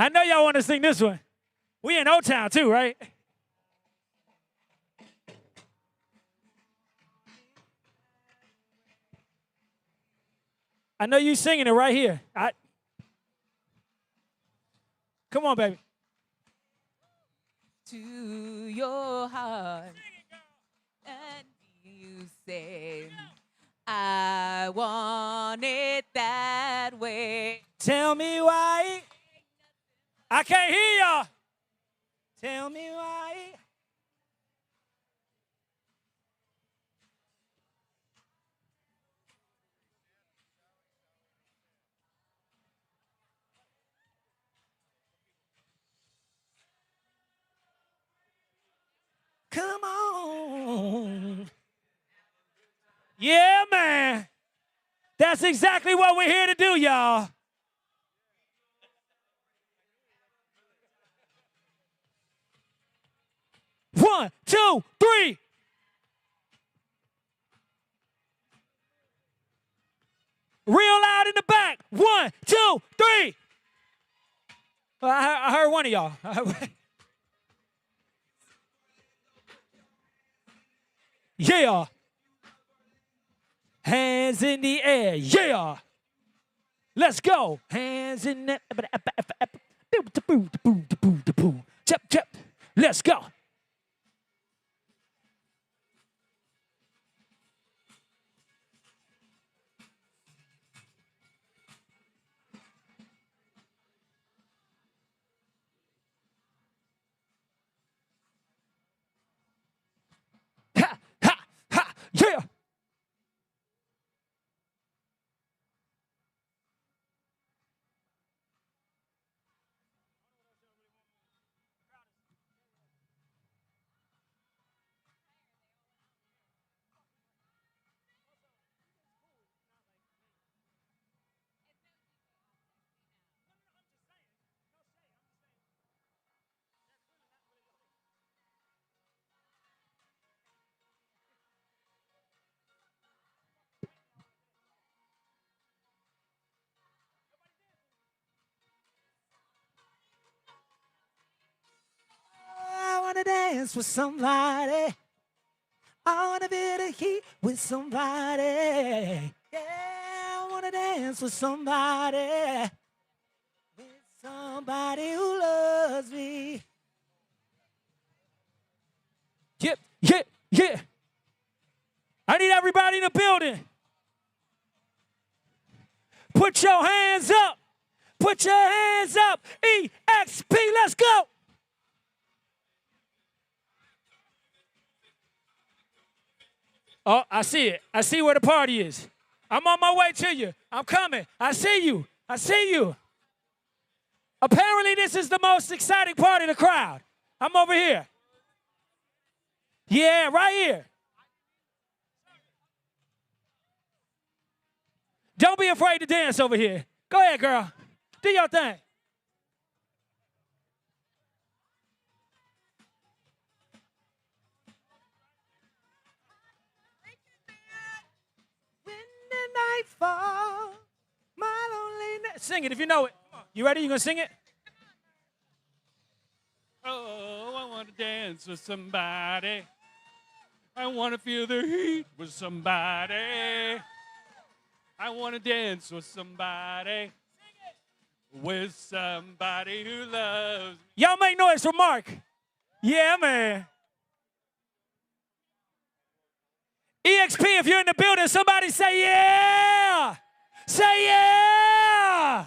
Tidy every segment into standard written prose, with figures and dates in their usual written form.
I know y'all want to sing this one. We in O-Town too, right? I know you singing it right here. Come on, baby. To your heart, and you say, I want it that way. Tell me why. I can't hear y'all. Tell me why. Come on. Yeah, man. That's exactly what we're here to do, y'all. One, two, three. Real loud in the back. One, two, three. I heard one of y'all. Yeah. Hands in the air. Yeah. Let's go. Hands in the Chep, chep. Let's go. Ha, ha, ha, yeah. I wanna dance with somebody. I wanna be the heat with somebody. Yeah, I wanna dance with somebody. With somebody who loves me. Yep, yeah, yeah. I need everybody in the building. Put your hands up. Put your hands up. eXp, let's go. Oh, I see it. I see where the party is. I'm on my way to you. I'm coming. I see you. I see you. Apparently, this is the most exciting part of the crowd. I'm over here. Yeah, right here. Don't be afraid to dance over here. Go ahead, girl. Do your thing. When the night falls, my loneliness. Sing it if you know it. You ready? You gonna sing it? Oh, I want to dance with somebody. I want to feel the heat with somebody. I want to dance with somebody. With somebody who loves me. Y'all make noise for Mark. Yeah, man. eXp, if you're in the building, somebody say yeah. Say yeah.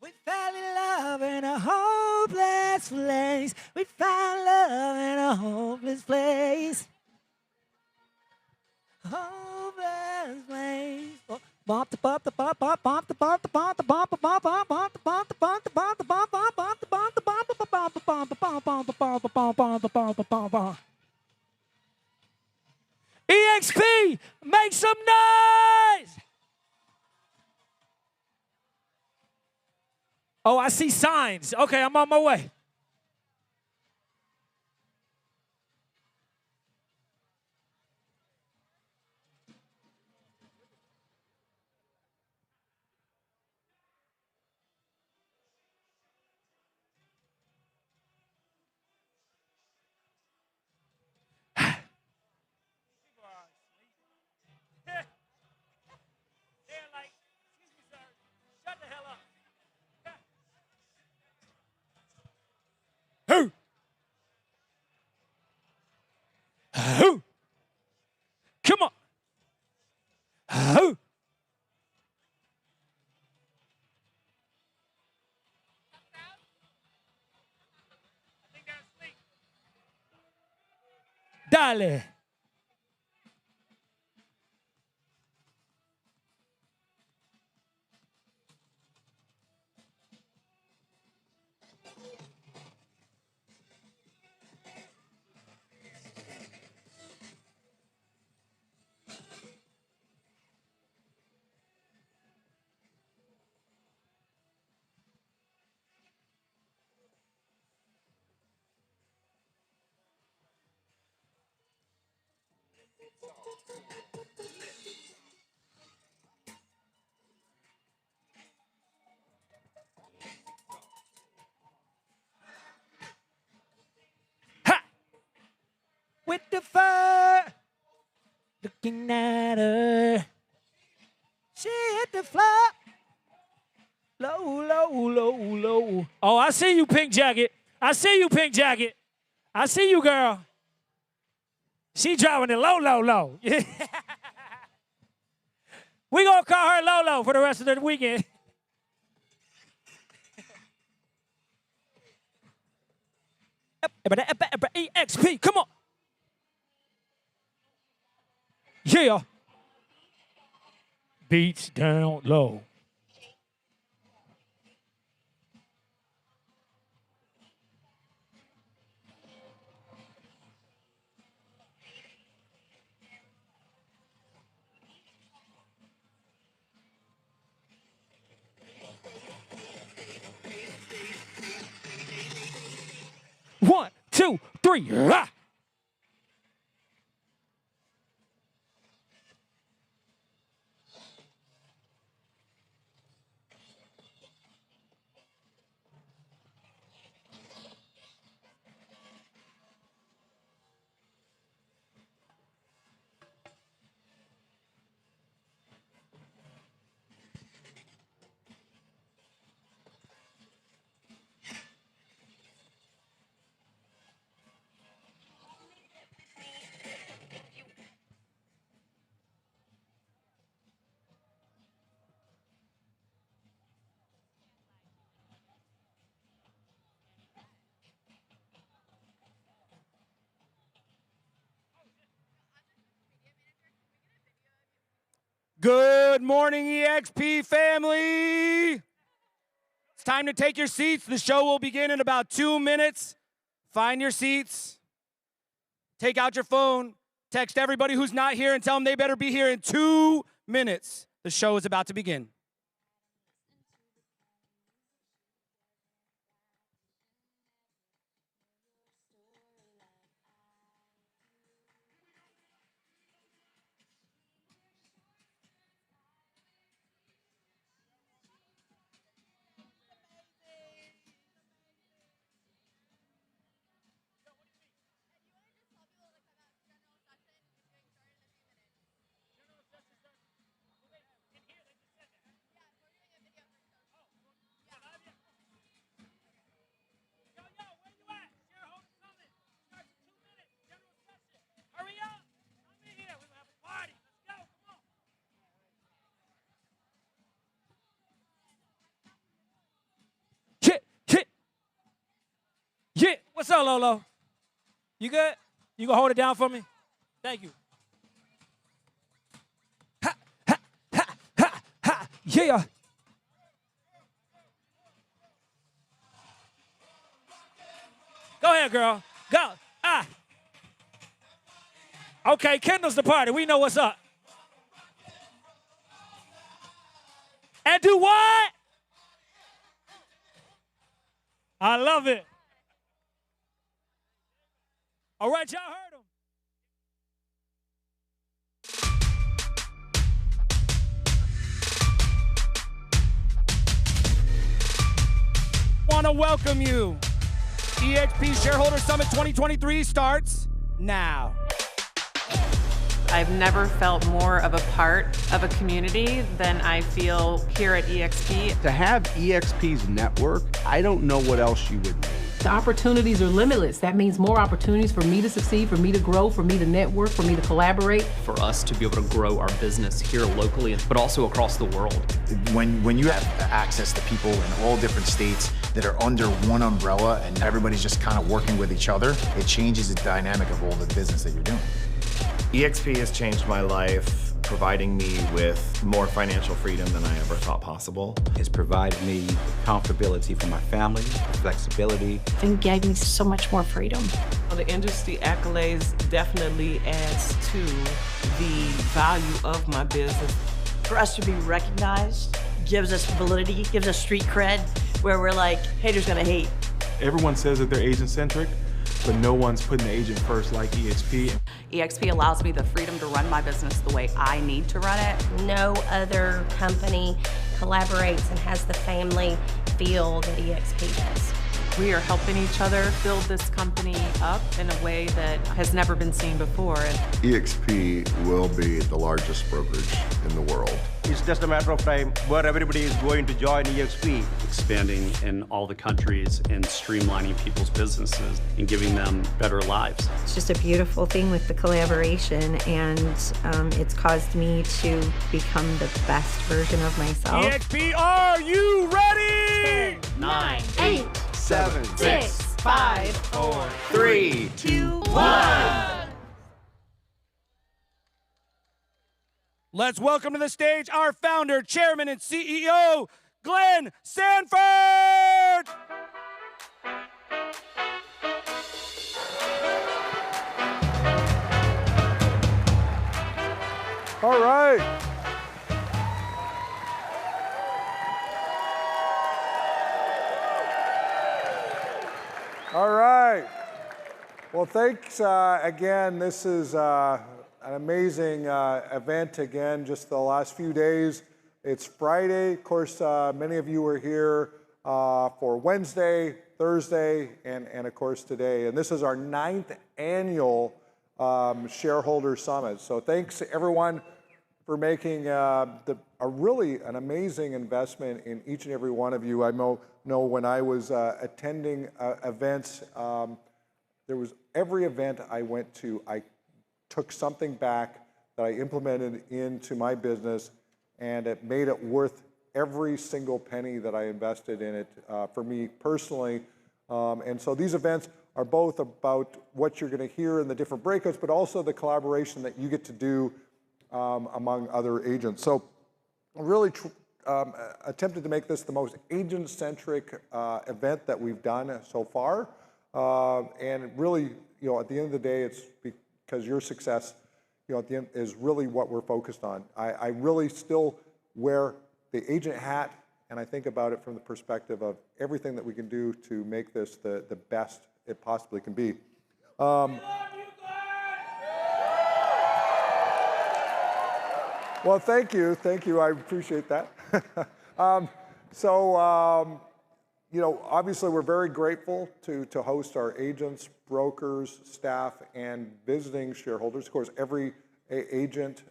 We fell in love in a hopeless place. We found love in a hopeless place. Hopeless place. Bump the bump the bump bump bump the bump the bump the bump the bump bump bump the bump the bump the bump the bump bump bump the bump the bump the bump the bump the bump bump the bump the bump bump the bump the bump bump. eXp, make some noise! Oh, I see signs. Okay, I'm on my way. Who? Who? Come on. Who? Dale. Ha! With the fur, looking at her. She hit the floor. Low, low, low, low. Oh, I see you, pink jacket. I see you, pink jacket. I see you, girl. She driving it low, low, low. We gonna call her Lolo for the rest of the weekend. eXp, come on. Yeah. Beats down low. One, two, three. Rah! Good morning, eXp family. It's time to take your seats. The show will begin in about 2 minutes. Find your seats. Take out your phone. Text everybody who's not here and tell them they better be here in 2 minutes. The show is about to begin. Yeah. What's up, Lolo? You good? You gonna hold it down for me? Thank you. Ha, ha, ha, ha, ha. Yeah. Go ahead, girl. Go. Ah. Okay, Kendall's the party. We know what's up. And do what? I love it. All right, y'all heard him. Want to welcome you. eXp Shareholder Summit 2023 starts now. I've never felt more of a part of a community than I feel here at eXp. To have eXp's network, I don't know what else you would need. The opportunities are limitless. That means more opportunities for me to succeed, for me to grow, for me to network, for me to collaborate. For us to be able to grow our business here locally, but also across the world. When you have access to people in all different states that are under one umbrella and everybody's just kind of working with each other, it changes the dynamic of all the business that you're doing. eXp has changed my life, providing me with more financial freedom than I ever thought possible. It's provided me comfortability for my family, flexibility. And gave me so much more freedom. Well, the industry accolades definitely adds to the value of my business. For us to be recognized gives us validity, gives us street cred, where we're like, haters gonna hate. Everyone says that they're agent-centric, but no one's putting the agent first like eXp. eXp allows me the freedom to run my business the way I need to run it. No other company collaborates and has the family feel that eXp does. We are helping each other build this company up in a way that has never been seen before. eXp will be the largest brokerage in the world. It's just a matter of time where everybody is going to join eXp. Expanding in all the countries and streamlining people's businesses and giving them better lives. It's just a beautiful thing with the collaboration, and it's caused me to become the best version of myself. eXp, are you ready? 10, 9, 8, 7, 6, 5, 4, 3, 2, 1. Let's welcome to the stage our founder, chairman, and CEO, Glenn Sanford! All right. All right. Well, thanks again. This is an amazing event again, just the last few days. It's Friday. Of course, many of you are here for Wednesday, Thursday, and of course today. And this is our 9th annual Shareholder Summit. So thanks everyone for making really an amazing investment in each and every one of you. I know when I was attending events, there was every event I went to, I took something back that I implemented into my business, and it made it worth every single penny that I invested in it for me personally. And so these events are both about what you're going to hear in the different breakouts, but also the collaboration that you get to do among other agents. So I really attempted to make this the most agent-centric event that we've done so far. And really, at the end of the day, it's because your success, at the end is really what we're focused on. I really still wear the agent hat, and I think about it from the perspective of everything that we can do to make this the best it possibly can be. Well, thank you, I appreciate that. Obviously we're very grateful to host our agents, brokers, staff, and visiting shareholders. Of course, every agent,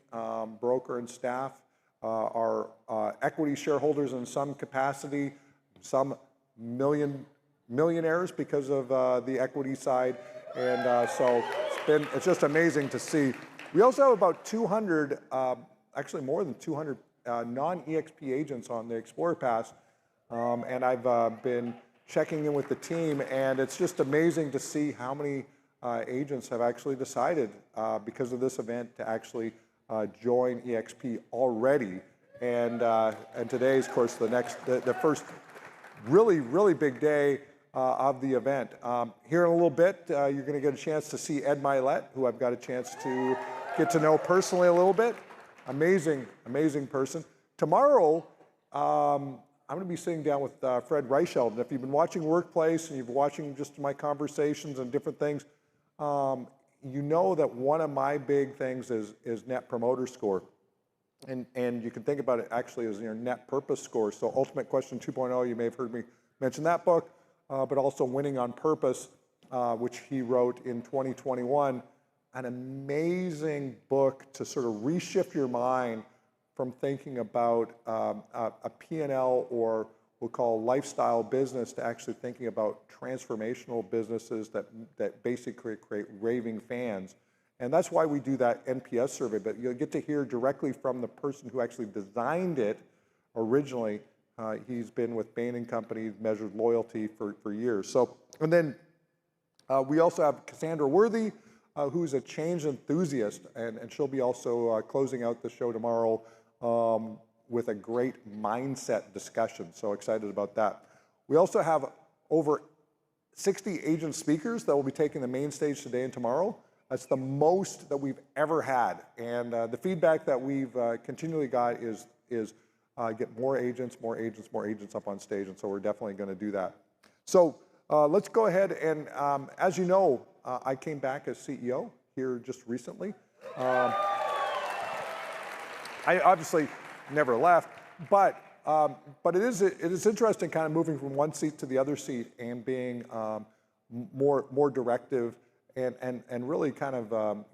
broker, and staff are equity shareholders in some capacity, some millionaires because of the equity side, and so it's just amazing to see. We also have about 200, actually more than 200 non-eXp agents on the Explorer Pass. And I've been checking in with the team, and it's just amazing to see how many agents have actually decided, because of this event, to actually join eXp already. And today is, of course, the first really big day of the event. Here in a little bit, you're going to get a chance to see Ed Mylett, who I've got a chance to get to know personally a little bit. Amazing person. Tomorrow, I'm going to be sitting down with Fred Reichheld. And if you've been watching Workplace and you've been watching just my conversations and different things, you know that one of my big things is Net Promoter Score. And you can think about it actually as your Net Purpose Score. So Ultimate Question 2.0, you may have heard me mention that book, but also Winning on Purpose, which he wrote in 2021. An amazing book to sort of reshift your mind from thinking about a P&L or we'll call lifestyle business to actually thinking about transformational businesses that basically create raving fans. And that's why we do that NPS survey, but you'll get to hear directly from the person who actually designed it originally. He's been with Bain & Company, measured loyalty for years. So, and then we also have Cassandra Worthy, who's a change enthusiast, and she'll be also closing out the show tomorrow with a great mindset discussion. So excited about that. We also have over 60 agent speakers that will be taking the main stage today and tomorrow. That's the most that we've ever had. And the feedback that we've continually got is get more agents up on stage. And so we're definitely going to do that. So let's go ahead and, as you know, I came back as CEO here just recently. I obviously never left, but it is interesting kind of moving from one seat to the other seat and being more directive and really kind of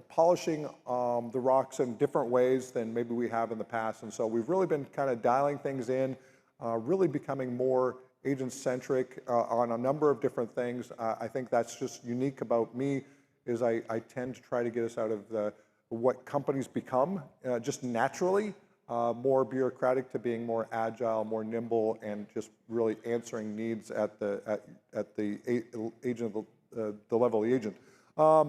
polishing the rocks in different ways than maybe we have in the past. And so we've really been kind of dialing things in, really becoming more agent-centric on a number of different things. I think that's just unique about me is I tend to try to get us out of what companies become just naturally, more bureaucratic to being more agile, more nimble, and just really answering needs at the agent, the level of the agent. A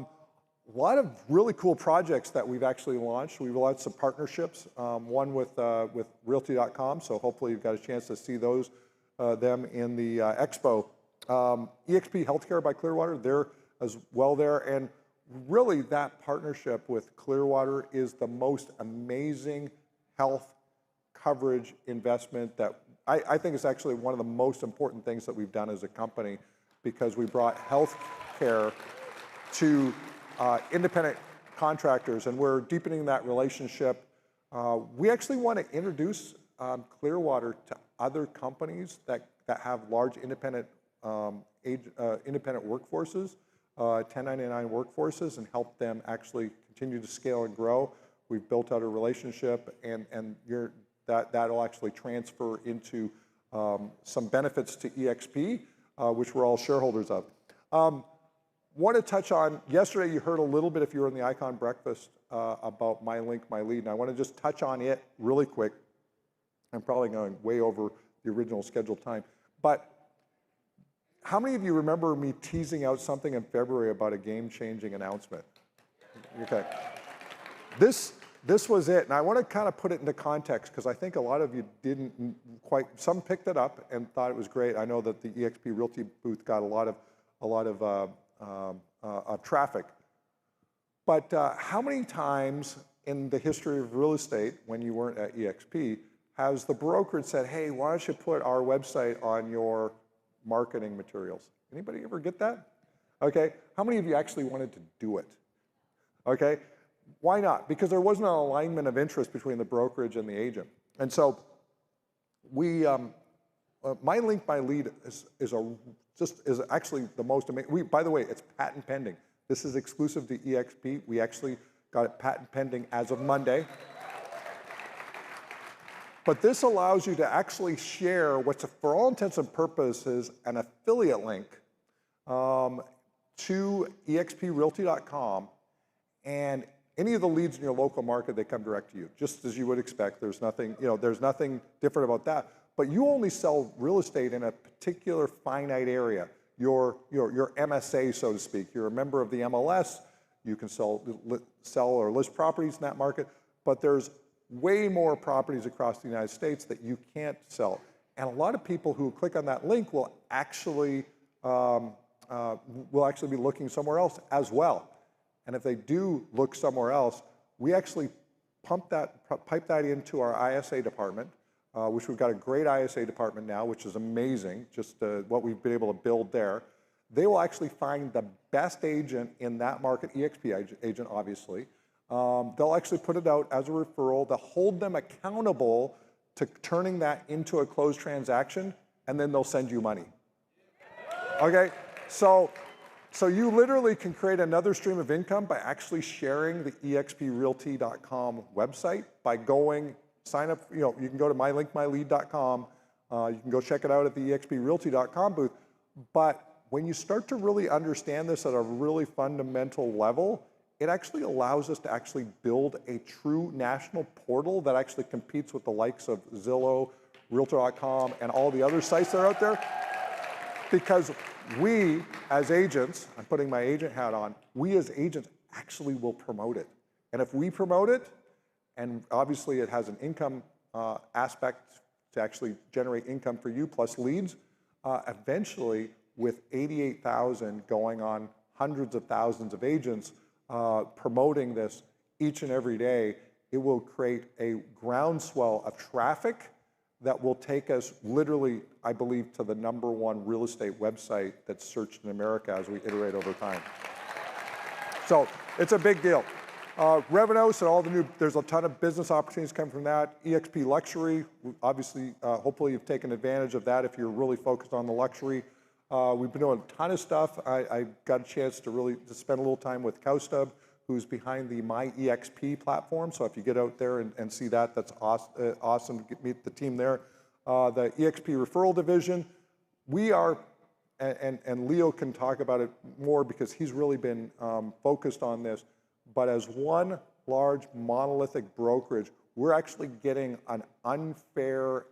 lot of really cool projects that we've actually launched. We've launched some partnerships, one with Realty.com, so hopefully you've got a chance to see those, them in the expo. eXp Healthcare by Clearwater, they're as well there, and really that partnership with Clearwater is the most amazing health coverage investment that I think is actually one of the most important things that we've done as a company, because we brought health care to independent contractors, and we're deepening that relationship. We actually want to introduce Clearwater to other companies that have large independent workforces, 1099 workforces, and help them actually continue to scale and grow. We've built out a relationship, and that'll actually transfer into some benefits to eXp, which we're all shareholders of. Want to touch on, yesterday you heard a little bit, if you were in the Icon Breakfast, about My Link, My Lead, and I want to just touch on it really quick. I'm probably going way over the original scheduled time, but how many of you remember me teasing out something in February about a game-changing announcement? Okay. This was it, and I want to kind of put it into context because I think a lot of you didn't quite. Some picked it up and thought it was great. I know that the eXp Realty booth got a lot of traffic. But how many times in the history of real estate, when you weren't at eXp, has the brokerage said, "Hey, why don't you put our website on your marketing materials"? Anybody ever get that? Okay. How many of you actually wanted to do it? Okay. Why not? Because there wasn't an alignment of interest between the brokerage and the agent. And so we, My Link, My Lead is actually the most amazing. By the way, it's patent pending. This is exclusive to eXp. We actually got it patent pending as of Monday. But this allows you to actually share what's, for all intents and purposes, an affiliate link to exprealty.com, and any of the leads in your local market, they come direct to you, just as you would expect. There's nothing, there's nothing different about that. But you only sell real estate in a particular finite area, your MSA, so to speak. You're a member of the MLS. You can sell or list properties in that market, but there's way more properties across the United States that you can't sell. And a lot of people who click on that link will actually be looking somewhere else as well. And if they do look somewhere else, we actually pipe that into our ISA department. which we've got a great ISA department now, which is amazing, just what we've been able to build there. They will actually find the best agent in that market, eXp agent, obviously. They'll actually put it out as a referral. They'll hold them accountable to turning that into a closed transaction, and then they'll send you money. Okay, so you literally can create another stream of income by actually sharing the exprealty.com website by going, sign up, you can go to mylinkmylead.com, you can go check it out at the exprealty.com booth, but when you start to really understand this at a really fundamental level, it actually allows us to actually build a true national portal that actually competes with the likes of Zillow, Realtor.com, and all the other sites that are out there. Because we, as agents, I'm putting my agent hat on, we as agents actually will promote it. And if we promote it, and obviously it has an income aspect to actually generate income for you plus leads, eventually with 88,000 going on hundreds of thousands of agents promoting this each and every day, it will create a groundswell of traffic that will take us literally, I believe, to the #1 real estate website that's searched in America as we iterate over time. So it's a big deal. Revenos and all the new, there's a ton of business opportunities coming from that. eXp Luxury, obviously, hopefully you've taken advantage of that if you're really focused on the luxury. We've been doing a ton of stuff. I got a chance to really spend a little time with Kaustub, who's behind the My eXp platform. So if you get out there and see that, that's awesome to meet the team there. The eXp referral division, we are, and Leo can talk about it more because he's really been focused on this, but as one large monolithic brokerage, we're actually getting an unfair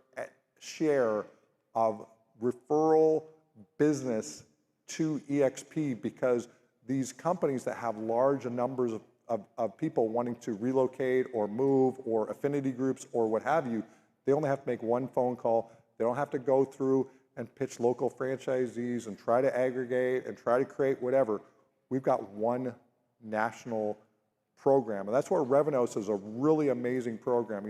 share of referral business to eXp because these companies that have large numbers of people wanting to relocate or move or affinity groups or what have you, they only have to make one phone call. They don't have to go through and pitch local franchisees and try to aggregate and try to create whatever. We've got one national program, and that's where Revenos is a really amazing program.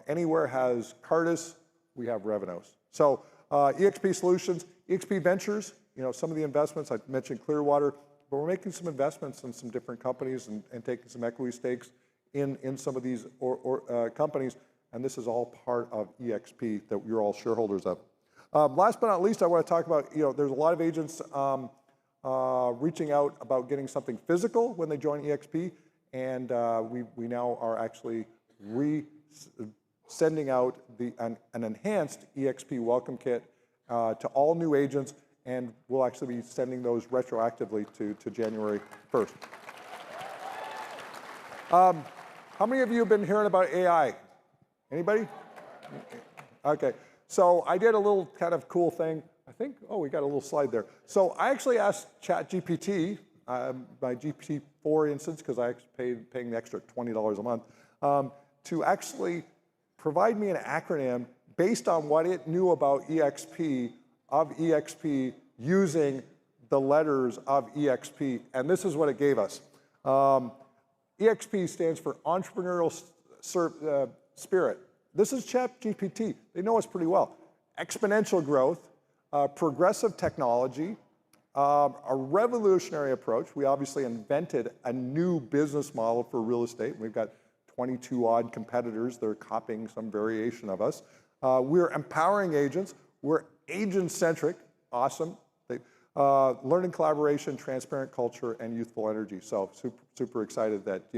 Anywhere has Cardis, we have Revenos. So eXp Solutions, eXp Ventures, some of the investments, I mentioned Clearwater, but we're making some investments in some different companies and taking some equity stakes in some of these companies, and this is all part of eXp that you're all shareholders of. Last but not least, I want to talk about, there's a lot of agents reaching out about getting something physical when they join eXp, and we now are actually sending out an enhanced eXp welcome kit to all new agents, and we'll actually be sending those retroactively to January 1st. How many of you have been hearing about AI? Anybody? Okay, so I did a little kind of cool thing. I think, we got a little slide there. So I actually asked ChatGPT, my GPT-4 instance, because I actually paying the extra $20 a month, to actually provide me an acronym based on what it knew about eXp, of eXp, using the letters of eXp, and this is what it gave us. eXp stands for Entrepreneurial Spirit. This is ChatGPT. They know us pretty well. Exponential growth, progressive technology, a revolutionary approach. We obviously invented a new business model for real estate. We've got 22 odd competitors that are copying some variation of us. We're empowering agents. We're agent-centric, awesome. Learning collaboration, transparent culture, and youthful energy. So super excited that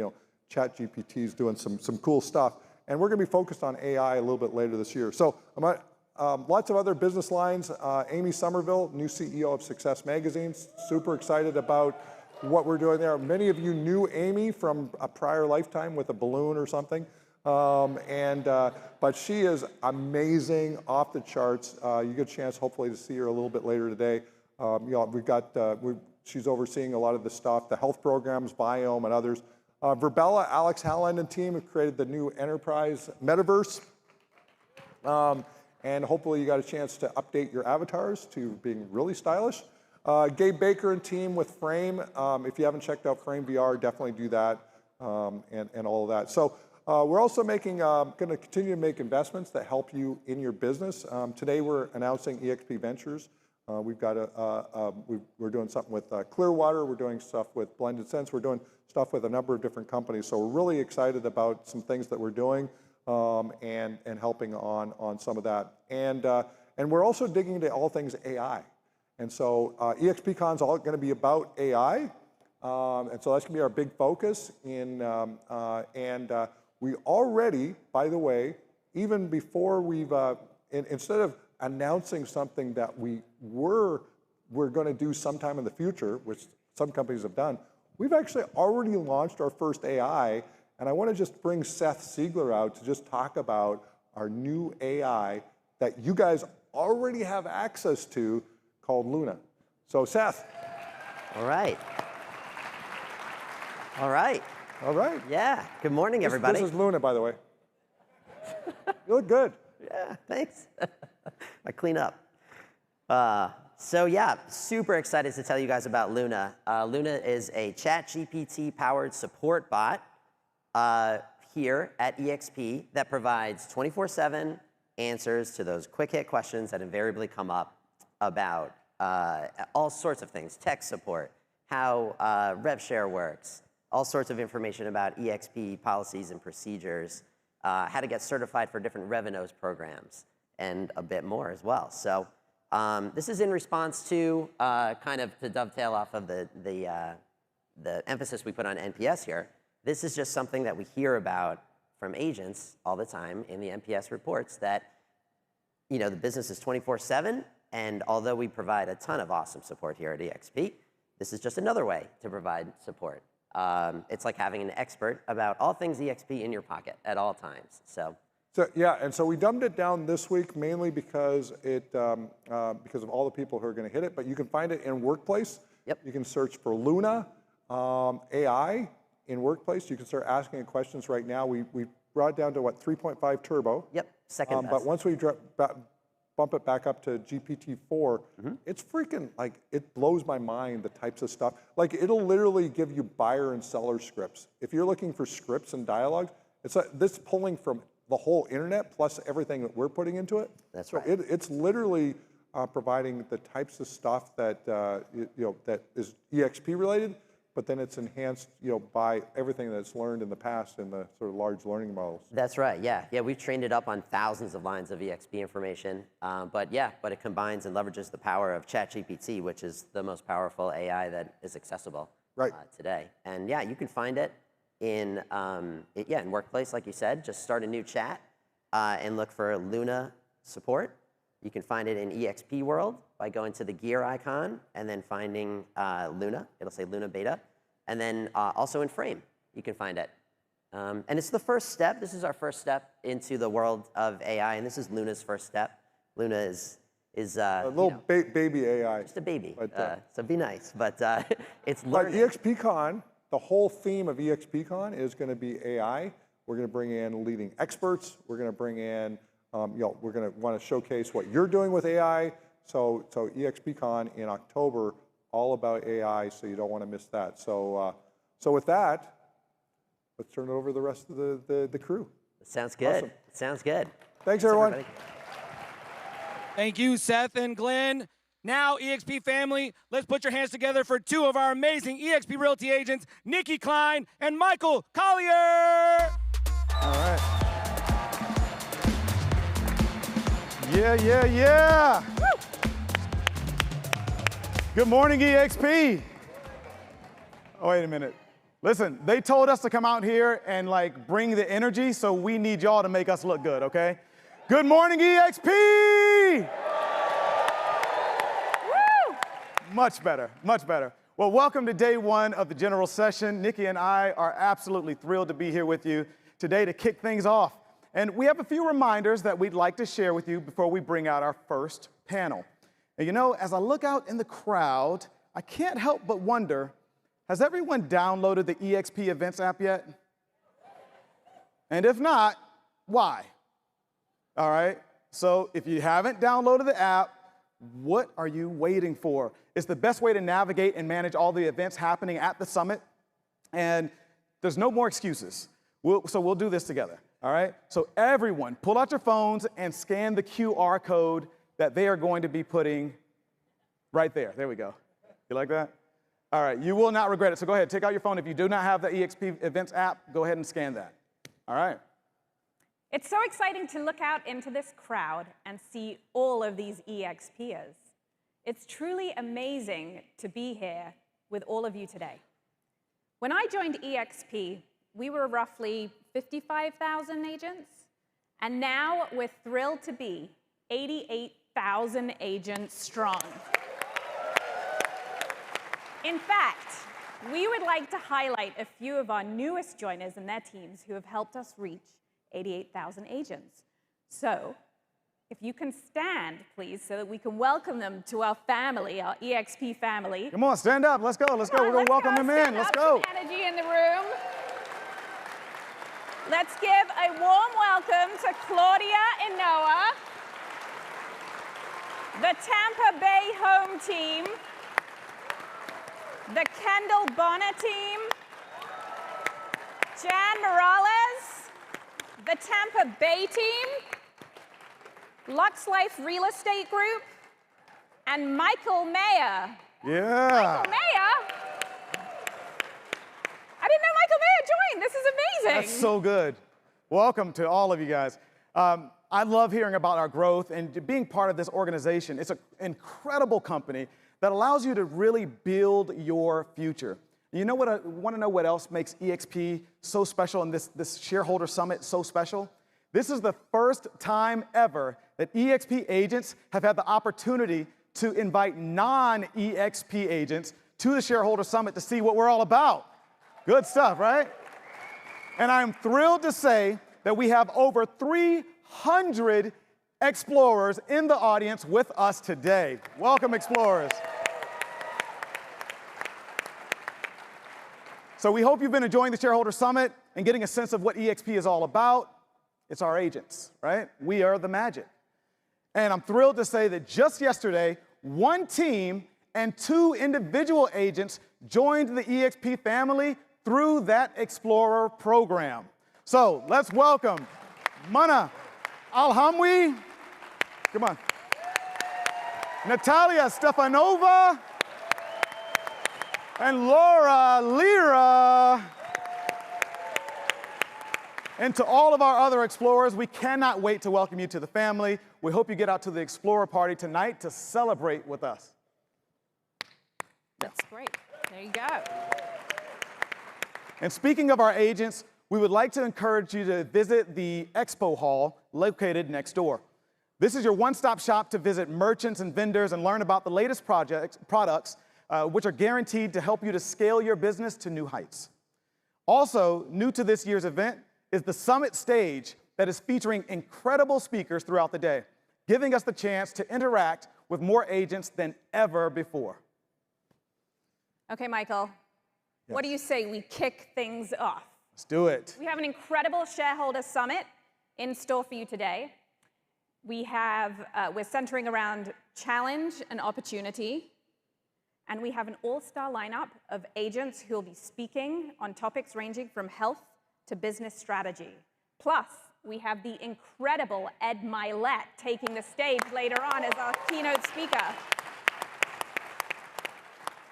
ChatGPT is doing some cool stuff. And we're going to be focused on AI a little bit later this year. So lots of other business lines. Amy Somerville, new CEO of Success Magazine. Super excited about what we're doing there. Many of you knew Amy from a prior lifetime with a balloon or something. But she is amazing, off the charts. You get a chance, hopefully, to see her a little bit later today. She's overseeing a lot of the stuff, the health programs, Biome, and others. Verbella, Alex Halland and team have created the new enterprise metaverse. And hopefully you got a chance to update your avatars to being really stylish. Gabe Baker and team with Frame. If you haven't checked out Frame VR, definitely do that, and all of that. So We're also going to continue to make investments that help you in your business. Today we're announcing eXp Ventures. We've got we're doing something with Clearwater. We're doing stuff with Blended Sense. We're doing stuff with a number of different companies. So we're really excited about some things that we're doing and helping on some of that. And we're also digging into all things AI. And so eXpCon's all going to be about AI. And so that's going to be our big focus. We already, by the way, even before we've, instead of announcing something that we're going to do sometime in the future, which some companies have done, we've actually already launched our first AI. And I want to just bring Seth Siegler out to just talk about our new AI that you guys already have access to called Luna. So Seth. All right. All right. All right. Yeah. Good morning, everybody. This is Luna, by the way. You look good. Yeah, thanks. I clean up. So yeah, super excited to tell you guys about Luna. Luna is a ChatGPT powered support bot here at eXp that provides 24/7 answers to those quick hit questions that invariably come up about all sorts of things, tech support, how rev share works, all sorts of information about eXp policies and procedures, how to get certified for different revenues programs, and a bit more as well. So this is in response to kind of to dovetail off of the emphasis we put on NPS here. This is just something that we hear about from agents all the time in the NPS reports that, you know, the business is 24/7, and although we provide a ton of awesome support here at eXp, this is just another way to provide support. It's like having an expert about all things eXp in your pocket at all times. So yeah, and so we dumbed it down this week mainly because because of all the people who are going to hit it. But you can find it in Workplace. Yep. You can search for Luna AI in Workplace. You can start asking it questions right now. We brought it down to what, 3.5 turbo. Yep. Second best. But once we bump it back up to GPT-4, it's freaking, like, it blows my mind, the types of stuff. Like, it'll literally give you buyer and seller scripts. If you're looking for scripts and dialogues, it's like this pulling from the whole internet plus everything that we're putting into it. That's right. It's literally providing the types of stuff that that is eXp related, but then it's enhanced, by everything that's learned in the past in the sort of large learning models. That's right. Yeah. We've trained it up on thousands of lines of eXp information, but it combines and leverages the power of ChatGPT, which is the most powerful AI that is accessible today. And yeah, you can find it in Workplace, like you said. Just start a new chat and look for Luna support. You can find it in eXp World by going to the gear icon and then finding Luna. It'll say Luna Beta. And then also in Frame, you can find it. And it's the first step. This is our first step into the world of AI, and this is Luna's first step. Luna is a little baby AI. Just a baby. But, so be nice. But it's learning. But eXpCon, the whole theme of eXpCon is going to be AI. We're going to bring in leading experts. We're going to bring in, we're going to want to showcase what you're doing with AI. So eXpCon in October, all about AI, so you don't want to miss that. So with that, let's turn it over to the rest of the crew. Sounds good. Awesome. Sounds good. Thanks, everyone. Everybody. Thank you, Seth and Glenn. Now, eXp family, let's put your hands together for two of our amazing eXp Realty agents, Nikki Klein and Michael Collier. All right. Yeah. Woo! Good morning, eXp. Oh, wait a minute. Listen, they told us to come out here and bring the energy, so we need y'all to make us look good, okay? Good morning, eXp. Woo! Much better. Well, welcome to day one of the general session. Nikki and I are absolutely thrilled to be here with you today to kick things off. And we have a few reminders that we'd like to share with you before we bring out our first panel. And as I look out in the crowd, I can't help but wonder, has everyone downloaded the eXp Events app yet? And if not, why? All right, so if you haven't downloaded the app, what are you waiting for? It's the best way to navigate and manage all the events happening at the summit, and there's no more excuses. So we'll do this together, all right? So everyone, pull out your phones and scan the QR code that they are going to be putting right there. There we go. You like that? All right, you will not regret it. So go ahead, take out your phone. If you do not have the eXp Events app, go ahead and scan that. All right. It's so exciting to look out into this crowd and see all of these eXpers. It's truly amazing to be here with all of you today. When I joined eXp, we were roughly 55,000 agents, and now we're thrilled to be 88,000 agents strong. In fact, we would like to highlight a few of our newest joiners and their teams who have helped us reach 88,000 agents. So, if you can stand, please, so that we can welcome them to our family, our eXp family. Come on, stand up. Let's go. Let's go. We're going to welcome them in. Let's go. Some energy in the room. Let's give a warm welcome to Claudia and Noah, the Tampa Bay home team, the Kendall Bonner team, Jan Morales, the Tampa Bay team, Lux Life Real Estate Group, and Michael Mayer. Yeah. Michael Mayer? I didn't know Michael Mayer joined. This is amazing. That's so good. Welcome to all of you guys. I love hearing about our growth and being part of this organization. It's an incredible company that allows you to really build your future. You know what? I want to know what else makes eXp so special and this Shareholder Summit so special? This is the first time ever that eXp agents have had the opportunity to invite non-eXp agents to the Shareholder Summit to see what we're all about. Good stuff, right? And I'm thrilled to say that we have over 300 explorers in the audience with us today. Welcome, explorers. So we hope you've been enjoying the Shareholder Summit and getting a sense of what eXp is all about. It's our agents, right? We are the magic. And I'm thrilled to say that just yesterday, one team and 2 individual agents joined the eXp family through that Explorer program. So let's welcome Mana Alhamwi, come on, Natalia Stefanova, and Laura Lira. And to all of our other explorers, we cannot wait to welcome you to the family. We hope you get out to the Explorer Party tonight to celebrate with us. That's great. There you go. And speaking of our agents, we would like to encourage you to visit the Expo Hall located next door. This is your one-stop shop to visit merchants and vendors and learn about the latest products, which are guaranteed to help you to scale your business to new heights. Also, new to this year's event is the Summit stage that is featuring incredible speakers throughout the day, giving us the chance to interact with more agents than ever before. Okay, Michael, what do you say we kick things off? Let's do it. We have an incredible Shareholder Summit in store for you today. We're centering around challenge and opportunity. And we have an all-star lineup of agents who will be speaking on topics ranging from health to business strategy. Plus, we have the incredible Ed Mylett taking the stage later on as our keynote speaker.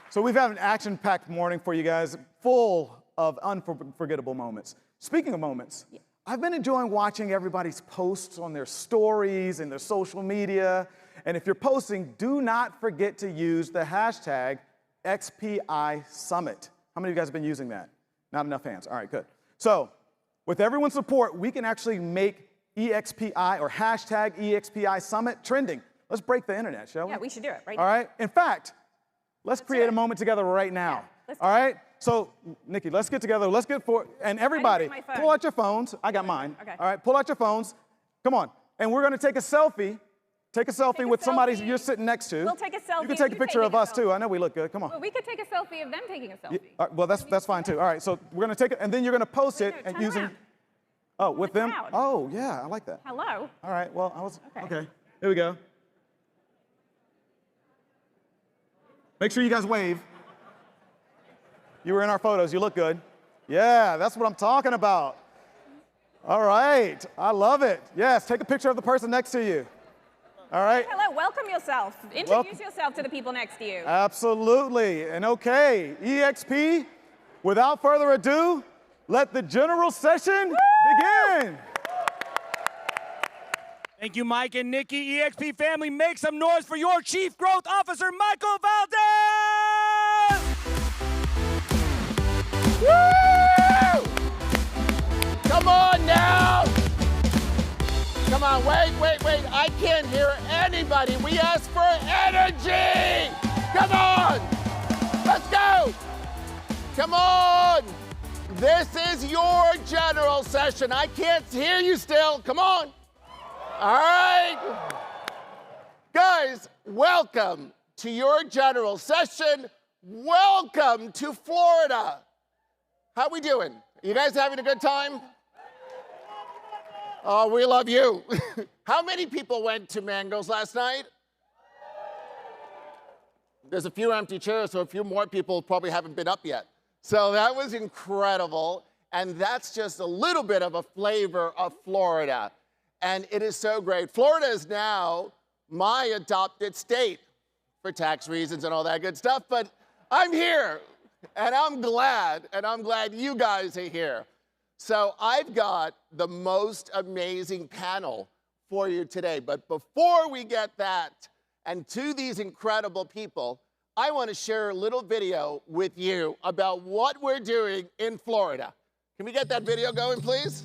So we've had an action-packed morning for you guys, full of unforgettable moments. Speaking of moments, I've been enjoying watching everybody's posts on their stories and their social media. And if you're posting, do not forget to use the hashtag XPI Summit. How many of you guys have been using that? Not enough hands. All right, good. So with everyone's support, we can actually make EXPI or hashtag EXPI Summit trending. Let's break the internet, shall we? Yeah, we should do it right now. All right. In fact, let's create a moment together right now. Yeah, all right. So, Nikki, let's get together. Let's get and everybody, pull out your phones. I got mine. Okay. All right. Pull out your phones. Come on. And we're going to take a selfie. Take a selfie with somebody you're sitting next to. We'll take a selfie. You can take a picture of us too. I know we look good. Come on. Well, we could take a selfie of them taking a selfie. Well, that's fine too. All right. So we're going to take it, and then you're going to post it and using. Around. Oh, with them? Oh, yeah. I like that. Hello. All right. Well, okay. Here we go. Make sure you guys wave. You were in our photos. You look good. Yeah, that's what I'm talking about. All right, I love it. Yes, take a picture of the person next to you. All right. Hello, welcome yourself. Introduce yourself to the people next to you. Absolutely. And okay, eXp, without further ado, let the general session begin. Thank you, Mike and Nikki. eXp family, make some noise for your Chief Growth Officer, Michael Valdez! Woo! Come on now! Come on, wait. I can't hear anybody. We asked for energy! Come on! Let's go! Come on! This is your general session. I can't hear you still. Come on! All right. Guys, welcome to your general session. Welcome to Florida. How we doing? You guys having a good time? Oh, we love you. How many people went to Mango's last night? There's a few empty chairs, so a few more people probably haven't been up yet. So that was incredible. And that's just a little bit of a flavor of Florida. And it is so great. Florida is now my adopted state for tax reasons and all that good stuff. But I'm here, and I'm glad you guys are here. So I've got the most amazing panel for you today. But before we get that, and to these incredible people, I want to share a little video with you about what we're doing in Florida. Can we get that video going, please?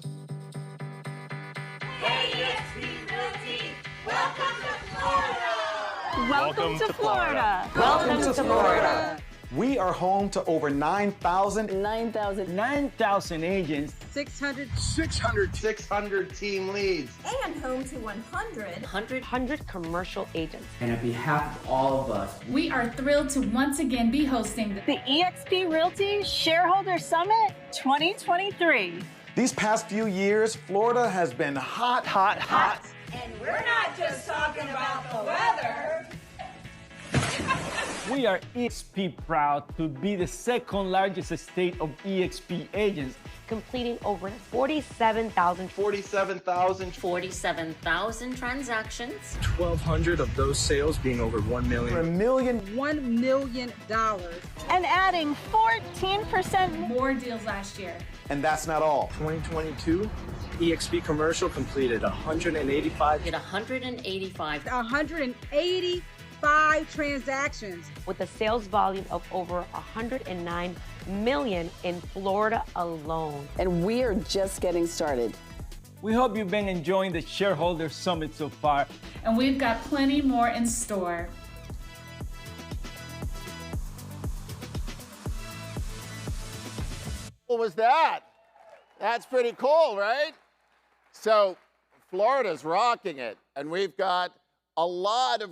Hey, eXp Realty, welcome to Florida! Welcome to Florida! Welcome to Florida! We are home to over 9,000 agents, 600 team leads, and home to 100 commercial agents. And on behalf of all of us, we are thrilled to once again be hosting the eXp Realty Shareholder Summit 2023. These past few years, Florida has been hot. And we're not just talking about the weather. We are eXp proud to be the second largest state of eXp agents, completing over 47,000 transactions. 1,200 of those sales being over $1 million. $1 million. And adding 14% more deals last year. And that's not all. 2022, eXp Commercial completed 185 transactions with a sales volume of over 109 million in Florida alone. And we are just getting started. We hope you've been enjoying the Shareholder Summit so far. And we've got plenty more in store. What was that? That's pretty cool, right? So Florida's rocking it. And we've got a lot of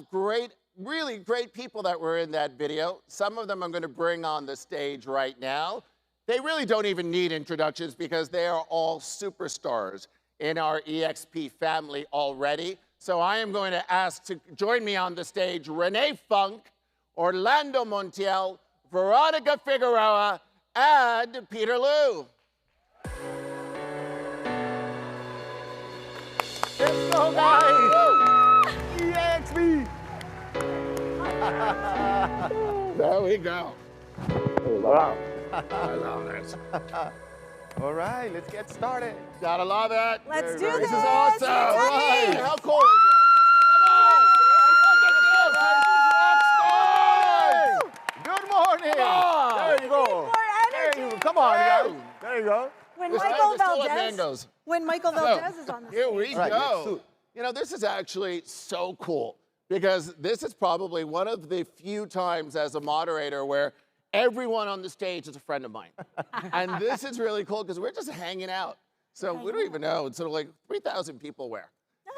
really great people that were in that video. Some of them I'm going to bring on the stage right now. They really don't even need introductions because they are all superstars in our eXp family already. So I am going to ask to join me on the stage Renee Funk, Orlando Montiel, Veronica Figueroa, and Peter Liu. Let's go, guys! eXp! There we go. Wow. I love this. All right, let's get started. Gotta love it. Let's do this. This is awesome. Right. How cool is it? Come on. Good morning. Come on. There you go. There you go. Come on, guys. There you go. When This Michael time they're still at Valdez, Mango's. when Michael Valdez is on the Here stage. we go. You know, this is actually so cool because this is probably one of the few times as a moderator where everyone on the stage is a friend of mine. And this is really cool because we're just hanging out. So we don't even know. It's sort of like 3,000 people where.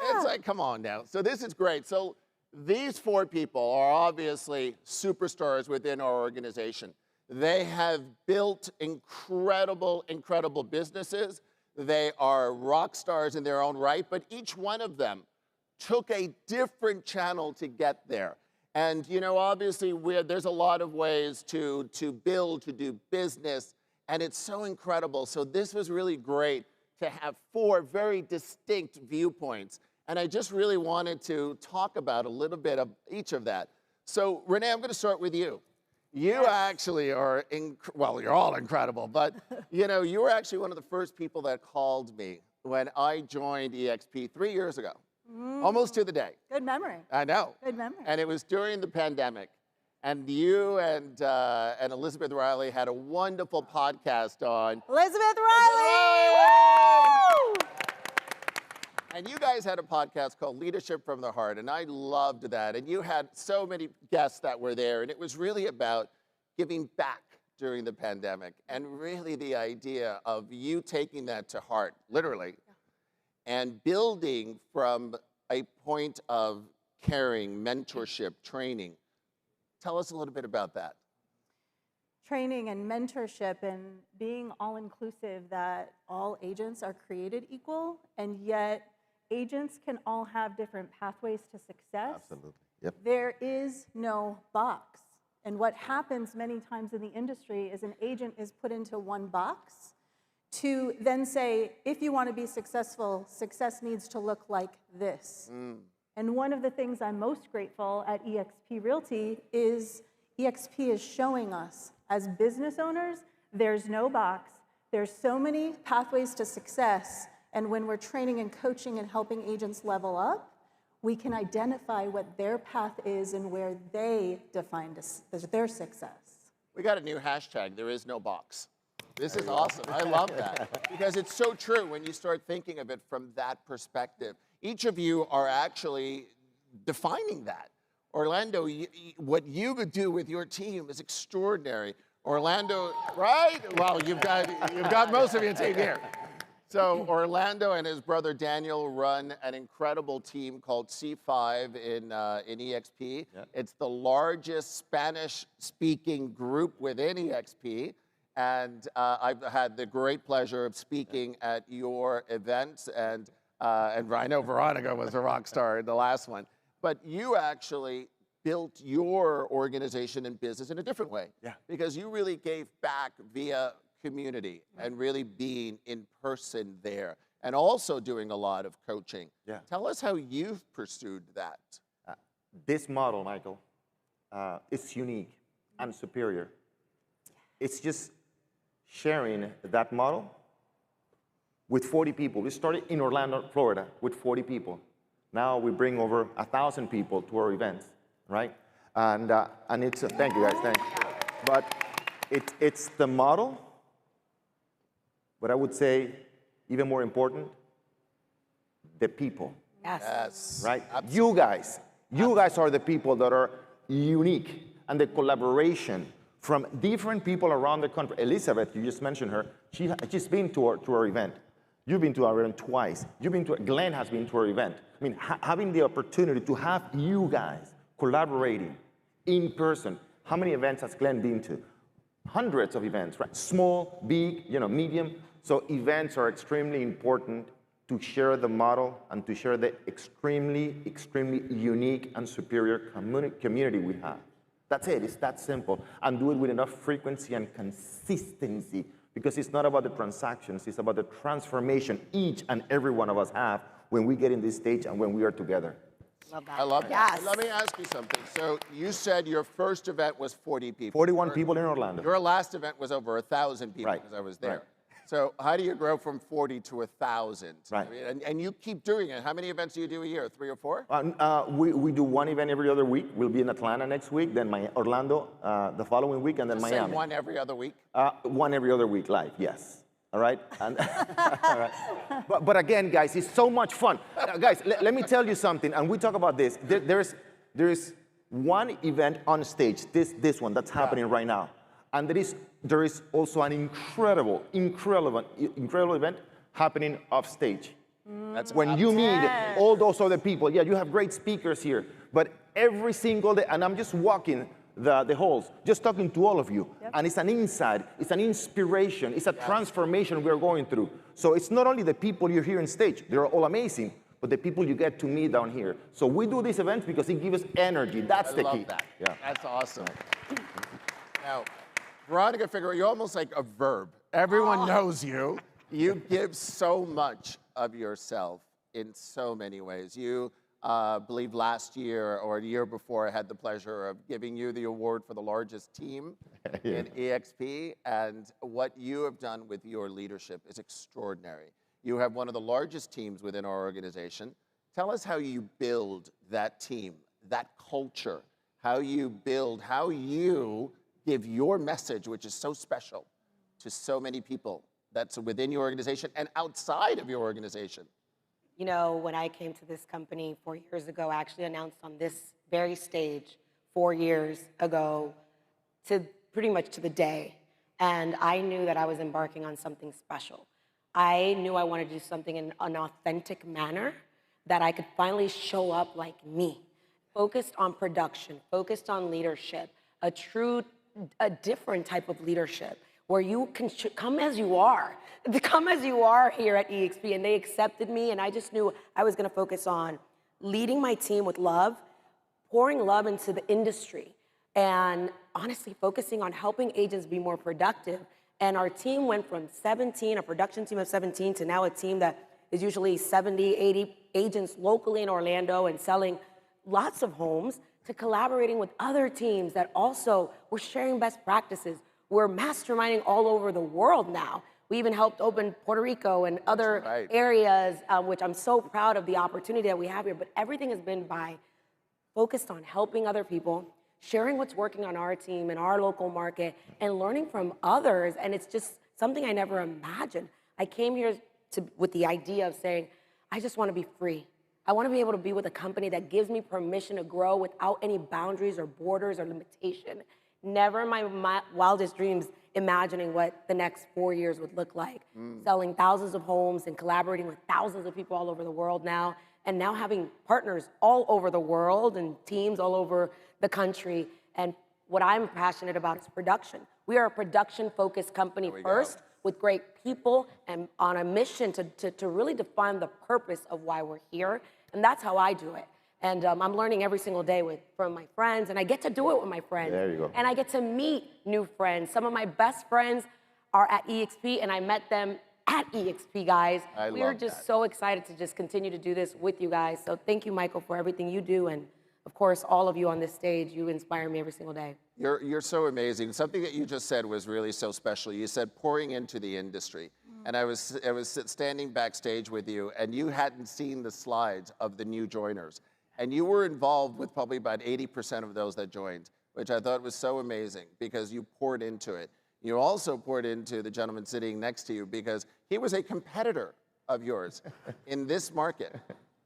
It's like, come on now. So this is great. So these four people are obviously superstars within our organization. They have built incredible businesses. They are rock stars in their own right, but each one of them took a different channel to get there. And, you know, obviously, there's a lot of ways to build, to do business, and it's so incredible. So this was really great to have 4 very distinct viewpoints. And I just really wanted to talk about a little bit of each of that. So Renee, I'm going to start with you. You actually are, well, you're all incredible, but you know, you were actually one of the first people that called me when I joined eXp 3 years ago, almost to the day. Good memory. I know. Good memory. And it was during the pandemic. And you and Elizabeth Riley had a wonderful podcast on. Elizabeth Riley! And you guys had a podcast called Leadership from the Heart, and I loved that. And you had so many guests that were there, and it was really about giving back during the pandemic, and really the idea of you taking that to heart, literally, and building from a point of caring, mentorship, training. Tell us a little bit about that. Training and mentorship and being all-inclusive, that all agents are created equal, and yet agents can all have different pathways to success. Absolutely. Yep. There is no box. And what happens many times in the industry is an agent is put into one box to then say, if you want to be successful, success needs to look like this. And one of the things I'm most grateful at eXp Realty is eXp is showing us as business owners, there's no box. There's so many pathways to success. And when we're training and coaching and helping agents level up, we can identify what their path is and where they define their success. We got a new hashtag, there is no box. This is awesome. I love that. Because it's so true when you start thinking of it from that perspective. Each of you are actually defining that. Orlando, what you could do with your team is extraordinary. Orlando, right? Well, you've got most of your team here. So Orlando and his brother Daniel run an incredible team called C5 in eXp. Yeah. It's the largest Spanish-speaking group within eXp. And I've had the great pleasure of speaking at your events. And I know Veronica was a rock star in the last one. But you actually built your organization and business in a different way. Yeah. Because you really gave back via community and really being in person there and also doing a lot of coaching. Yeah. Tell us how you've pursued that. This model, Michael, is unique and superior. It's just sharing that model with 40 people. We started in Orlando, Florida with 40 people. Now we bring over 1,000 people to our events, right? And it's, thank you guys, thank you. But it's the model. But I would say, even more important, the people. Yes. Right? You guys are the people that are unique, and the collaboration from different people around the country. Elizabeth, you just mentioned her. She's been to our event. You've been to our event twice. Glenn has been to our event. I mean, having the opportunity to have you guys collaborating in person. How many events has Glenn been to? Hundreds of events, right? Small, big, medium. So events are extremely important to share the model and to share the extremely, extremely unique and superior community we have. That's it, it's that simple. And do it with enough frequency and consistency, because it's not about the transactions, it's about the transformation each and every one of us have when we get in this stage and when we are together. Love that. I love that. Yes. Let me ask you something. So you said your first event was 40 people. 41 people in Orlando. Your last event was over 1,000 people, because I was there. Right. So how do you grow from 40 to 1,000? Right. I mean, and you keep doing it. How many events do you do a year? 3 or 4? We do one event every other week. We'll be in Atlanta next week, then Orlando the following week, and then Just Miami. Say one every other week? One every other week live, yes. All right? And all right. But again, guys, it's so much fun. Guys, let me tell you something, and we talk about this. There is one event on stage, this one that's happening right now. And there is also an incredible event happening off stage. That's when you meet all those other people. Yeah, you have great speakers here, but every single day, and I'm just walking the halls, just talking to all of you. Yep. And it's an insight, it's an inspiration, it's a transformation we're going through. So it's not only the people you hear on stage, they're all amazing, but the people you get to meet down here. So we do these events because it gives us energy. That's the key. I love that. Yeah. That's awesome. Now, Veronica Figueroa, you're almost like a verb. Everyone knows you. You give so much of yourself in so many ways. You believe last year or the year before, I had the pleasure of giving you the award for the largest team in eXp, and what you have done with your leadership is extraordinary. You have one of the largest teams within our organization. Tell us how you build that team, that culture, how you build, how you give your message, which is so special to so many people that's within your organization and outside of your organization. You know, when I came to this company 4 years ago, I actually announced on this very stage 4 years ago to pretty much to the day. And I knew that I was embarking on something special. I knew I wanted to do something in an authentic manner, that I could finally show up like me, focused on production, focused on leadership, a different type of leadership, where you can come as you are. Come as you are here at eXp, and they accepted me, and I just knew I was gonna focus on leading my team with love, pouring love into the industry, and honestly focusing on helping agents be more productive. And our team went from 17, a production team of 17, to now a team that is usually 70, 80 agents locally in Orlando and selling lots of homes, to collaborating with other teams that also were sharing best practices. We're masterminding all over the world now. We even helped open Puerto Rico and other areas, which I'm so proud of the opportunity that we have here. But everything has been focused on helping other people, sharing what's working on our team in our local market, and learning from others. And it's just something I never imagined. I came here with the idea of saying, I just want to be free. I want to be able to be with a company that gives me permission to grow without any boundaries or borders or limitation. Never in my wildest dreams imagining what the next 4 years would look like. Selling thousands of homes and collaborating with thousands of people all over the world now, and now having partners all over the world and teams all over the country. And what I'm passionate about is production. We are a production-focused company first, with great people and on a mission to really define the purpose of why we're here. And that's how I do it. And I'm learning every single day from my friends, and I get to do it with my friends. There you go. And I get to meet new friends. Some of my best friends are at eXp, and I met them at eXp, guys. We're just so excited to just continue to do this with you guys. So thank you, Michael, for everything you do. And of course, all of you on this stage, you inspire me every single day. You're so amazing. Something that you just said was really so special. You said pouring into the industry. And I was standing backstage with you, and you hadn't seen the slides of the new joiners. And you were involved with probably about 80% of those that joined, which I thought was so amazing because you poured into it. You also poured into the gentleman sitting next to you because he was a competitor of yours in this market.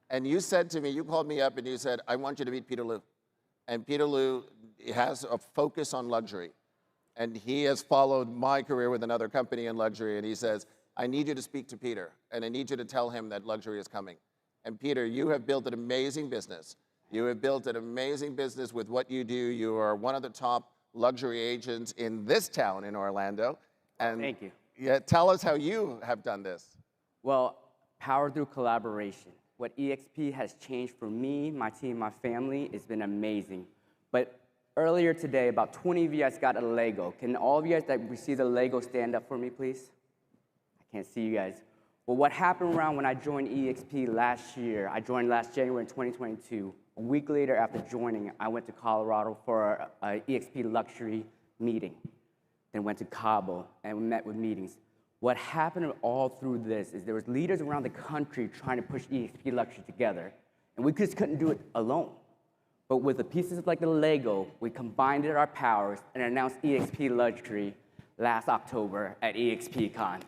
And you said to me, you called me up and you said, I want you to meet Peter Liu. And Peter Liu has a focus on luxury. And he has followed my career with another company in luxury. And he says, I need you to speak to Peter, and I need you to tell him that luxury is coming. And Peter, you have built an amazing business. You have built an amazing business with what you do. You are one of the top luxury agents in this town in Orlando. And thank you. Yeah, tell us how you have done this. Well, power through collaboration. What eXp has changed for me, my team, my family, has been amazing. But earlier today, about 20 of you guys got a Lego. Can all of you guys that receive the Lego stand up for me, please? I can't see you guys. Well, what happened around when I joined eXp last year, I joined last January in 2022. A week later after joining, I went to Colorado for an eXp luxury meeting. Then went to Cabo and we met with meetings. What happened all through this is there was leaders around the country trying to push eXp luxury together, and we just couldn't do it alone. But with the pieces like the Lego, we combined our powers and announced eXp luxury last October at eXpCon.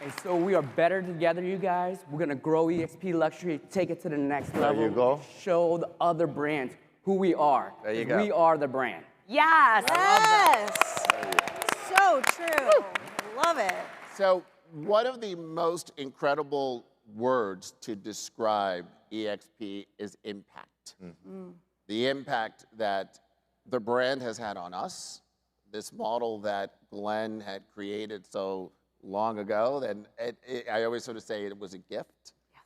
And so we are better together, you guys. We're gonna grow eXp luxury, take it to the next level. There you go. Show the other brands who we are. There you go. We are the brand. Yes! Yes! So true. Love it. So one of the most incredible words to describe eXp is impact. The impact that the brand has had on us, this model that Glenn had created so long ago, and I always sort of say it was a gift. Yes.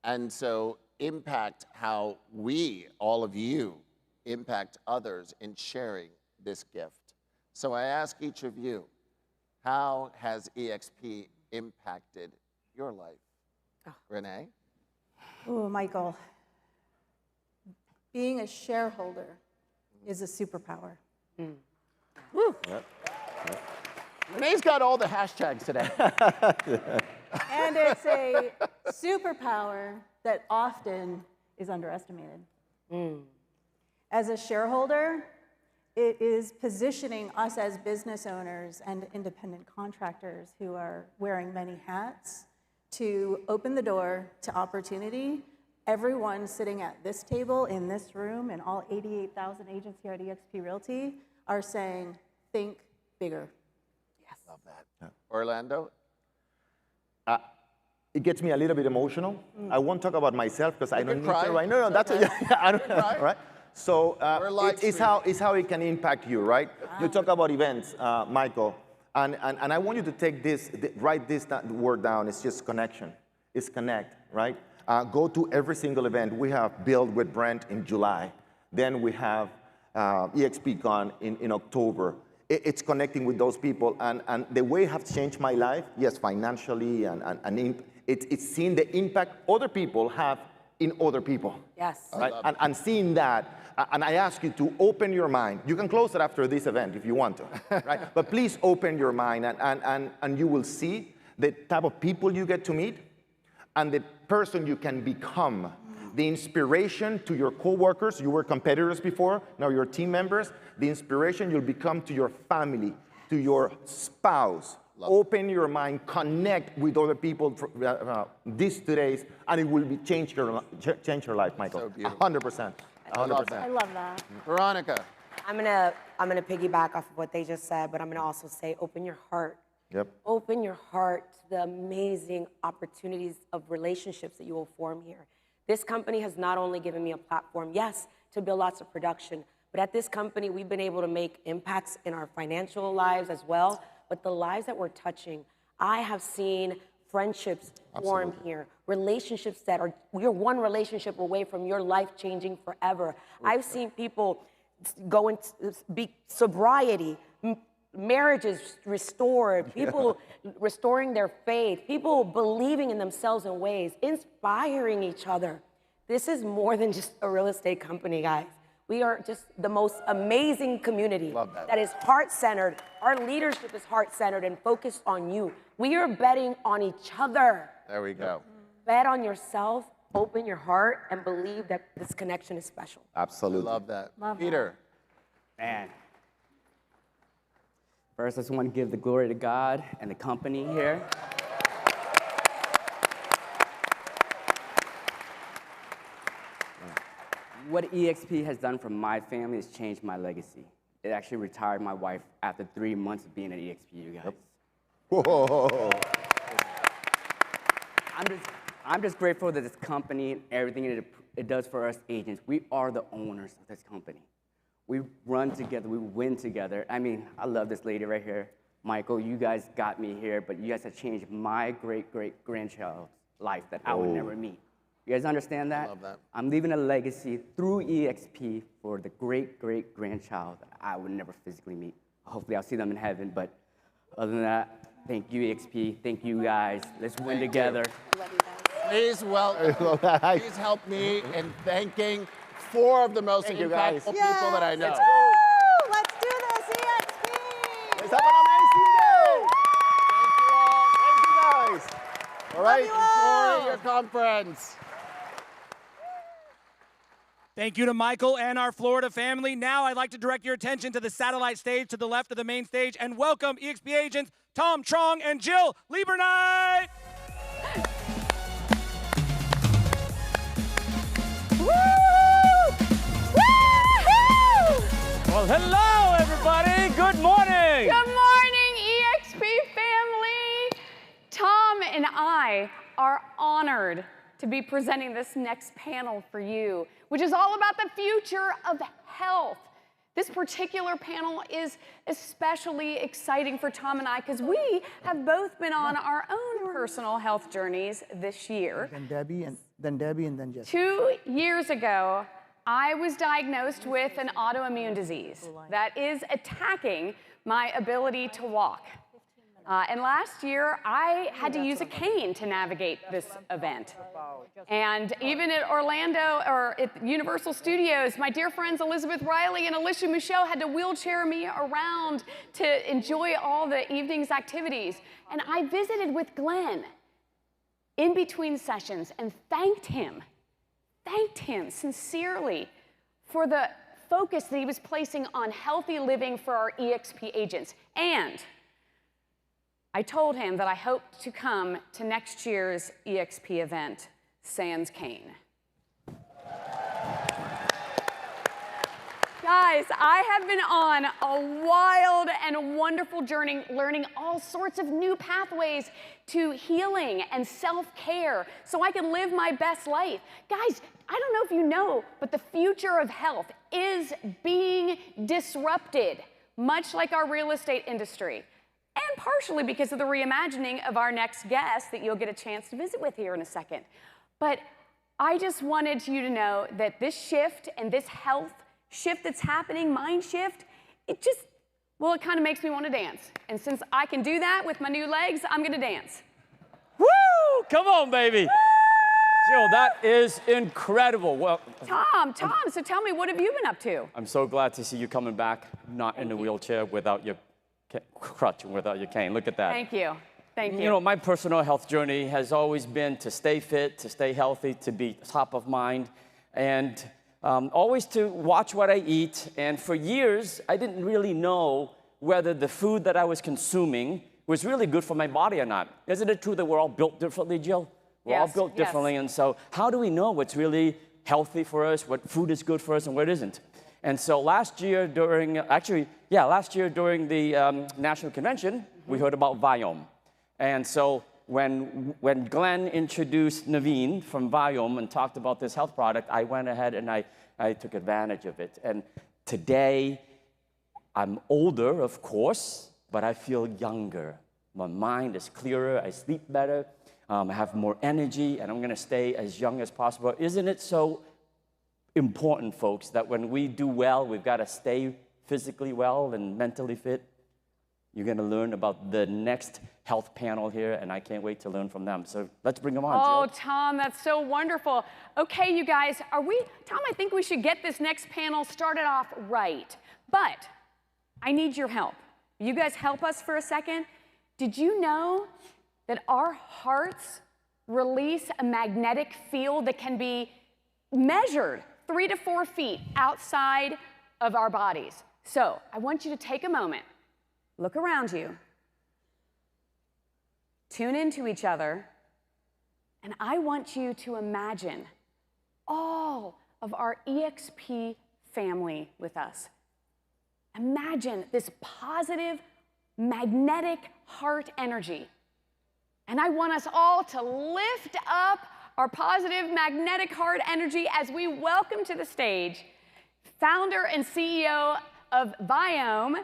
And so impact how we, all of you, impact others in sharing this gift. So I ask each of you, how has eXp impacted your life? Renee? Oh, Michael. Being a shareholder is a superpower. Woo. Renee's got all the hashtags today. And it's a superpower that often is underestimated. As a shareholder, it is positioning us as business owners and independent contractors who are wearing many hats to open the door to opportunity. Everyone sitting at this table in this room and all 88,000 agents here at eXp Realty are saying, think bigger. Yes. Love that. Yeah. Orlando? It gets me a little bit emotional. I won't talk about myself because I don't need to, right? No, that's okay. I don't, all right. So it's how it can impact you, right? You talk about events, Michael, and I want you to take this, write this word down. It's just connection. It's connect, right? Go to every single event. We have Build with Brent in July. Then we have eXpCon in October. It's connecting with those people. And the way it has changed my life, yes, financially, and it's seeing the impact other people have in other people. Yes. Right? And seeing that, and I ask you to open your mind. You can close it after this event if you want to, right? But please open your mind, and you will see the type of people you get to meet and the person you can become. The inspiration to your coworkers, you were competitors before, now you're team members. The inspiration you'll become to your family, to your spouse. Open your mind, connect with other people these days, and it will change your life, Michael. So beautiful. 100%. 100%. I love that. Veronica. I'm gonna piggyback off of what they just said, but I'm gonna also say, open your heart. Yep. Open your heart to the amazing opportunities of relationships that you will form here. This company has not only given me a platform, yes, to build lots of production, but at this company, we've been able to make impacts in our financial lives as well, but the lives that we're touching, I have seen friendships form here, relationships that are, you're one relationship away from your life changing forever. I've seen people go into sobriety, marriages restored, people restoring their faith, people believing in themselves in ways, inspiring each other. This is more than just a real estate company, guys. We are just the most amazing community that is heart-centered. Our leadership is heart-centered and focused on you. We are betting on each other. There we go. Bet on yourself, open your heart, and believe that this connection is special. Absolutely. I love that. Love Peter. Man. First, I just want to give the glory to God and the company here. What eXp has done for my family has changed my legacy. It actually retired my wife after 3 months of being at eXp, you guys. Whoa. I'm just grateful that this company and everything it does for us agents, we are the owners of this company. We run together, we win together. I mean, I love this lady right here. Michael, you guys got me here, but you guys have changed my great-great-grandchild's life that I would never meet. You guys understand that? I love that. I'm leaving a legacy through eXp for the great-great-grandchild that I would never physically meet. Hopefully I'll see them in heaven, but other than that, thank you, eXp. Thank you, guys. Let's win together. Please please help me in thanking 4 of the most impactful people that I know. Let's go. Let's do this, eXp. Let's have an amazing day. Thank you all. Thank you guys. All right. Enjoy your conference. Thank you to Michael and our Florida family. Now I'd like to direct your attention to the satellite stage to the left of the main stage and welcome eXp agents Tom Trong and Jill Liebernight. Well, hello, everybody. Good morning. Good morning, eXp family. Tom and I are honored to be presenting this next panel for you, which is all about the future of health. This particular panel is especially exciting for Tom and I because we have both been on our own personal health journeys this year. Then Debbie, and then Jessica. 2 years ago, I was diagnosed with an autoimmune disease that is attacking my ability to walk. And last year, I had to use a cane to navigate this event. And even at Orlando, or at Universal Studios, my dear friends Elizabeth Riley and Alicia Michaud had to wheelchair me around to enjoy all the evening's activities. And I visited with Glenn in between sessions and thanked him sincerely for the focus that he was placing on healthy living for our eXp agents. And I told him that I hoped to come to next year's eXp event, sans cane. Guys, I have been on a wild and wonderful journey learning all sorts of new pathways to healing and self-care so I can live my best life. Guys, I don't know if you know, but the future of health is being disrupted, much like our real estate industry. And partially because of the reimagining of our next guest that you'll get a chance to visit with here in a second. But I just wanted you to know that this shift and this health shift that's happening, mind shift, it kind of makes me want to dance. And since I can do that with my new legs, I'm going to dance. Woo! Come on, baby. Jill, that is incredible. Well, Tom, so tell me, what have you been up to? I'm so glad to see you coming back, not in a wheelchair without your crutch and without your cane. Look at that. Thank you. Thank you. You know, my personal health journey has always been to stay fit, to stay healthy, to be top of mind, and always to watch what I eat. And for years, I didn't really know whether the food that I was consuming was really good for my body or not. Isn't it true that we're all built differently, Jill? We're all built differently. And so how do we know what's really healthy for us, what food is good for us, and what isn't? And so last year during the National Convention, we heard about Viome. And so when Glenn introduced Naveen from Viome and talked about this health product, I went ahead and I took advantage of it. And today, I'm older, of course, but I feel younger. My mind is clearer, I sleep better, I have more energy, and I'm gonna stay as young as possible. Isn't it so important, folks, that when we do well, we've got to stay physically well and mentally fit? You're going to learn about the next health panel here, and I can't wait to learn from them. So let's bring them on, Oh, Jill. Tom, that's so wonderful. Okay, you guys, Tom, I think we should get this next panel started off right. But I need your help. You guys help us for a second? Did you know that our hearts release a magnetic field that can be measured 3 to 4 feet outside of our bodies? So I want you to take a moment, look around you, tune into each other, and I want you to imagine all of our eXp family with us. Imagine this positive, magnetic heart energy. And I want us all to lift up our positive magnetic heart energy as we welcome to the stage founder and CEO of Viome,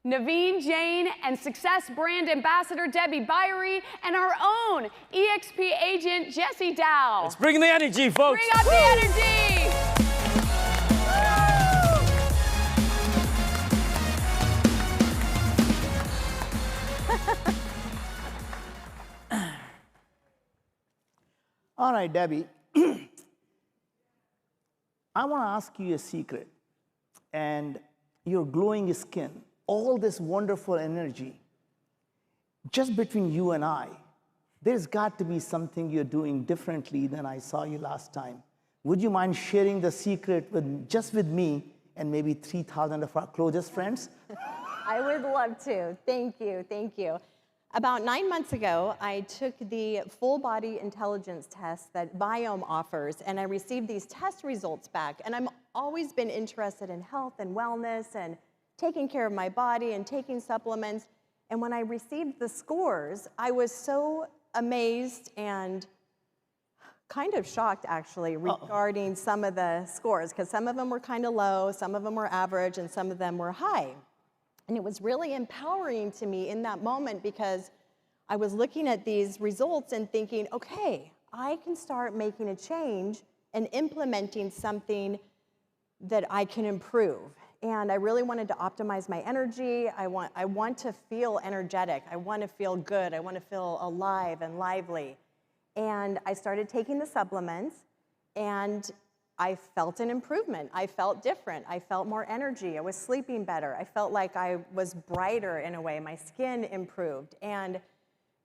Naveen Jain, and Success Brand Ambassador Debbie Byrie, and our own eXp agent Jesse Dow. Let's bring the energy, folks. Bring up the energy. All right, Debbie. I want to ask you a secret. And your glowing skin, all this wonderful energy, just between you and I, there's got to be something you're doing differently than I saw you last time. Would you mind sharing the secret just with me and maybe 3,000 of our closest friends? I would love to. Thank you. Thank you. About 9 months ago, I took the full body intelligence test that Viome offers, and I received these test results back. And I've always been interested in health and wellness and taking care of my body and taking supplements. And when I received the scores, I was so amazed and kind of shocked, actually, regarding some of the scores, because some of them were kind of low, some of them were average, and some of them were high. And it was really empowering to me in that moment because I was looking at these results and thinking, okay, I can start making a change and implementing something that I can improve. And I really wanted to optimize my energy. I want to feel energetic. I want to feel good. I want to feel alive and lively. And I started taking the supplements, and I felt an improvement. I felt different. I felt more energy. I was sleeping better. I felt like I was brighter in a way. My skin improved. And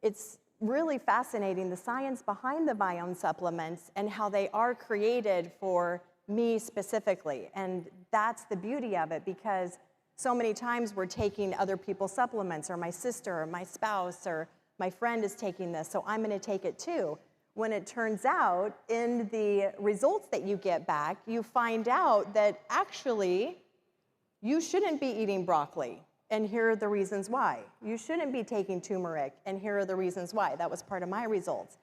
it's really fascinating, the science behind the Viome supplements and how they are created for me specifically. And that's the beauty of it, because so many times we're taking other people's supplements, or my sister or my spouse or my friend is taking this, so I'm going to take it too. When it turns out in the results that you get back, you find out that actually you shouldn't be eating broccoli, and here are the reasons why. You shouldn't be taking turmeric, and here are the reasons why. That was part of my results.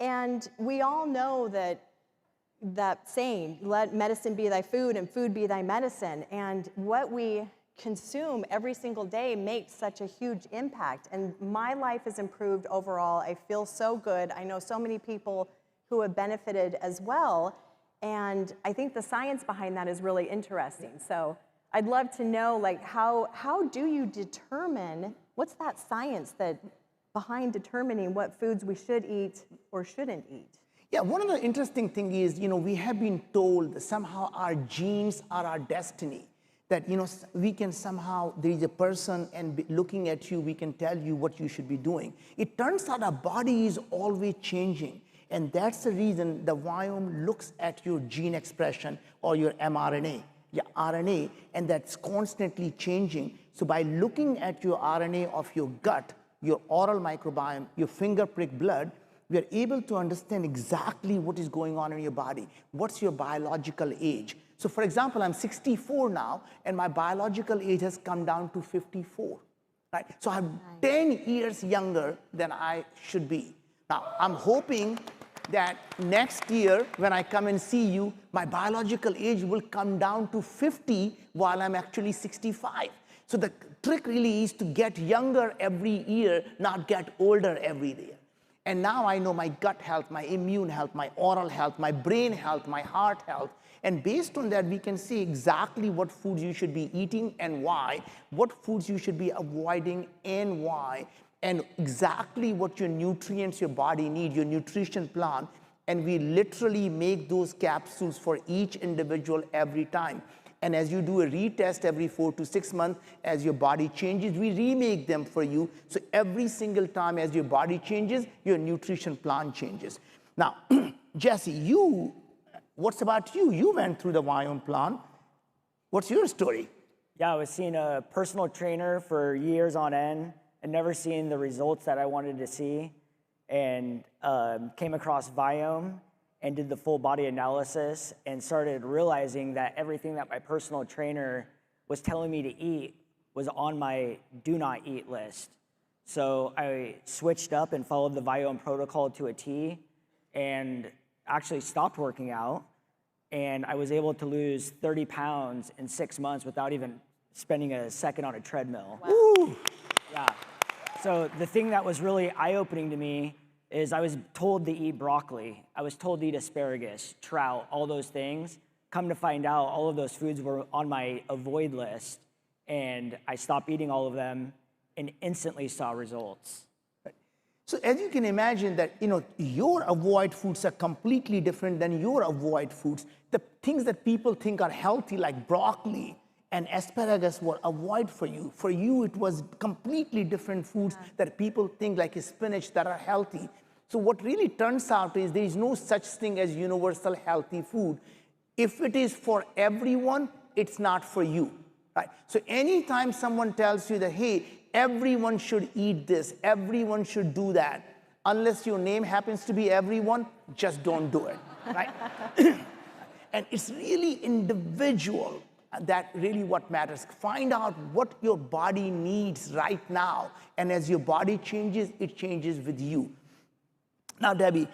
And we all know that saying, let medicine be thy food and food be thy medicine. And what we consume every single day makes such a huge impact. And my life has improved overall. I feel so good. I know so many people who have benefited as well. And I think the science behind that is really interesting. So I'd love to know, like, how do you determine, what's that science behind determining what foods we should eat or shouldn't eat? Yeah, one of the interesting things is, we have been told that somehow our genes are our destiny. That, we can somehow, there is a person and looking at you, we can tell you what you should be doing. It turns out our body is always changing. And that's the reason the Viome looks at your gene expression or your mRNA, your RNA, and that's constantly changing. So by looking at your RNA of your gut, your oral microbiome, your finger prick blood, we are able to understand exactly what is going on in your body. What's your biological age? So for example, I'm 64 now, and my biological age has come down to 54, right? So I'm 10 years younger than I should be. Now, I'm hoping that next year, when I come and see you, my biological age will come down to 50 while I'm actually 65. So the trick really is to get younger every year, not get older every year. And now I know my gut health, my immune health, my oral health, my brain health, my heart health. And based on that, we can see exactly what foods you should be eating and why, what foods you should be avoiding and why, and exactly what your nutrients your body need, your nutrition plan. And we literally make those capsules for each individual every time. And as you do a retest every 4 to 6 months, as your body changes, we remake them for you. So every single time as your body changes, your nutrition plan changes. Now, Jesse, what's about you? You went through the Viome plan. What's your story? Yeah, I was seeing a personal trainer for years on end and never seeing the results that I wanted to see, and came across Viome and did the full body analysis and started realizing that everything that my personal trainer was telling me to eat was on my do not eat list. So I switched up and followed the Viome protocol to a T and actually stopped working out. And I was able to lose 30 pounds in 6 months without even spending a second on a treadmill. Wow. Woo! Yeah. So the thing that was really eye-opening to me is I was told to eat broccoli. I was told to eat asparagus, trout, all those things. Come to find out, all of those foods were on my avoid list, and I stopped eating all of them and instantly saw results. So as you can imagine that, your avoid foods are completely different than your avoid foods. The things that people think are healthy, like broccoli and asparagus, were avoid for you. For you, it was completely different foods that people think, like spinach, that are healthy. So what really turns out is there is no such thing as universal healthy food. If it is for everyone, it's not for you, right? So anytime someone tells you that, hey, everyone should eat this, everyone should do that, unless your name happens to be everyone, just don't do it, right? And it's really individual. That really what matters. Find out what your body needs right now. And as your body changes, it changes with you. Now, Debbie,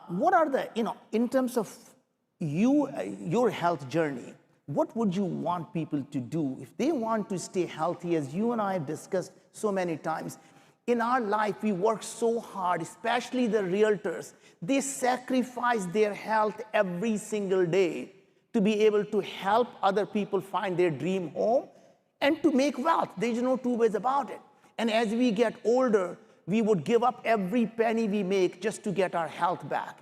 what are the, in terms of your health journey, what would you want people to do if they want to stay healthy? As you and I have discussed so many times, in our life, we work so hard, especially the realtors. They sacrifice their health every single day to be able to help other people find their dream home, and to make wealth. There's no two ways about it. And as we get older, we would give up every penny we make just to get our health back.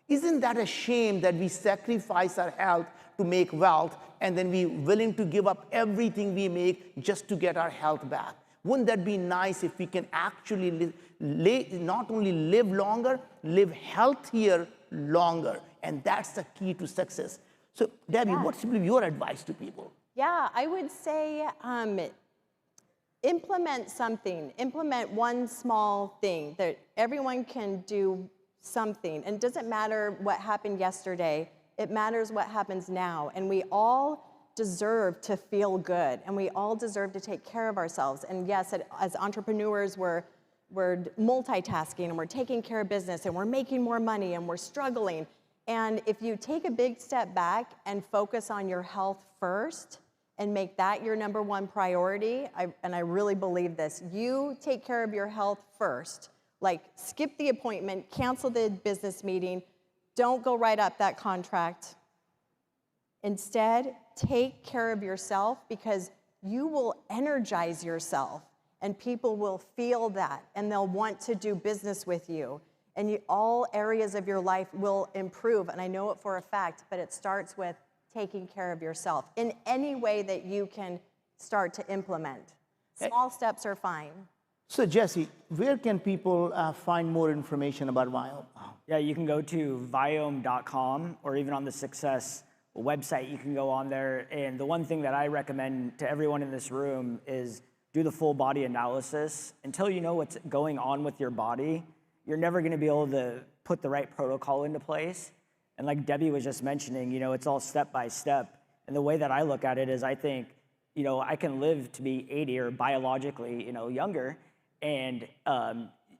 Isn't that a shame that we sacrifice our health to make wealth, and then we're willing to give up everything we make just to get our health back? Wouldn't that be nice if we can actually not only live longer, live healthier longer? And that's the key to success. So, Debbie, what's your advice to people? Yeah, I would say implement something. Implement one small thing that everyone can do something. And it doesn't matter what happened yesterday. It matters what happens now. And we all deserve to feel good. And we all deserve to take care of ourselves. And yes, as entrepreneurs, we're multitasking and we're taking care of business and we're making more money and we're struggling. And if you take a big step back and focus on your health first and make that your number one priority, and I really believe this, you take care of your health first. Like, skip the appointment, cancel the business meeting, don't go write up that contract. Instead, take care of yourself, because you will energize yourself and people will feel that and they'll want to do business with you. And all areas of your life will improve. And I know it for a fact, but it starts with taking care of yourself in any way that you can start to implement. Small steps are fine. So, Jesse, where can people find more information about Viome? Yeah, you can go to viome.com, or even on the Success website, you can go on there. And the one thing that I recommend to everyone in this room is do the full body analysis. Until you know what's going on with your body, you're never going to be able to put the right protocol into place. And like Debbie was just mentioning, it's all step by step. And the way that I look at it is, I think, I can live to be 80 or biologically, younger. And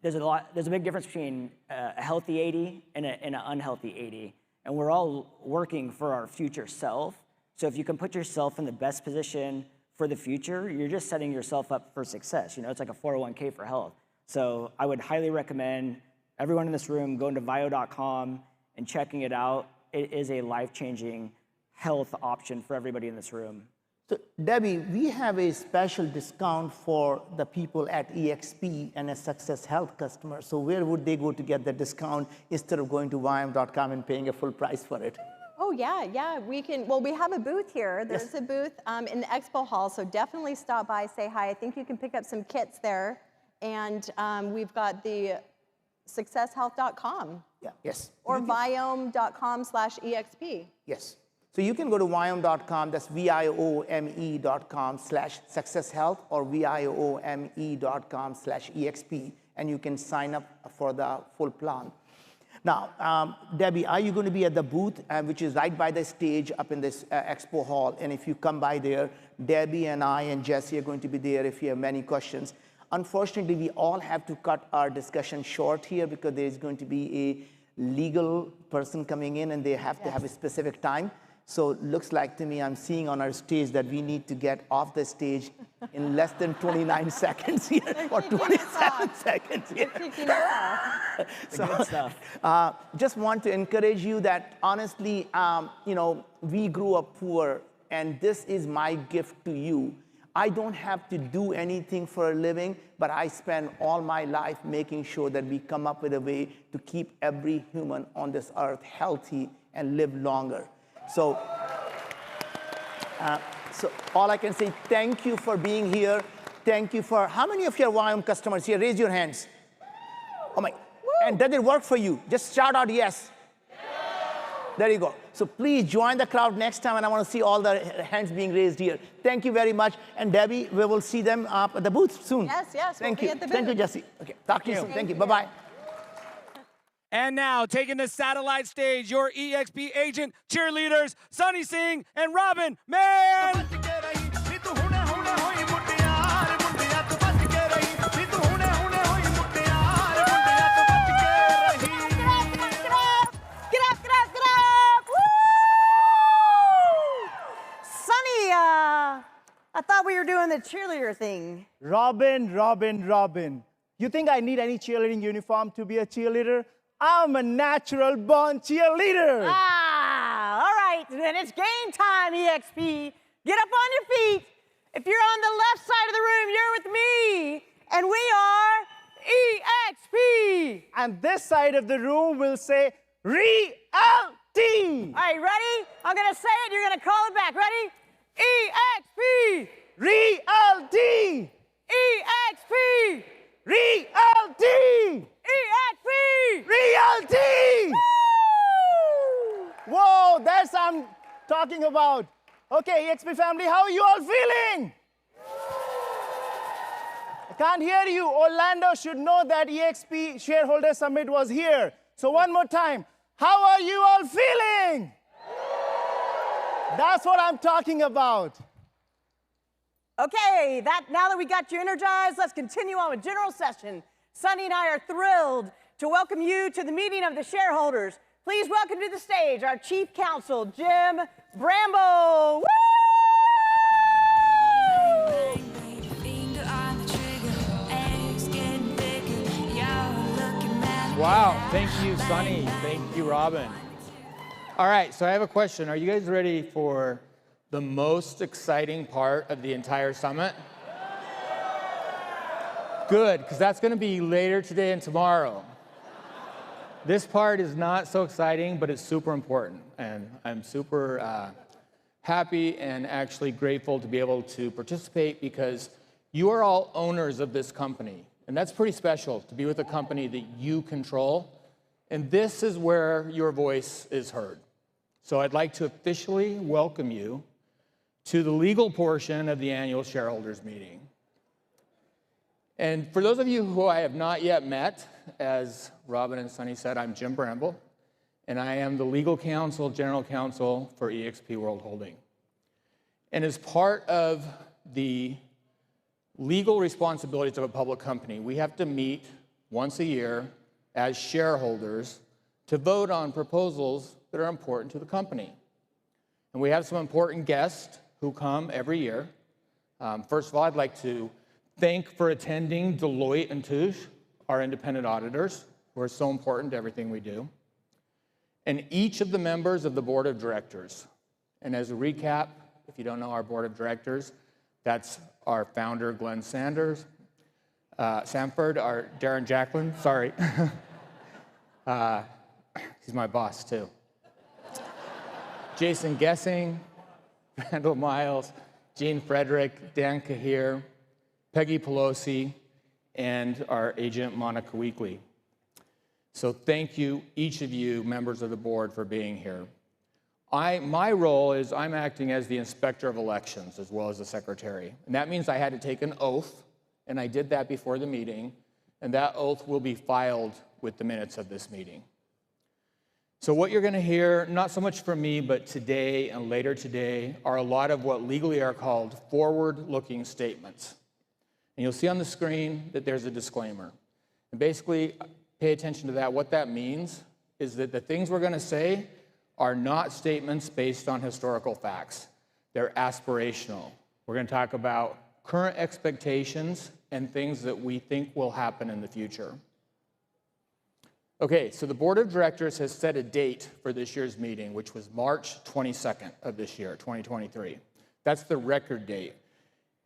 there's a big difference between a healthy 80 and an unhealthy 80. And we're all working for our future self. So if you can put yourself in the best position for the future, you're just setting yourself up for success. It's like a 401k for health. So I would highly recommend everyone in this room going to vio.com and checking it out. It is a life-changing health option for everybody in this room. So, Debbie, we have a special discount for the people at eXp and a Success Health customer. So where would they go to get the discount instead of going to viome.com and paying a full price for it? Oh, yeah, we can. Well, we have a booth here. There's a booth in the expo hall, so definitely stop by, say hi. I think you can pick up some kits there. And we've got the successhealth.com. Yeah, yes. Or viome.com/exp. Yes. So you can go to viome.com, that's viome.com/successhealth, or viome.com/exp, and you can sign up for the full plan. Now, Debbie, are you going to be at the booth, which is right by the stage up in this expo hall? And if you come by there, Debbie and I and Jesse are going to be there if you have many questions. Unfortunately, we all have to cut our discussion short here because there is going to be a legal person coming in and they have to have a specific time. So it looks like to me, I'm seeing on our stage that we need to get off the stage in less than 29 seconds here, or 27 seconds here. So, just want to encourage you that honestly, we grew up poor, and this is my gift to you. I don't have to do anything for a living, but I spend all my life making sure that we come up with a way to keep every human on this earth healthy and live longer. So all I can say, thank you for being here. Thank you for, how many of your Viome customers here? Raise your hands. Oh my, and does it work for you? Just shout out yes. There you go. So please join the crowd next time, and I want to see all the hands being raised here. Thank you very much. And Debbie, we will see them up at the booth soon. Yes. Thank we'll you. be at the booth. Thank you, Jesse. Okay, talk to you soon. Thank you. Bye-bye. And now, taking the satellite stage, your eXp agent cheerleaders, Sunny Singh and Robin Man. I thought we were doing the cheerleader thing. Robin. You think I need any cheerleading uniform to be a cheerleader? I'm a natural born cheerleader. All right. then it's game time, eXp. Get up on your feet. If you're on the left side of the room, you're with me, and we are eXp. And this side of the room will say Realty. All right, ready? I'm gonna say it, you're gonna call it back. Ready? eXp. Realty. eXp. Realty. eXp. Realty. Whoa, that's what I'm talking about. Okay, eXp family, how are you all feeling? I can't hear you. Orlando should know that eXp Shareholder Summit was here. So one more time, how are you all feeling? That's what I'm talking about. Okay, now that we got you energized, let's continue on with general session. Sunny and I are thrilled to welcome you to the meeting of the shareholders. Please welcome to the stage our Chief Counsel, Jim Bramble. Woo! Wow, thank you, Sunny. Thank you, Robin. All right, so I have a question. Are you guys ready for the most exciting part of the entire summit? Good, because that's going to be later today and tomorrow. This part is not so exciting, but it's super important. And I'm super happy and actually grateful to be able to participate because you are all owners of this company. And that's pretty special, to be with a company that you control. And this is where your voice is heard. So I'd like to officially welcome you to the legal portion of the annual shareholders meeting. And for those of you who I have not yet met, as Robin and Sunny said, I'm Jim Bramble, and I am the legal counsel, general counsel for eXp World Holding. And as part of the legal responsibilities of a public company, we have to meet once a year as shareholders to vote on proposals that are important to the company. And we have some important guests who come every year. First of all, I'd like to thank for attending Deloitte & Touche, our independent auditors, who are so important to everything we do, and each of the members of the board of directors. And as a recap, if you don't know our board of directors, that's our founder, Glenn Sanford, our Darren Jacklin, sorry. He's my boss, too. Jason Gessing, Randall Miles, Gene Frederick, Dan Kahir, Peggy Pelosi, and our agent, Monica Weekly. So thank you, each of you, members of the board, for being here. My role is I'm acting as the inspector of elections as well as the secretary. And that means I had to take an oath, and I did that before the meeting, and that oath will be filed with the minutes of this meeting. So what you're going to hear, not so much from me, but today and later today, are a lot of what legally are called forward-looking statements. And you'll see on the screen that there's a disclaimer. And basically, pay attention to that. What that means is that the things we're going to say are not statements based on historical facts. They're aspirational. We're going to talk about current expectations and things that we think will happen in the future. Okay, so the board of directors has set a date for this year's meeting, which was March 22nd of this year, 2023. That's the record date.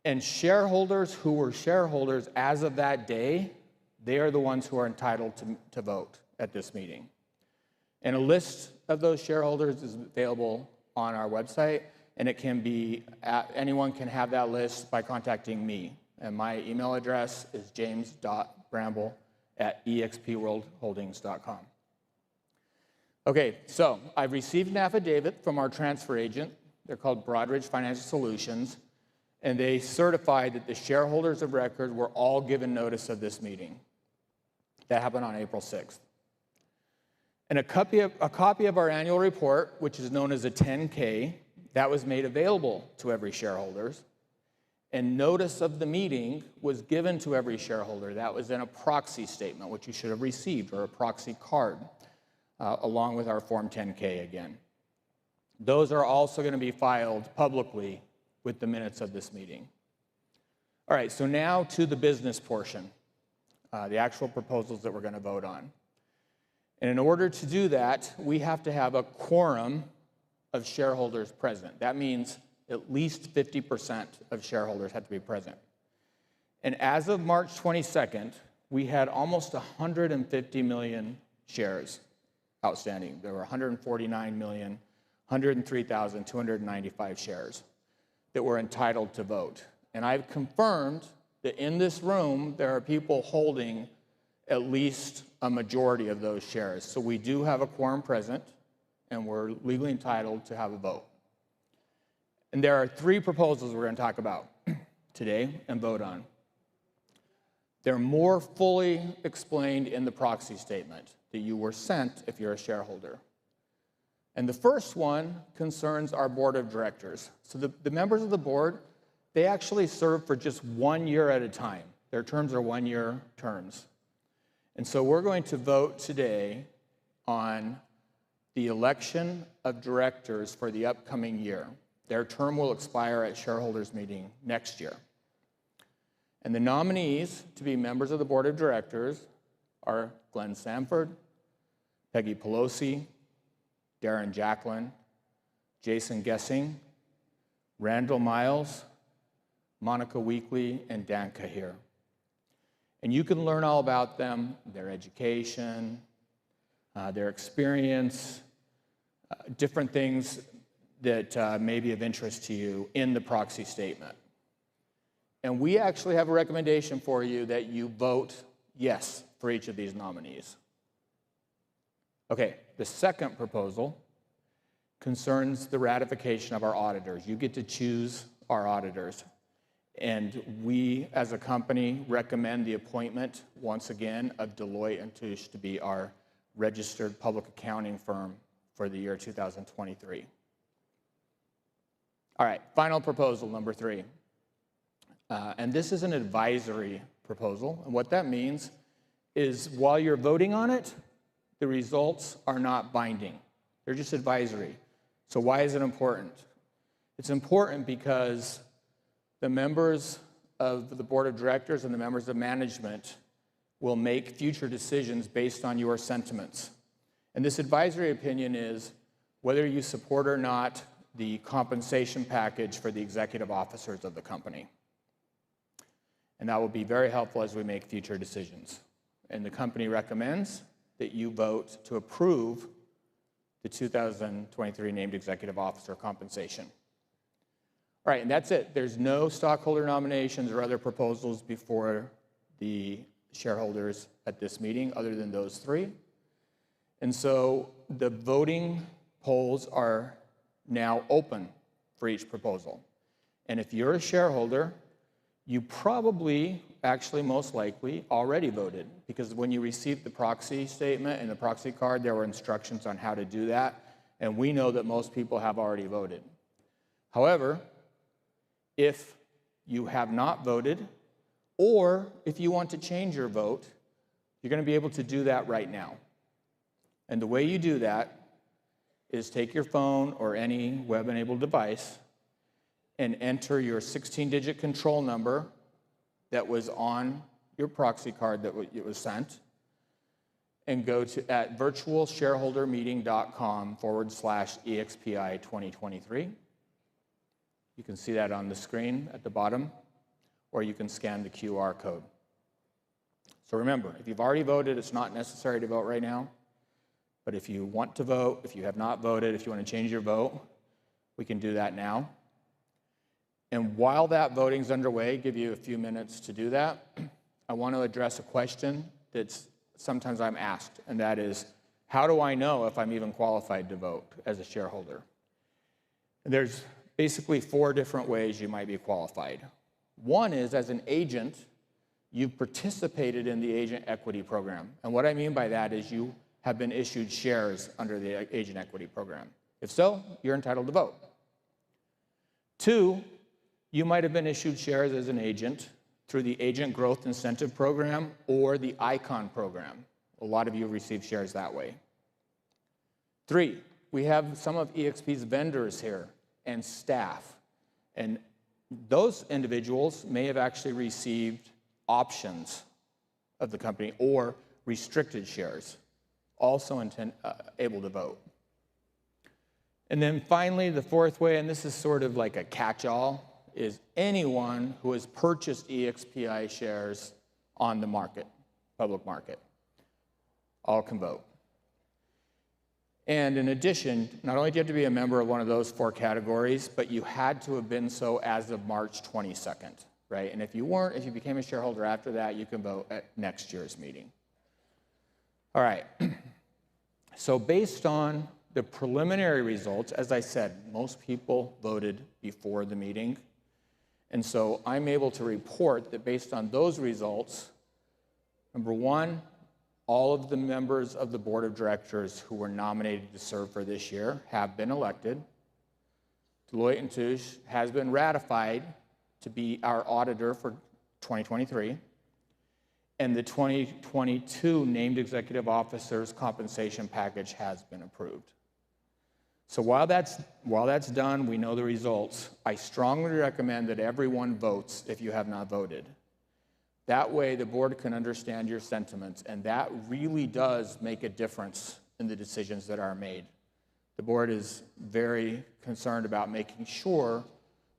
And shareholders who were shareholders as of that day, they are the ones who are entitled to vote at this meeting. And a list of those shareholders is available on our website, and it can be, anyone can have that list by contacting me. And my email address is james.bramble@expworldholdings.com. Okay, so I've received an affidavit from our transfer agent. They're called Broadridge Financial Solutions, and they certified that the shareholders of record were all given notice of this meeting. That happened on April 6th. And a copy of our annual report, which is known as a 10-K, that was made available to every shareholder. And notice of the meeting was given to every shareholder. That was in a proxy statement, which you should have received, or a proxy card, along with our Form 10-K again. Those are also going to be filed publicly with the minutes of this meeting. All right, so now to the business portion, the actual proposals that we're going to vote on. And in order to do that, we have to have a quorum of shareholders present. That means at least 50% of shareholders had to be present. And as of March 22nd, we had almost 150 million shares outstanding. There were 149,103,295 shares that were entitled to vote. And I've confirmed that in this room, there are people holding at least a majority of those shares. So we do have a quorum present, and we're legally entitled to have a vote. And there are 3 proposals we're going to talk about today and vote on. They're more fully explained in the proxy statement that you were sent if you're a shareholder. And the first one concerns our board of directors. So the members of the board, they actually serve for just 1 year at a time. Their terms are 1-year terms. And so we're going to vote today on the election of directors for the upcoming year. Their term will expire at Shareholders Meeting next year. And the nominees to be members of the board of directors are Glenn Sanford, Peggy Pelosi, Darren Jacklin, Jason Gessing, Randall Miles, Monica Weekly, and Dan Kahir. And you can learn all about them, their education, their experience, different things that may be of interest to you in the proxy statement. And we actually have a recommendation for you that you vote yes for each of these nominees. Okay, the second proposal concerns the ratification of our auditors. You get to choose our auditors. And we, as a company, recommend the appointment, once again, of Deloitte & Touche to be our registered public accounting firm for the year 2023. All right, final proposal, number 3. And this is an advisory proposal. And what that means is while you're voting on it, the results are not binding. They're just advisory. So why is it important? It's important because the members of the board of directors and the members of management will make future decisions based on your sentiments. And this advisory opinion is whether you support or not the compensation package for the executive officers of the company. And that will be very helpful as we make future decisions. And the company recommends that you vote to approve the 2023 named executive officer compensation. All right, and that's it. There's no stockholder nominations or other proposals before the shareholders at this meeting other than those 3. And so the voting polls are now open for each proposal. And if you're a shareholder, you probably, actually most likely, already voted, because when you received the proxy statement and the proxy card, there were instructions on how to do that, and we know that most people have already voted. However, if you have not voted, or if you want to change your vote, you're going to be able to do that right now. And the way you do that is take your phone or any web-enabled device and enter your 16-digit control number that was on your proxy card that it was sent, and go to at virtualshareholdermeeting.com/EXPI 2023. You can see that on the screen at the bottom, or you can scan the QR code. So remember, if you've already voted, it's not necessary to vote right now. But if you want to vote, if you have not voted, if you want to change your vote, we can do that now. And while that voting's underway, give you a few minutes to do that, I want to address a question that's sometimes I'm asked, and that is, how do I know if I'm even qualified to vote as a shareholder? And there's basically 4 different ways you might be qualified. One is, as an agent, you've participated in the agent equity program. And what I mean by that is you have been issued shares under the agent equity program. If so, you're entitled to vote. 2, you might have been issued shares as an agent through the Agent Growth Incentive Program or the ICON program. A lot of you received shares that way. 3, we have some of eXp's vendors here and staff. And those individuals may have actually received options of the company or restricted shares, also able to vote. And then finally, the fourth way, and this is sort of like a catch-all, is anyone who has purchased EXPI shares on the market, public market, all can vote. And in addition, not only do you have to be a member of one of those 4 categories, but you had to have been so as of March 22nd, right? And if you weren't, if you became a shareholder after that, you can vote at next year's meeting. All right. So based on the preliminary results, as I said, most people voted before the meeting. And so I'm able to report that based on those results, number one, all of the members of the board of directors who were nominated to serve for this year have been elected. Deloitte & Touche has been ratified to be our auditor for 2023. And the 2022 named executive officers compensation package has been approved. So while that's done, we know the results. I strongly recommend that everyone votes if you have not voted. That way the board can understand your sentiments, and that really does make a difference in the decisions that are made. The board is very concerned about making sure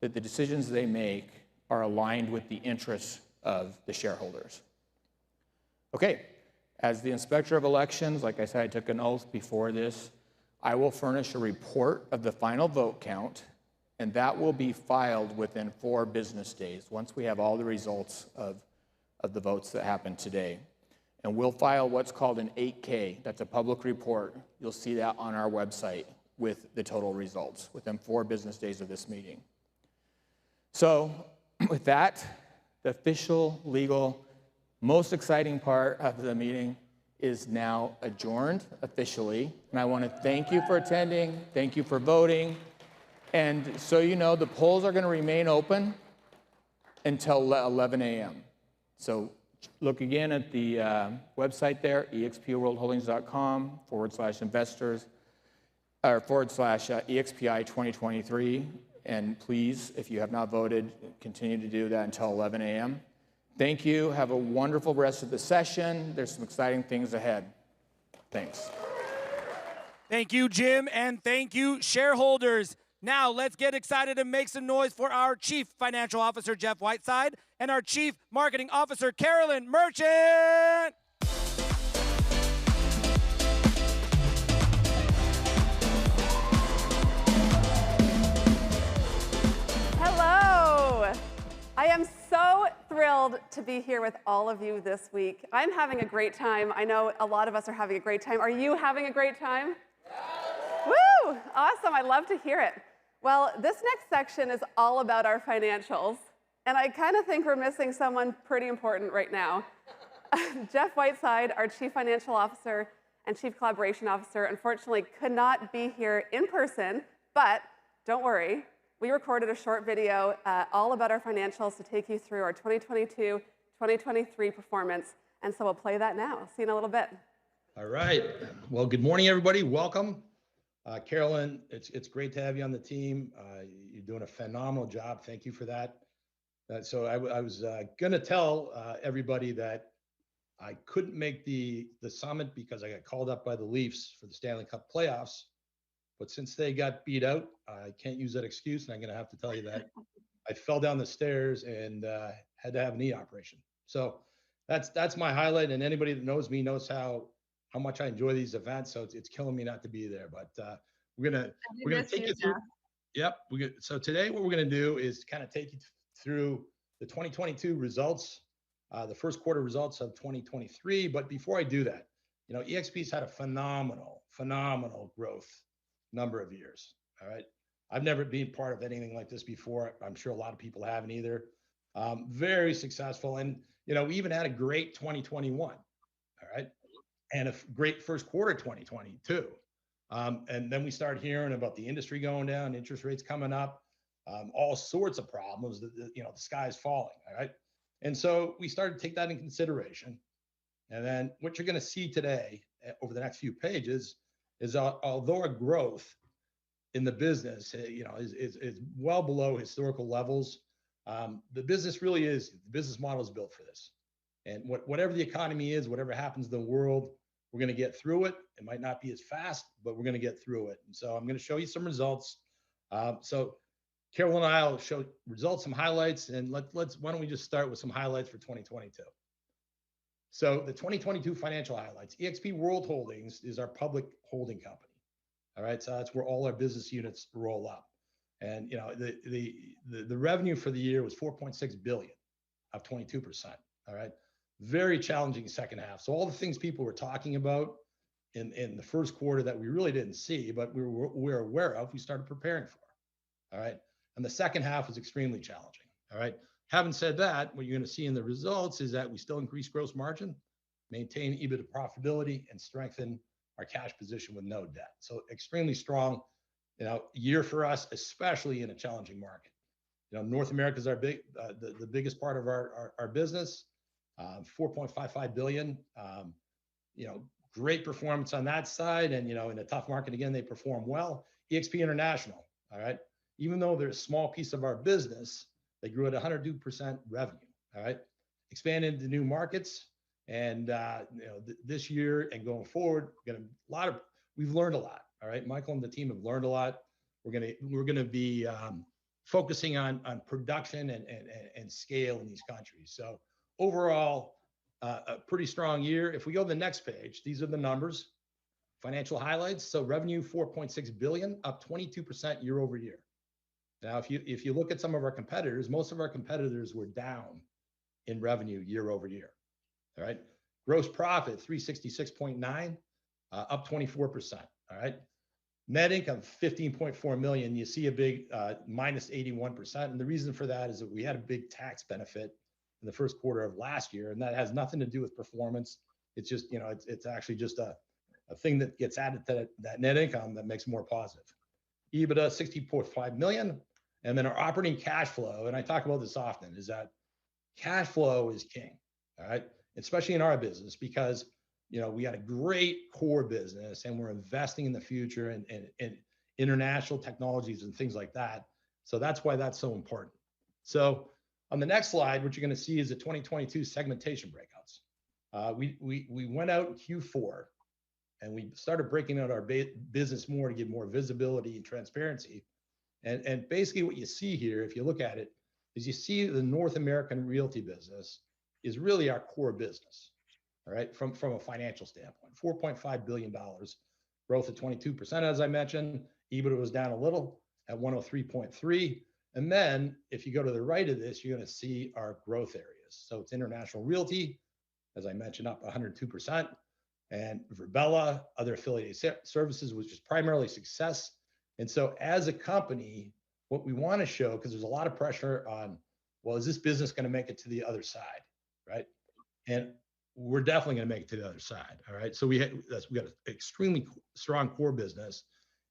that the decisions they make are aligned with the interests of the shareholders. Okay, as the inspector of elections, like I said, I took an oath before this. I will furnish a report of the final vote count, and that will be filed within 4 business days once we have all the results of the votes that happened today. And we'll file what's called an 8K. That's a public report. You'll see that on our website with the total results within 4 business days of this meeting. So with that, the official, legal, most exciting part of the meeting is now adjourned officially. And I want to thank you for attending. Thank you for voting. And so you know, the polls are going to remain open until 11 a.m. So look again at the website there, expworldholdings.com/investors, or /EXPI 2023. And please, if you have not voted, continue to do that until 11 a.m. Thank you. Have a wonderful rest of the session. There's some exciting things ahead. Thanks. Thank you, Jim, and thank you, shareholders. Now, let's get excited and make some noise for our Chief Financial Officer, Jeff Whiteside, and our Chief Marketing Officer, Carolyn Merchant. Hello. I am so thrilled to be here with all of you this week. I'm having a great time. I know a lot of us are having a great time. Are you having a great time? Woo! Awesome. I love to hear it. Well, this next section is all about our financials, and I kind of think we're missing someone pretty important right now. Jeff Whiteside, our Chief Financial Officer and Chief Collaboration Officer, unfortunately could not be here in person, but don't worry. We recorded a short video all about our financials to take you through our 2022-2023 performance, and so we'll play that now. See you in a little bit. All right. Well, good morning, everybody. Welcome. Carolyn, it's great to have you on the team. You're doing a phenomenal job. Thank you for that. So I was going to tell everybody that I couldn't make the summit because I got called up by the Leafs for the Stanley Cup playoffs. But since they got beat out, I can't use that excuse, and I'm going to have to tell you that I fell down the stairs and had to have a knee operation. So that's my highlight, and anybody that knows me knows how much I enjoy these events. So it's killing me not to be there. But we're gonna take you through. Yep. So today, what we're gonna do is kind of take you through the 2022 results, the first quarter results of 2023. But before I do that, you know, eXp's had a phenomenal growth number of years. All right. I've never been part of anything like this before. I'm sure a lot of people haven't either. Very successful. And, you know, we even had a great 2021. All right. And a great first quarter 2022. And then we start hearing about the industry going down, interest rates coming up, all sorts of problems that, you know, the sky's falling. All right. And so we started to take that in consideration. And then what you're going to see today over the next few pages is although our growth in the business, you know, is well below historical levels, the business model is built for this. And whatever the economy is, whatever happens in the world, We're going to get through it. It might not be as fast, but we're going to get through it. And so I'm going to show you some results. So Carol and I will show results, some highlights, and why don't we just start with some highlights for 2022. So the 2022 financial highlights. eXp World Holdings is our public holding company. All right, so that's where all our business units roll up. And you know, the revenue for the year was 4.6 billion, up 22%. All right, very challenging second half. So all the things people were talking about in the first quarter that we really didn't see, but we're aware of, we started preparing for. All right, and the second half was extremely challenging. All right. Having said that, what you're going to see in the results is that we still increase gross margin, maintain EBITDA profitability, and strengthen our cash position with no debt. So extremely strong, you know, year for us, especially in a challenging market. You know, North America is our the biggest part of our business, 4.55 billion. You know, great performance on that side, and you know, in a tough market again, they perform well. eXp International, all right. Even though they're a small piece of our business, they grew at 102% revenue. All right, expanded into new markets, and you know, this year and going forward, we've learned a lot. All right, Michael and the team have learned a lot. We're gonna be focusing on production and scale in these countries. So overall, a pretty strong year. If we go to the next page, these are the numbers, financial highlights. So revenue 4.6 billion, up 22% year over year. Now, if you look at some of our competitors, most of our competitors were down in revenue year over year. All right. Gross profit 366.9, up 24%. All right. Net income 15.4 million. You see a big minus 81%. And the reason for that is that we had a big tax benefit in the first quarter of last year, and that has nothing to do with performance. It's just, you know, it's actually just a thing that gets added to that net income that makes more positive. EBITDA 60.5 million. And then our operating cash flow, and I talk about this often, is that cash flow is king, all right? Especially in our business, because you know, we got a great core business and we're investing in the future and international technologies and things like that. So that's why that's so important. So on the next slide, what you're going to see is the 2022 segmentation breakouts. We went out in Q4 and we started breaking out our business more to give more visibility and transparency. And basically what you see here, if you look at it, is you see the North American realty business is really our core business, all right, from a financial standpoint. $4.5 billion, growth of 22%, as I mentioned. EBITDA was down a little at 103.3. And then if you go to the right of this, you're going to see our growth areas. So it's international realty, as I mentioned, up 102%. And Verbella, other affiliated services, which is primarily success. And so as a company, what we want to show, because there's a lot of pressure on, well, is this business going to make it to the other side, right? And we're definitely going to make it to the other side, all right? So we got an extremely strong core business,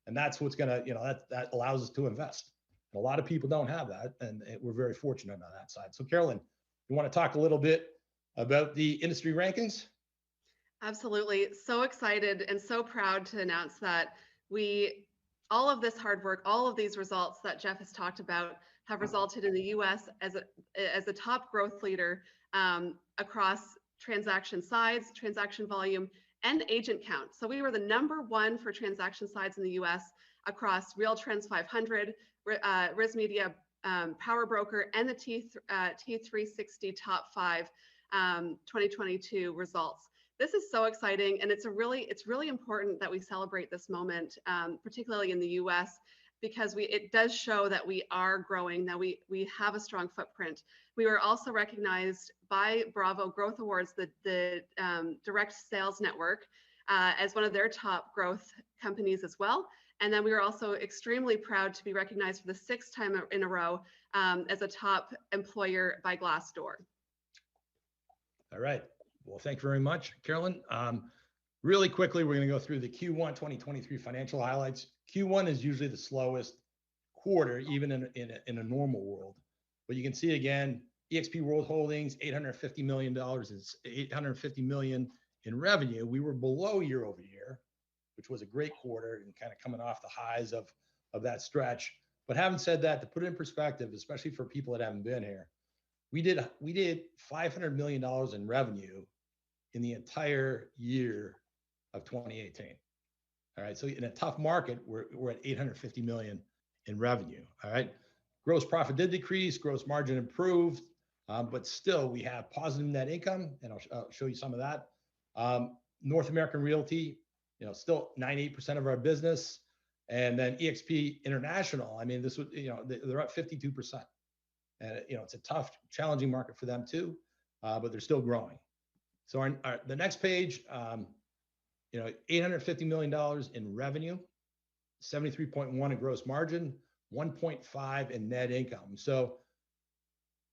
and that's what's going to, you know, that allows us to invest. And a lot of people don't have that, and we're very fortunate on that side. So Carolyn, you want to talk a little bit about the industry rankings? Absolutely. So excited and so proud to announce that all of this hard work, all of these results that Jeff has talked about have resulted in the U.S. as a top growth leader across transaction size, transaction volume, and agent count. So we were the #1 for transaction size in the U.S. across RealTrends 500, RISMedia Power Broker, and the T360 Top 5 2022 results. This is so exciting, and it's really important that we celebrate this moment, particularly in the U.S., because it does show that we are growing, that we have a strong footprint. We were also recognized by Bravo Growth Awards, the direct sales network, as one of their top growth companies as well. And then we were also extremely proud to be recognized for the 6th time in a row as a top employer by Glassdoor. All right. Well, thank you very much, Carolyn. Really quickly, we're going to go through the Q1 2023 financial highlights. Q1 is usually the slowest quarter, even in a normal world. But you can see again, eXp World Holdings, $850 million, is $850 million in revenue. We were below year over year, which was a great quarter and kind of coming off the highs of that stretch. But having said that, to put it in perspective, especially for people that haven't been here, we did $500 million in revenue in the entire year of 2018. All right, so in a tough market, we're at 850 million in revenue. All right, gross profit did decrease, gross margin improved, but still we have positive net income, and I'll show you some of that. North American Realty, still 98% of our business, and then eXp International. I mean, this would, they're up 52%, and it's a tough, challenging market for them too, but they're still growing. So the next page, $850 million in revenue, 73.1 in gross margin, 1.5 in net income. So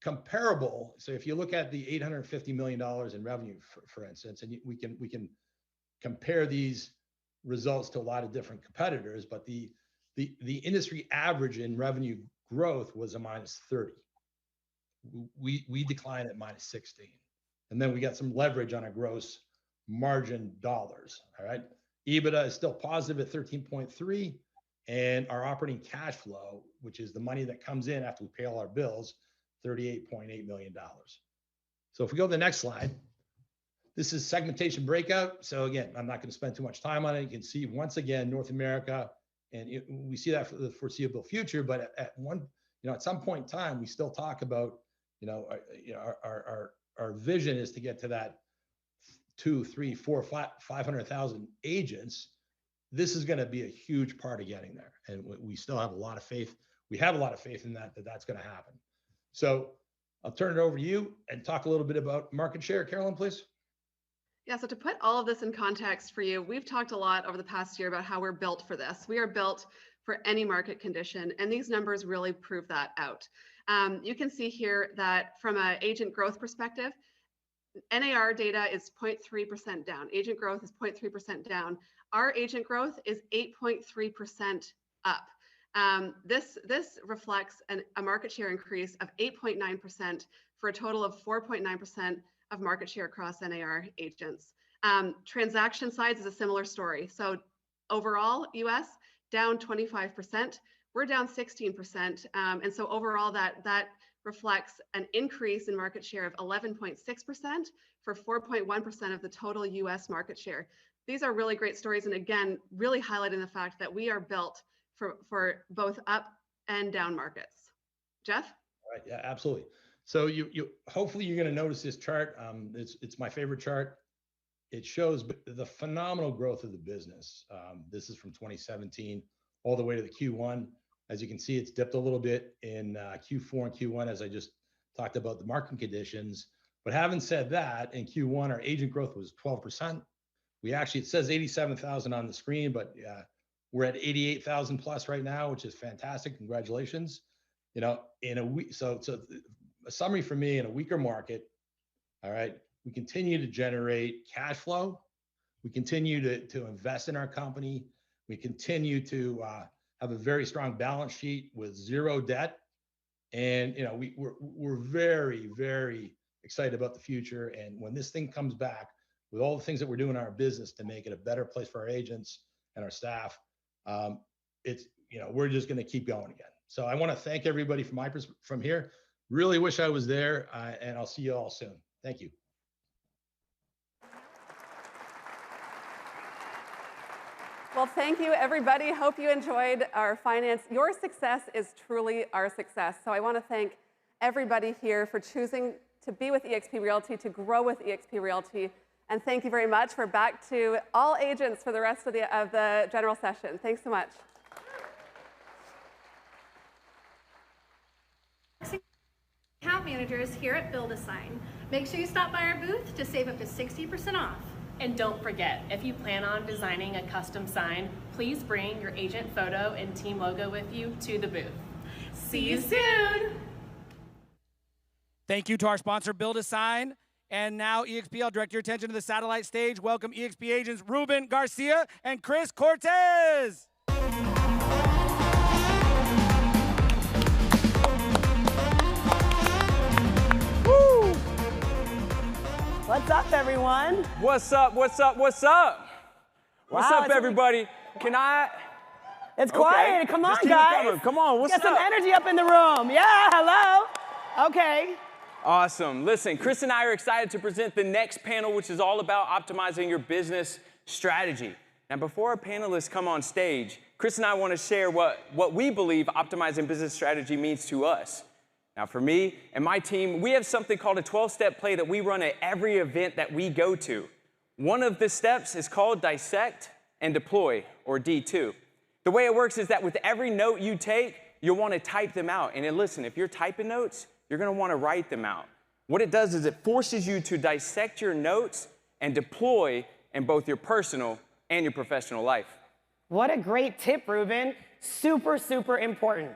comparable. So if you look at the $850 million in revenue, for instance, and we can compare these results to a lot of different competitors, but the industry average in revenue growth was a -30. We declined at -16, and then we got some leverage on our gross margin dollars. All right, EBITDA is still positive at 13.3, and our operating cash flow, which is the money that comes in after we pay all our bills, $38.8 million. So if we go to the next slide, this is segmentation breakout. So again, I'm not going to spend too much time on it. You can see once again North America, and we see that for the foreseeable future. But at some point in time, we still talk about our vision is to get to that 2, 3, 4, 500,000 agents. This is going to be a huge part of getting there, and we still have a lot of faith. We have a lot of faith in that's going to happen. So I'll turn it over to you and talk a little bit about market share. Carolyn, please. Yeah, so to put all of this in context for you, we've talked a lot over the past year about how we're built for this. We are built for any market condition, and these numbers really prove that out. You can see here that from an agent growth perspective, NAR data is 0.3% down. Agent growth is 0.3% down. Our agent growth is 8.3% up. This reflects a market share increase of 8.9% for a total of 4.9% of market share across NAR agents. Transaction size is a similar story. So overall, US down 25%, we're down 16%. And so overall that reflects an increase in market share of 11.6% for 4.1% of the total US market share. These are really great stories, and again, really highlighting the fact that we are built for both up and down markets. Jeff? All right, yeah, absolutely. So hopefully you're going to notice this chart. It's my favorite chart. It shows the phenomenal growth of the business. This is from 2017 all the way to the Q1. As you can see, it's dipped a little bit in Q4 and Q1, as I just talked about the market conditions. But having said that, in Q1, our agent growth was 12%. It says 87,000 on the screen, but we're at 88,000 plus right now, which is fantastic. Congratulations. In a week, so a summary for me, in a weaker market, all right, we continue to generate cash flow. We continue to invest in our company. We continue to have a very strong balance sheet with 0 debt. And, we're very, very excited about the future. And when this thing comes back, with all the things that we're doing in our business to make it a better place for our agents and our staff, we're just going to keep going again. So I want to thank everybody from here. Really wish I was there, and I'll see you all soon. Thank you. Well, thank you, everybody. Hope you enjoyed our finance. Your success is truly our success. So I want to thank everybody here for choosing to be with eXp Realty, to grow with eXp Realty. And thank you very much. We're back to all agents for the rest of the general session. Thanks so much. Account managers here at Build-A-Sign. Make sure you stop by our booth to save up to 60% off. And don't forget, if you plan on designing a custom sign, please bring your agent photo and team logo with you to the booth. See you soon! Thank you to our sponsor, Build-A-Sign. And now, eXp, I'll direct your attention to the satellite stage. Welcome eXp agents Ruben Garcia and Chris Cortez. Woo! What's up, everyone? What's up? What's up? What's up? What's up, everybody? Can I? It's quiet. Come on, Just keep guys. it coming. Come on. What's Get up? some energy up in the room. Yeah, hello. Okay. Awesome. Listen, Chris and I are excited to present the next panel, which is all about optimizing your business strategy. Now, before our panelists come on stage, Chris and I want to share what we believe optimizing business strategy means to us. Now, for me and my team, we have something called a 12-step play that we run at every event that we go to. One of the steps is called dissect and deploy, or D2. The way it works is that with every note you take, you'll want to type them out. And then listen, if you're typing notes, you're going to want to write them out. What it does is it forces you to dissect your notes and deploy in both your personal and your professional life. What a great tip, Ruben. Super, super important.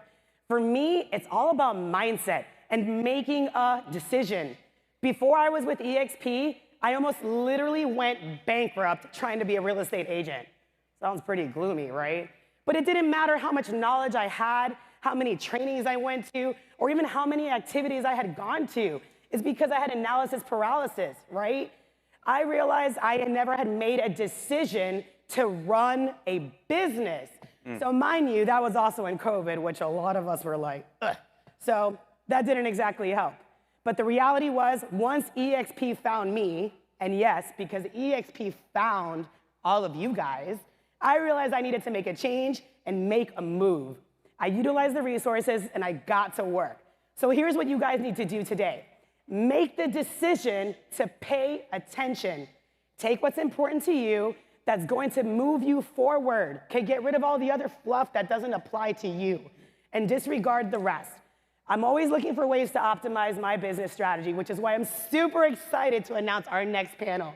For me, it's all about mindset and making a decision. Before I was with eXp, I almost literally went bankrupt trying to be a real estate agent. Sounds pretty gloomy, right? But it didn't matter how much knowledge I had, how many trainings I went to, or even how many activities I had gone to. It's because I had analysis paralysis, right? I realized I never had made a decision to run a business. So mind you, that was also in COVID, which a lot of us were like, ugh. So that didn't exactly help. But the reality was, once eXp found me, and yes, because eXp found all of you guys, I realized I needed to make a change and make a move. I utilized the resources and I got to work. So here's what you guys need to do today. Make the decision to pay attention. Take what's important to you that's going to move you forward. Okay, get rid of all the other fluff that doesn't apply to you and disregard the rest. I'm always looking for ways to optimize my business strategy, which is why I'm super excited to announce our next panel.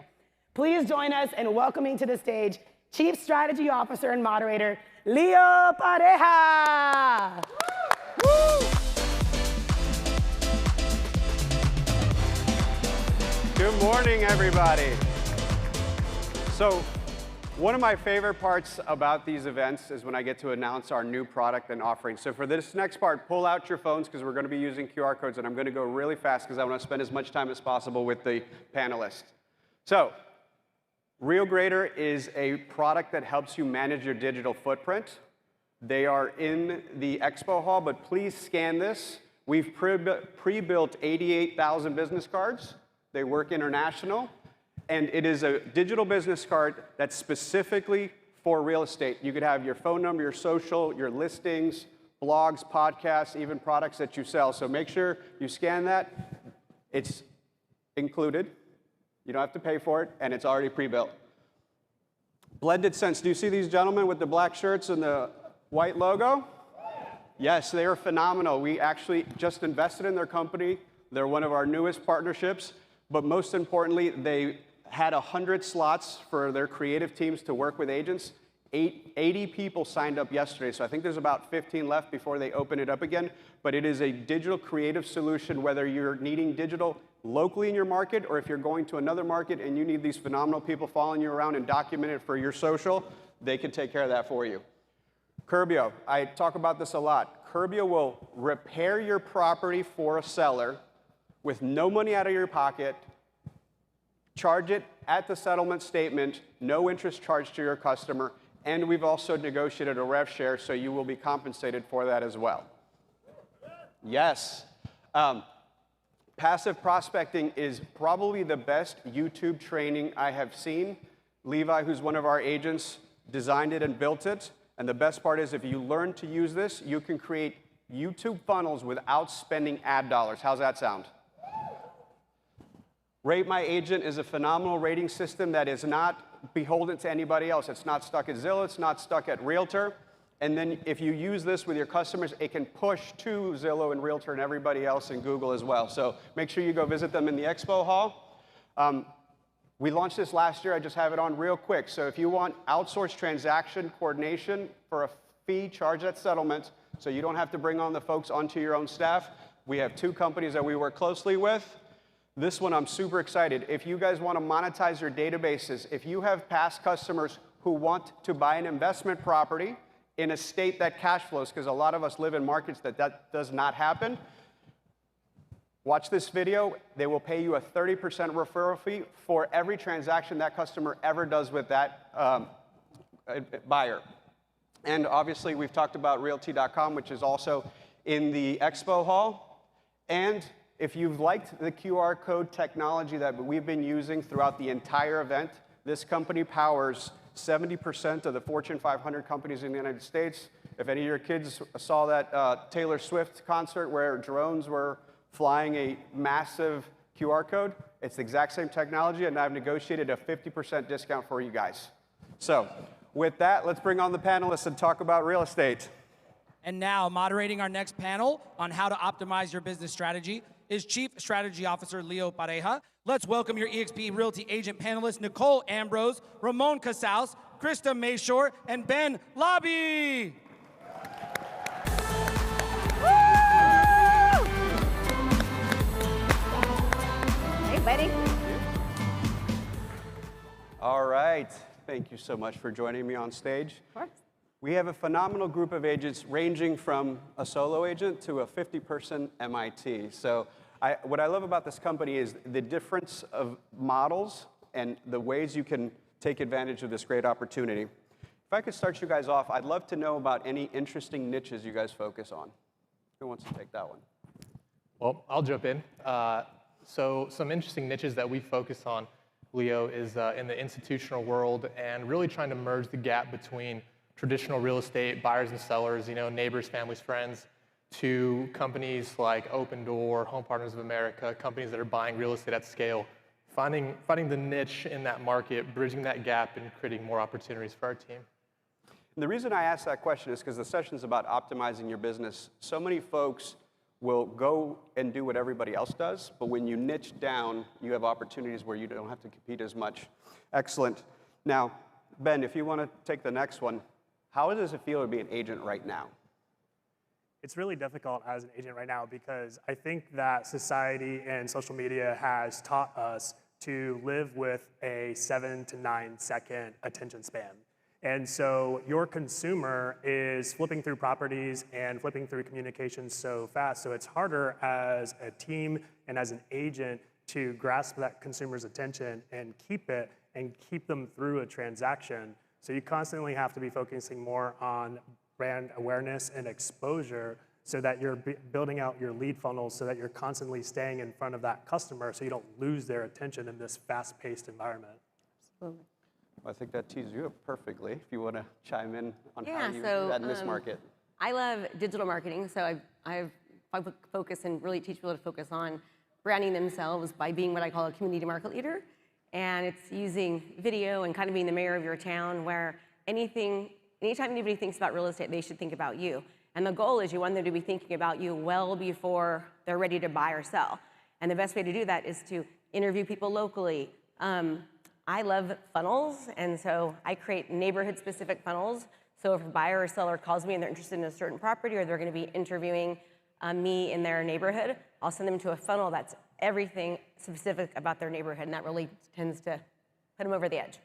Please join us in welcoming to the stage Chief Strategy Officer and Moderator, Leo Pareja. Woo! Good morning, everybody. So, one of my favorite parts about these events is when I get to announce our new product and offering. So for this next part, pull out your phones because we're going to be using QR codes, and I'm going to go really fast because I want to spend as much time as possible with the panelists. So, RealGrader is a product that helps you manage your digital footprint. They are in the expo hall, but please scan this. We've pre-built 88,000 business cards. They work international. And it is a digital business card that's specifically for real estate. You could have your phone number, your social, your listings, blogs, podcasts, even products that you sell. So make sure you scan that. It's included. You don't have to pay for it, and it's already pre-built. Blended Sense. Do you see these gentlemen with the black shirts and the white logo? Yes, they are phenomenal. We actually just invested in their company. They're one of our newest partnerships. But most importantly, they had 100 slots for their creative teams to work with agents. 80 people signed up yesterday, so I think there's about 15 left before they open it up again. But it is a digital creative solution, whether you're needing digital locally in your market or if you're going to another market and you need these phenomenal people following you around and document it for your social, they can take care of that for you. Curbio, I talk about this a lot. Curbio will repair your property for a seller with no money out of your pocket, charge it at the settlement statement, no interest charged to your customer, and we've also negotiated a rev share, so you will be compensated for that as well. Yes. Passive prospecting is probably the best YouTube training I have seen. Levi, who's one of our agents, designed it and built it. And the best part is if you learn to use this, you can create YouTube funnels without spending ad dollars. How's that sound? Rate My Agent is a phenomenal rating system that is not beholden to anybody else. It's not stuck at Zillow, it's not stuck at Realtor. And then if you use this with your customers, it can push to Zillow and Realtor and everybody else in Google as well. So make sure you go visit them in the expo hall. We launched this last year. I just have it on real quick. So if you want outsourced transaction coordination for a fee, charge at settlement, so you don't have to bring on the folks onto your own staff, we have 2 companies that we work closely with. This one, I'm super excited. If you guys want to monetize your databases, if you have past customers who want to buy an investment property in a state that cash flows, because a lot of us live in markets that does not happen, watch this video. They will pay you a 30% referral fee for every transaction that customer ever does with that buyer. And obviously, we've talked about Realty.com, which is also in the expo hall. And if you've liked the QR code technology that we've been using throughout the entire event, This company powers 70% of the Fortune 500 companies in the United States. If any of your kids saw that Taylor Swift concert where drones were flying a massive QR code, it's the exact same technology, and I've negotiated a 50% discount for you guys. So with that, let's bring on the panelists and talk about real estate. And now, moderating our next panel on how to optimize your business strategy is Chief Strategy Officer Leo Pareja. Let's welcome your eXp Realty agent panelists, Nicole Ambrose, Ramon Casals, Krista Mayshore, and Ben Lobby. Hey, buddy. All right. Thank you so much for joining me on stage. Of course. We have a phenomenal group of agents ranging from a solo agent to a 50-person MIT. So what I love about this company is the difference of models and the ways you can take advantage of this great opportunity. If I could start you guys off, I'd love to know about any interesting niches you guys focus on. Who wants to take that one? Well, I'll jump in. So some interesting niches that we focus on, Leo, is in the institutional world and really trying to merge the gap between traditional real estate buyers and sellers, neighbors, families, friends, to companies like Open Door, Home Partners of America, companies that are buying real estate at scale, finding the niche in that market, bridging that gap, and creating more opportunities for our team. And the reason I ask that question is because the session's about optimizing your business. So many folks will go and do what everybody else does, but when you niche down, you have opportunities where you don't have to compete as much. Excellent. Now, Ben, if you want to take the next one, how does it feel to be an agent right now? It's really difficult as an agent right now because I think that society and social media has taught us to live with a 7 to 9 second attention span. And so your consumer is flipping through properties and flipping through communications so fast. So it's harder as a team and as an agent to grasp that consumer's attention and keep them through a transaction. So you constantly have to be focusing more on brand awareness and exposure so that you're building out your lead funnels so that you're constantly staying in front of that customer so you don't lose their attention in this fast-paced environment. Absolutely. I think that tees you up perfectly. If you want to chime in on how you do so, that in this market. I love digital marketing, so I focus and really teach people to focus on branding themselves by being what I call a community market leader. And it's using video and kind of being the mayor of your town where anytime anybody thinks about real estate, they should think about you. And the goal is you want them to be thinking about you well before they're ready to buy or sell. And the best way to do that is to interview people locally. I love funnels, and so I create neighborhood-specific funnels. So if a buyer or seller calls me and they're interested in a certain property or they're going to be interviewing me in their neighborhood, I'll send them to a funnel that's everything specific about their neighborhood, and that really tends to put them over the edge.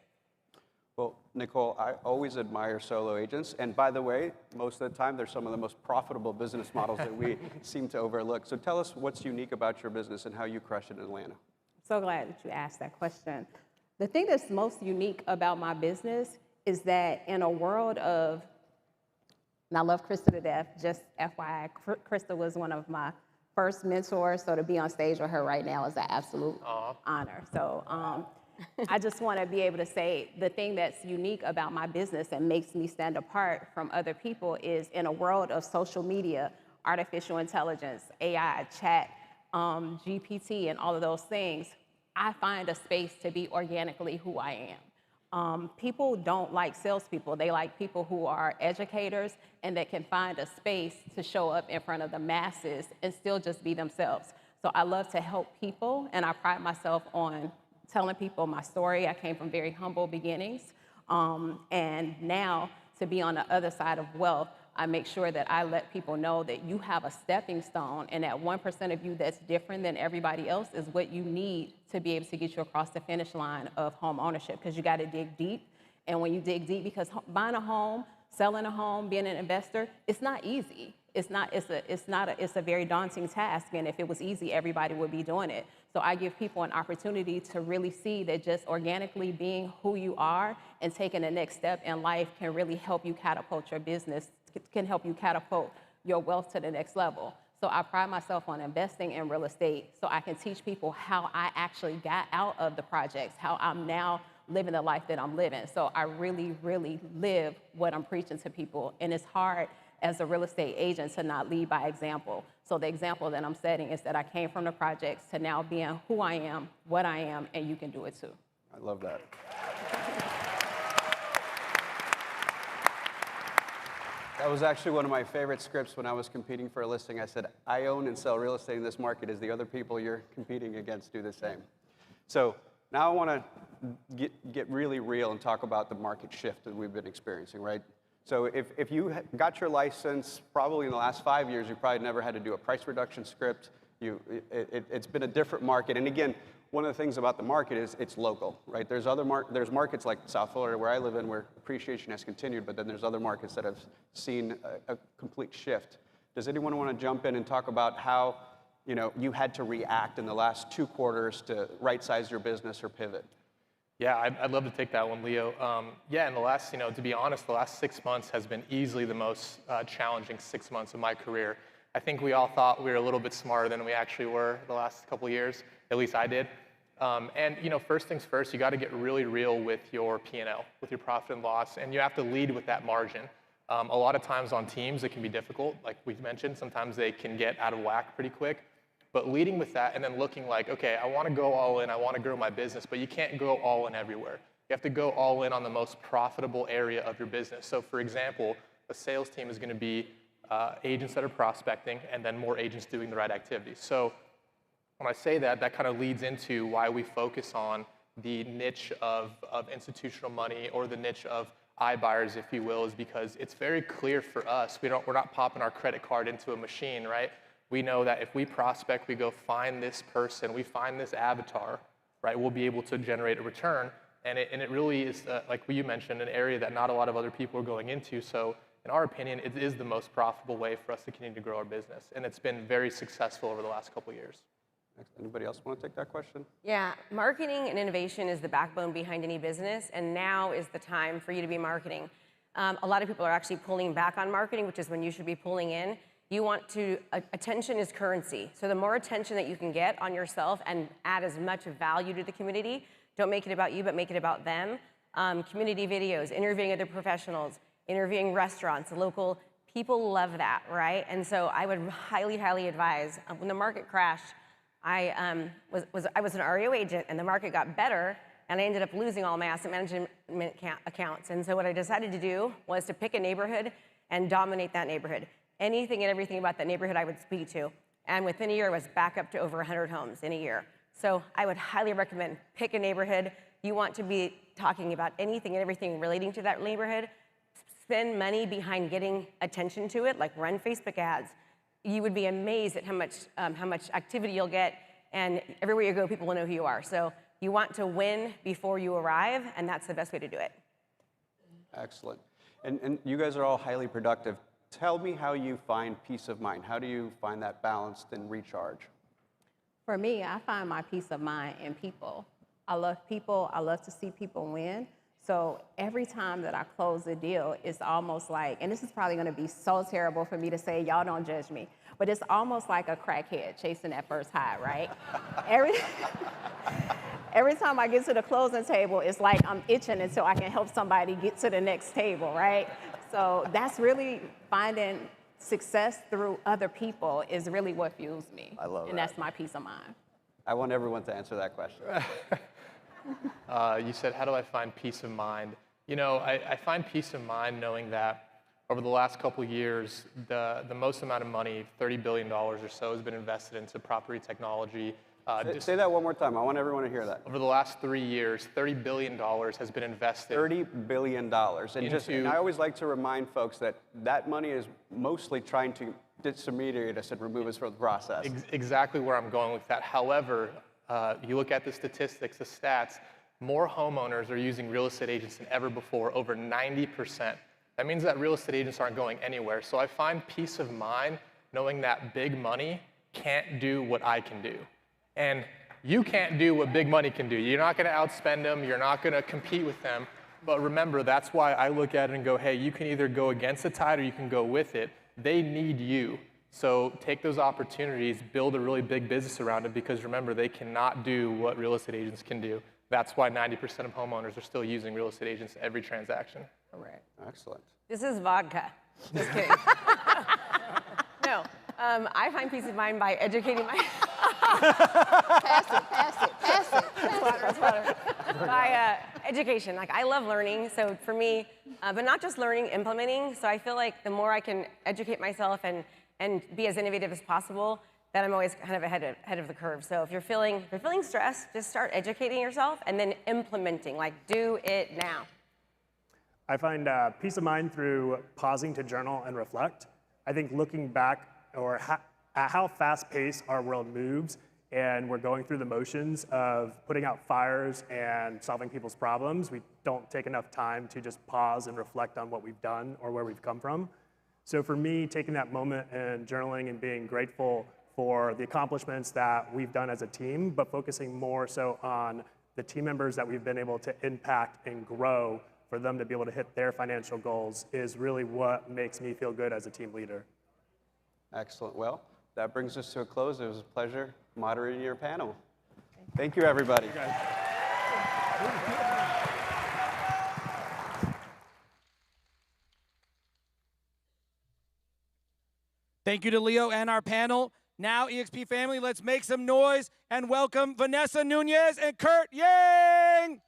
Well, Nicole, I always admire solo agents. And by the way, most of the time, they're some of the most profitable business models that we seem to overlook. So tell us what's unique about your business and how you crush it in Atlanta. So glad that you asked that question. The thing that's most unique about my business is that in a world of, and I love Krista to death, just FYI, Krista was one of my first mentors, so to be on stage with her right now is an absolute honor. So I just want to be able to say the thing that's unique about my business and makes me stand apart from other people is in a world of social media, artificial intelligence, AI, chat, GPT, and all of those things, I find a space to be organically who I am. People don't like salespeople. They like people who are educators and that can find a space to show up in front of the masses and still just be themselves. So I love to help people, and I pride myself on telling people my story. I came from very humble beginnings, and now to be on the other side of wealth, I make sure that I let people know that you have a stepping stone, and that 1% of you that's different than everybody else is what you need to be able to get you across the finish line of home ownership, because you got to dig deep. And when you dig deep, because buying a home, selling a home, being an investor, it's not easy. It's a very daunting task, and if it was easy, everybody would be doing it. So I give people an opportunity to really see that just organically being who you are and taking the next step in life can really help you catapult your business, can help you catapult your wealth to the next level. So I pride myself on investing in real estate so I can teach people how I actually got out of the projects, how I'm now living the life that I'm living. So I really, really live what I'm preaching to people. And it's hard as a real estate agent to not lead by example. So the example that I'm setting is that I came from the projects to now being who I am, what I am, and you can do it too. I love that. That was actually one of my favorite scripts when I was competing for a listing. I said, I own and sell real estate in this market as the other people you're competing against do the same. So now I want to get really real and talk about the market shift that we've been experiencing, right? So if you got your license probably in the last 5 years, you probably never had to do a price reduction script. It's been a different market. And again, one of the things about the market is it's local, right? There's markets like South Florida where I live in where appreciation has continued, but then there's other markets that have seen a complete shift. Does anyone want to jump in and talk about how you had to react in the last 2 quarters to right-size your business or pivot? Yeah, I'd love to take that one, Leo. Yeah, in the last, to be honest, the last 6 months has been easily the most challenging 6 months of my career. I think we all thought we were a little bit smarter than we actually were the last couple of years. At least I did. And first things first, you got to get really real with your P&L, with your profit and loss, and you have to lead with that margin. A lot of times on teams, it can be difficult. Like we've mentioned, sometimes they can get out of whack pretty quick. But leading with that and then looking like, okay, I want to go all in, I want to grow my business, but you can't go all in everywhere. You have to go all in on the most profitable area of your business. So for example, a sales team is going to be agents that are prospecting and then more agents doing the right activities. So when I say that, that kind of leads into why we focus on the niche of institutional money or the niche of iBuyers, if you will, is because it's very clear for us. We're not popping our credit card into a machine, right? We know that if we prospect, we go find this person, we find this avatar, right? We'll be able to generate a return. And it really is, like you mentioned, an area that not a lot of other people are going into. So in our opinion, it is the most profitable way for us to continue to grow our business. And it's been very successful over the last couple of years. Anybody else want to take that question? Yeah, marketing and innovation is the backbone behind any business, and now is the time for you to be marketing. A lot of people are actually pulling back on marketing, which is when you should be pulling in. You want to, attention is currency. So the more attention that you can get on yourself and add as much value to the community, don't make it about you, but make it about them. Community videos, interviewing other professionals, interviewing restaurants, local people love that, right? And so I would highly, highly advise, when the market crashed, I was an REO agent and the market got better and I ended up losing all my asset management accounts. And so what I decided to do was to pick a neighborhood and dominate that neighborhood. Anything and everything about that neighborhood I would speak to. And within a year, I was back up to over 100 homes in a year. So I would highly recommend pick a neighborhood. You want to be talking about anything and everything relating to that neighborhood. Spend money behind getting attention to it, like run Facebook ads. You would be amazed at how much activity you'll get, and everywhere you go, people will know who you are. So you want to win before you arrive, and that's the best way to do it. Excellent. And you guys are all highly productive. Tell me how you find peace of mind. How do you find that balanced and recharge? For me, I find my peace of mind in people. I love people. I love to see people win. So every time that I close a deal, it's almost like, and this is probably going to be so terrible for me to say, y'all don't judge me, but it's almost like a crackhead chasing that first high, right? Every time I get to the closing table, it's like I'm itching until I can help somebody get to the next table, right? So that's really finding success through other people is really what fuels me. I love that. And that's my peace of mind. I want everyone to answer that question. You said, how do I find peace of mind? I find peace of mind knowing that over the last couple of years, the most amount of money, $30 billion or so, has been invested into property technology. Say that one more time. I want everyone to hear that. Over the last 3 years, $30 billion has been invested. $30 billion. And I always like to remind folks that that money is mostly trying to disintermediate us and remove us from the process. Exactly where I'm going with that. However, you look at the statistics, the stats, more homeowners are using real estate agents than ever before, over 90%. That means that real estate agents aren't going anywhere. So I find peace of mind knowing that big money can't do what I can do. And you can't do what big money can do. You're not going to outspend them. You're not going to compete with them. But remember, that's why I look at it and go, hey, you can either go against the tide or you can go with it. They need you. So take those opportunities, build a really big business around it, because remember, they cannot do what real estate agents can do. That's why 90% of homeowners are still using real estate agents every transaction. Correct. Excellent. This is vodka. Just kidding. No, I find peace of mind by educating my. Pass it. That's water. By education. Like, I love learning, so for me, but not just learning, implementing. So I feel like the more I can educate myself and be as innovative as possible, then I'm always kind of ahead of the curve. So if you're feeling stressed, just start educating yourself and then implementing. Like, do it now. I find peace of mind through pausing to journal and reflect. I think looking back at how fast-paced our world moves, and we're going through the motions of putting out fires and solving people's problems, we don't take enough time to just pause and reflect on what we've done or where we've come from. So for me, taking that moment and journaling and being grateful for the accomplishments that we've done as a team, but focusing more so on the team members that we've been able to impact and grow for them to be able to hit their financial goals is really what makes me feel good as a team leader. Excellent. Well, that brings us to a close. It was a pleasure moderating your panel. Thank you, everybody. Thank you to Leo and our panel. Now, eXp family, let's make some noise and welcome Vanessa Nunez and Kurt Yang.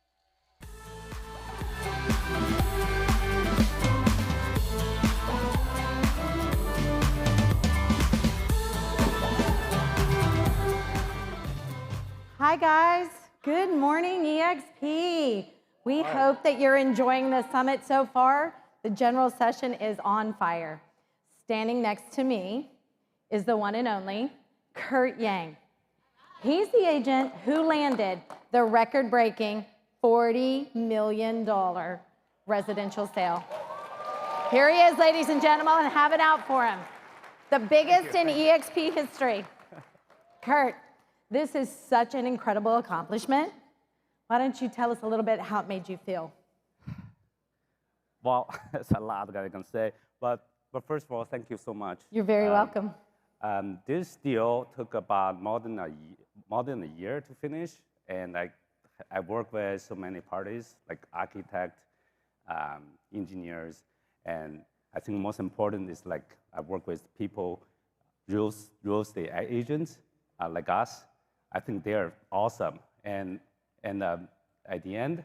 Hi guys, good morning eXp. We hope that you're enjoying the summit so far. The general session is on fire. Standing next to me is the one and only Kurt Yang. He's the agent who landed the record-breaking $40 million residential sale. Here he is, ladies and gentlemen, and have it out for him. The biggest in eXp history. Kurt, this is such an incredible accomplishment. Why don't you tell us a little bit how it made you feel? Well, it's a lot that I can say, but first of all, thank you so much. You're very welcome. This deal took about more than a year to finish, and I work with so many parties, like architects, engineers, and I think most important is like I work with people, real estate agents like us. I think they're awesome, and at the end,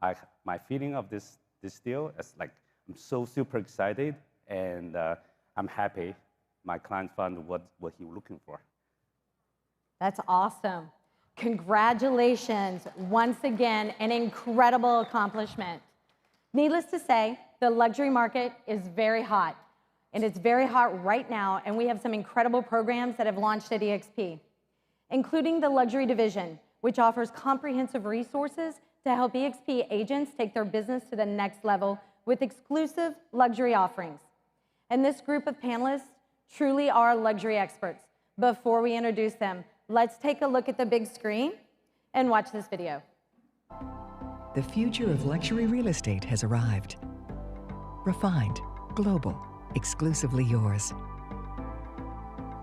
my feeling of this deal is like I'm so super excited, and I'm happy my client found what he was looking for. That's awesome. Congratulations, once again, an incredible accomplishment. Needless to say, the luxury market is very hot, and it's very hot right now, and we have some incredible programs that have launched at eXp, including the luxury division, which offers comprehensive resources to help eXp agents take their business to the next level with exclusive luxury offerings. And this group of panelists truly are luxury experts. Before we introduce them, let's take a look at the big screen and watch this video. The future of luxury real estate has arrived. Refined, global, exclusively yours.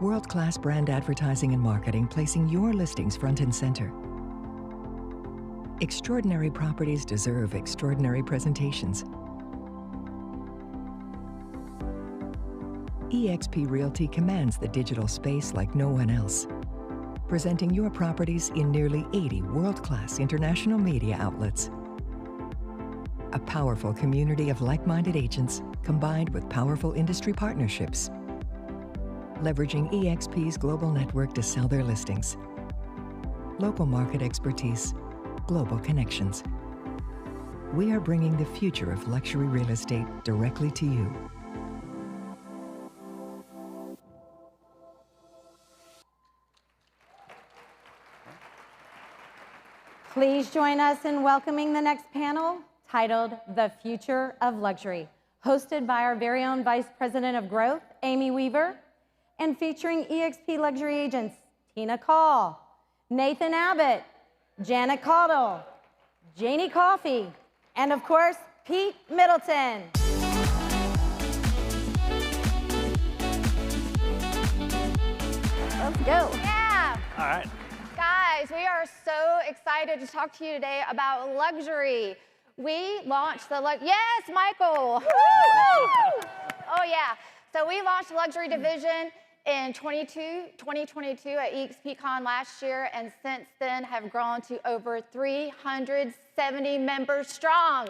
World-class brand advertising and marketing placing your listings front and center. Extraordinary properties deserve extraordinary presentations. eXp Realty commands the digital space like no one else, presenting your properties in nearly 80 world-class international media outlets. A powerful community of like-minded agents combined with powerful industry partnerships, leveraging eXp's global network to sell their listings. Local market expertise, global connections. We are bringing the future of luxury real estate directly to you. Please join us in welcoming the next panel, titled The Future of Luxury, hosted by our very own Vice President of Growth, Amy Weaver, and featuring eXp luxury agents, Tina Call, Nathan Abbott, Janet Caudle, Janie Coffey, and of course, Pete Middleton. Let's go. Yeah. All right. Guys, we are so excited to talk to you today about luxury. We launched the yes, Michael. Oh yeah. So we launched the luxury division in 2022 at eXpCon last year, and since then have grown to over 370 members strong.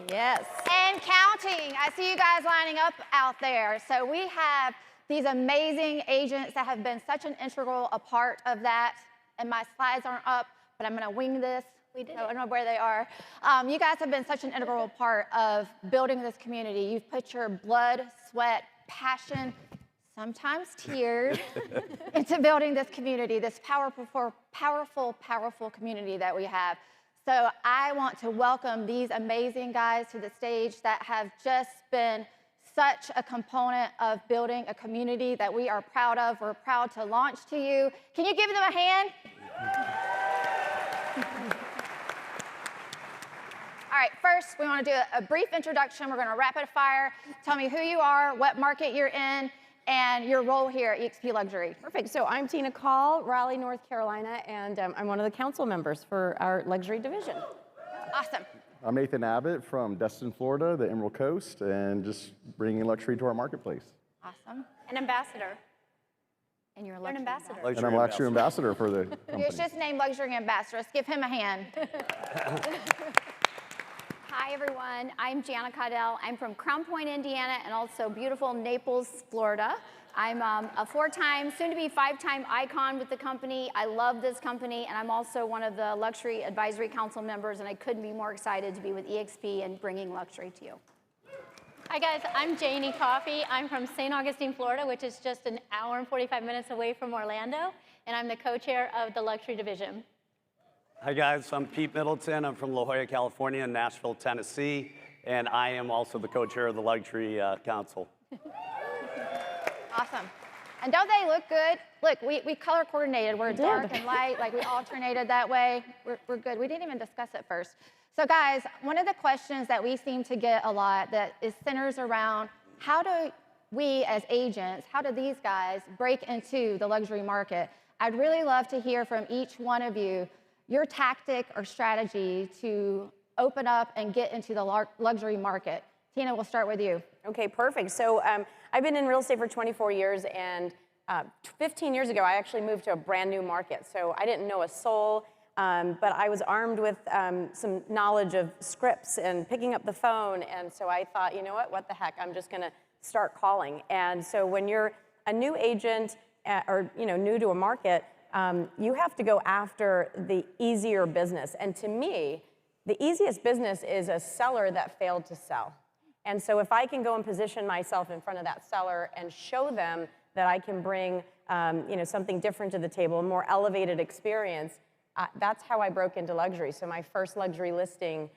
Yes. And counting. I see you guys lining up out there. So we have these amazing agents that have been such an integral part of that. And my slides aren't up, but I'm going to wing this. I don't know where they are. You guys have been such an integral part of building this community. You've put your blood, sweat, passion, sometimes tears, into building this community, this powerful, powerful, powerful community that we have. So I want to welcome these amazing guys to the stage that have just been such a component of building a community that we are proud of. We're proud to launch to you. Can you give them a hand? All right, first we want to do a brief introduction. We're going to rapid fire. Tell me who you are, what market you're in, and your role here at eXp Luxury. Perfect. So I'm Tina Call, Raleigh, North Carolina, and I'm one of the council members for our luxury division. Awesome. I'm Nathan Abbott from Destin, Florida, the Emerald Coast, and just bringing luxury to our marketplace. Awesome. An ambassador. And you're an ambassador. And I'm luxury ambassador for the company. It's just named Luxury Ambassador. Let's give him a hand. Hi, everyone. I'm Jana Caudell. I'm from Crown Point, Indiana, and also beautiful Naples, Florida. I'm a 4-time, soon-to-be 5-time icon with the company. I love this company, and I'm also one of the Luxury Advisory Council members, and I couldn't be more excited to be with eXp and bringing luxury to you. Hi, guys. I'm Janie Coffey. I'm from St. Augustine, Florida, which is just an hour and 45 minutes away from Orlando, and I'm the co-chair of the Luxury Division. Hi guys, I'm Pete Middleton. I'm from La Jolla, California, and Nashville, Tennessee, and I am also the co-chair of the Luxury Council. Awesome. And don't they look good? Look, we color coordinated. We're dark and light, like we alternated that way. We're good. We didn't even discuss it first. So guys, one of the questions that we seem to get a lot that is centers around how do we as agents, how do these guys break into the luxury market? I'd really love to hear from each one of you your tactic or strategy to open up and get into the luxury market. Tina, we'll start with you. Okay, perfect. So I've been in real estate for 24 years, and 15 years ago, I actually moved to a brand new market. So I didn't know a soul, but I was armed with some knowledge of scripts and picking up the phone. And so I thought, you know what the heck, I'm just gonna start calling. And so when you're a new agent or new to a market, you have to go after the easier business. And to me, the easiest business is a seller that failed to sell. And so if I can go and position myself in front of that seller and show them that I can bring something different to the table, a more elevated experience, that's how I broke into luxury. So my first luxury listing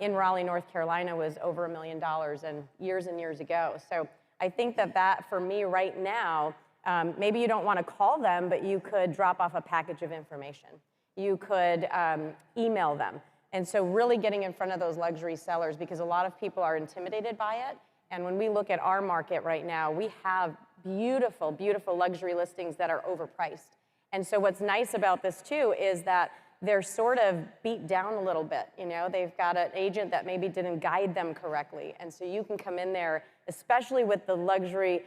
in Raleigh, North Carolina was over $1 million and years ago. So I think that for me right now, maybe you don't want to call them, but you could drop off a package of information. You could email them. And so really getting in front of those luxury sellers, because a lot of people are intimidated by it. And when we look at our market right now, we have beautiful, beautiful luxury listings that are overpriced. And so what's nice about this too is that they're sort of beat down a little bit. They've got an agent that maybe didn't guide them correctly. And so you can come in there, especially with the luxury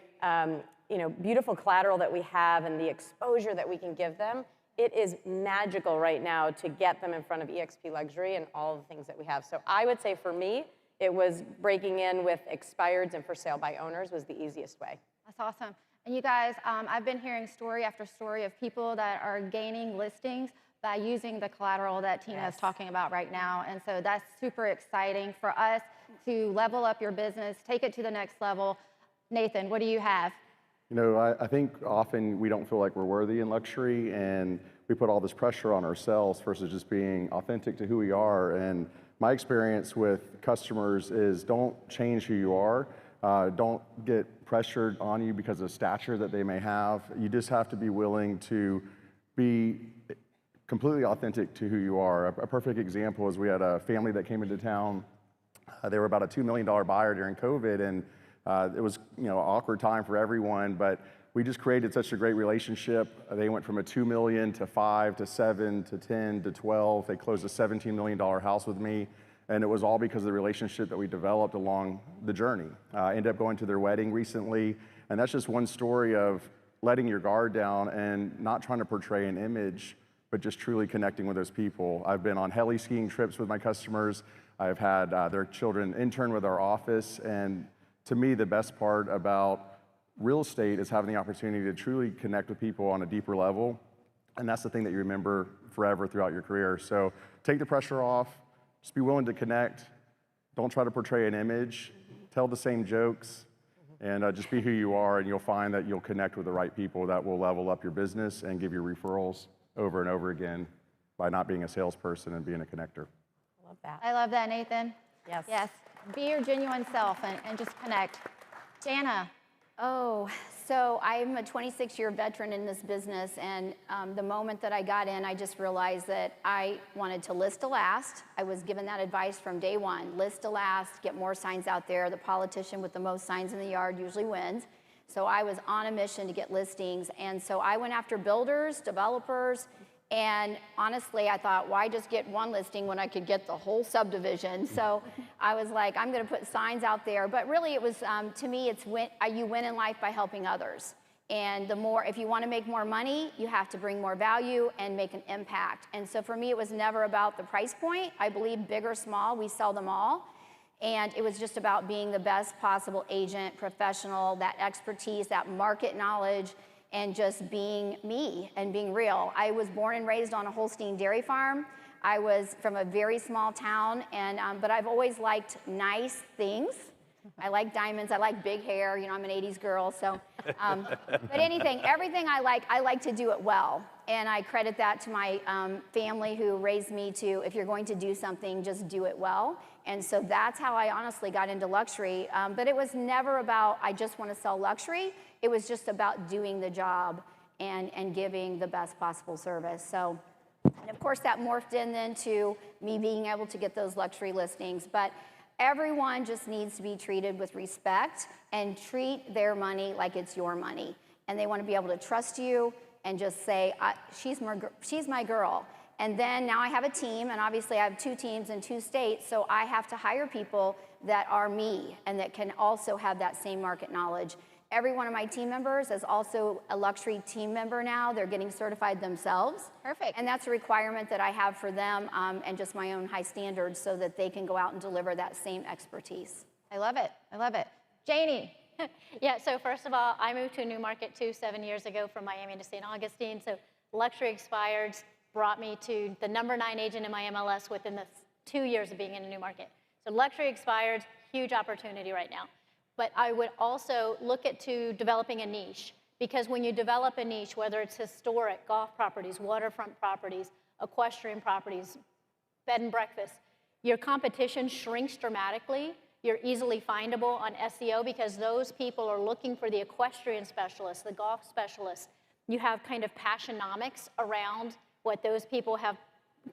beautiful collateral that we have and the exposure that we can give them. It is magical right now to get them in front of eXp Luxury and all the things that we have. So I would say for me, it was breaking in with expireds and for sale by owners was the easiest way. That's awesome. And you guys, I've been hearing story after story of people that are gaining listings by using the collateral that Tina is talking about right now. And so that's super exciting for us to level up your business, take it to the next level. Nathan, what do you have? I think often we don't feel like we're worthy in luxury, and we put all this pressure on ourselves versus just being authentic to who we are. And my experience with customers is don't change who you are. Don't get pressured on you because of stature that they may have. You just have to be willing to be completely authentic to who you are. A perfect example is we had a family that came into town. They were about a $2 million buyer during COVID, and it was an awkward time for everyone, but we just created such a great relationship. They went from a $2 million to 5 to 7 to 10 to 12. They closed a $17 million house with me. And it was all because of the relationship that we developed along the journey. I ended up going to their wedding recently. And that's just one story of letting your guard down and not trying to portray an image, but just truly connecting with those people. I've been on heli skiing trips with my customers. I've had their children intern with our office. And to me, the best part about real estate is having the opportunity to truly connect with people on a deeper level. And that's the thing that you remember forever throughout your career. So take the pressure off. Just be willing to connect. Don't try to portray an image. Tell the same jokes. And just be who you are, and you'll find that you'll connect with the right people that will level up your business and give you referrals over and over again by not being a salesperson and being a connector. I love that. I love that, Nathan. Yes. Yes. Be your genuine self and just connect. Jana. Oh, so I'm a 26-year veteran in this business, and the moment that I got in, I just realized that I wanted to list to last. I was given that advice from day one. List to last, get more signs out there. The politician with the most signs in the yard usually wins. So I was on a mission to get listings, and so I went after builders, developers, and honestly, I thought, why just get one listing when I could get the whole subdivision? So I was like, I'm going to put signs out there. But really, it was, to me, it's you win in life by helping others. And the more, if you want to make more money, you have to bring more value and make an impact. And so for me, it was never about the price point. I believe big or small, we sell them all. And it was just about being the best possible agent, professional, that expertise, that market knowledge, and just being me and being real. I was born and raised on a Holstein dairy farm. I was from a very small town, and but I've always liked nice things. I like diamonds, I like big hair, you know, I'm an 80s girl, so. But everything I like to do it well. And I credit that to my family who raised me to, if you're going to do something, just do it well. And so that's how I honestly got into luxury. But it was never about, I just want to sell luxury. It was just about doing the job and giving the best possible service. So, and of course that morphed in then to me being able to get those luxury listings. But everyone just needs to be treated with respect and treat their money like it's your money. And they want to be able to trust you and just say, she's my girl. And then now I have a team, and obviously I have 2 teams in 2 states, so I have to hire people that are me and that can also have that same market knowledge. Every one of my team members is also a luxury team member now. They're getting certified themselves. Perfect. And that's a requirement that I have for them and just my own high standards so that they can go out and deliver that same expertise. I love it. I love it. Janie. Yeah, so first of all, I moved to a new market too 7 years ago from Miami to St. Augustine. So luxury expireds brought me to the number 9 agent in my MLS within the 2 years of being in a new market. So luxury expireds, huge opportunity right now. But I would also look to developing a niche, because when you develop a niche, whether it's historic, golf properties, waterfront properties, equestrian properties, bed and breakfast, your competition shrinks dramatically. You're easily findable on SEO because those people are looking for the equestrian specialist, the golf specialist. You have kind of passionomics around what those people have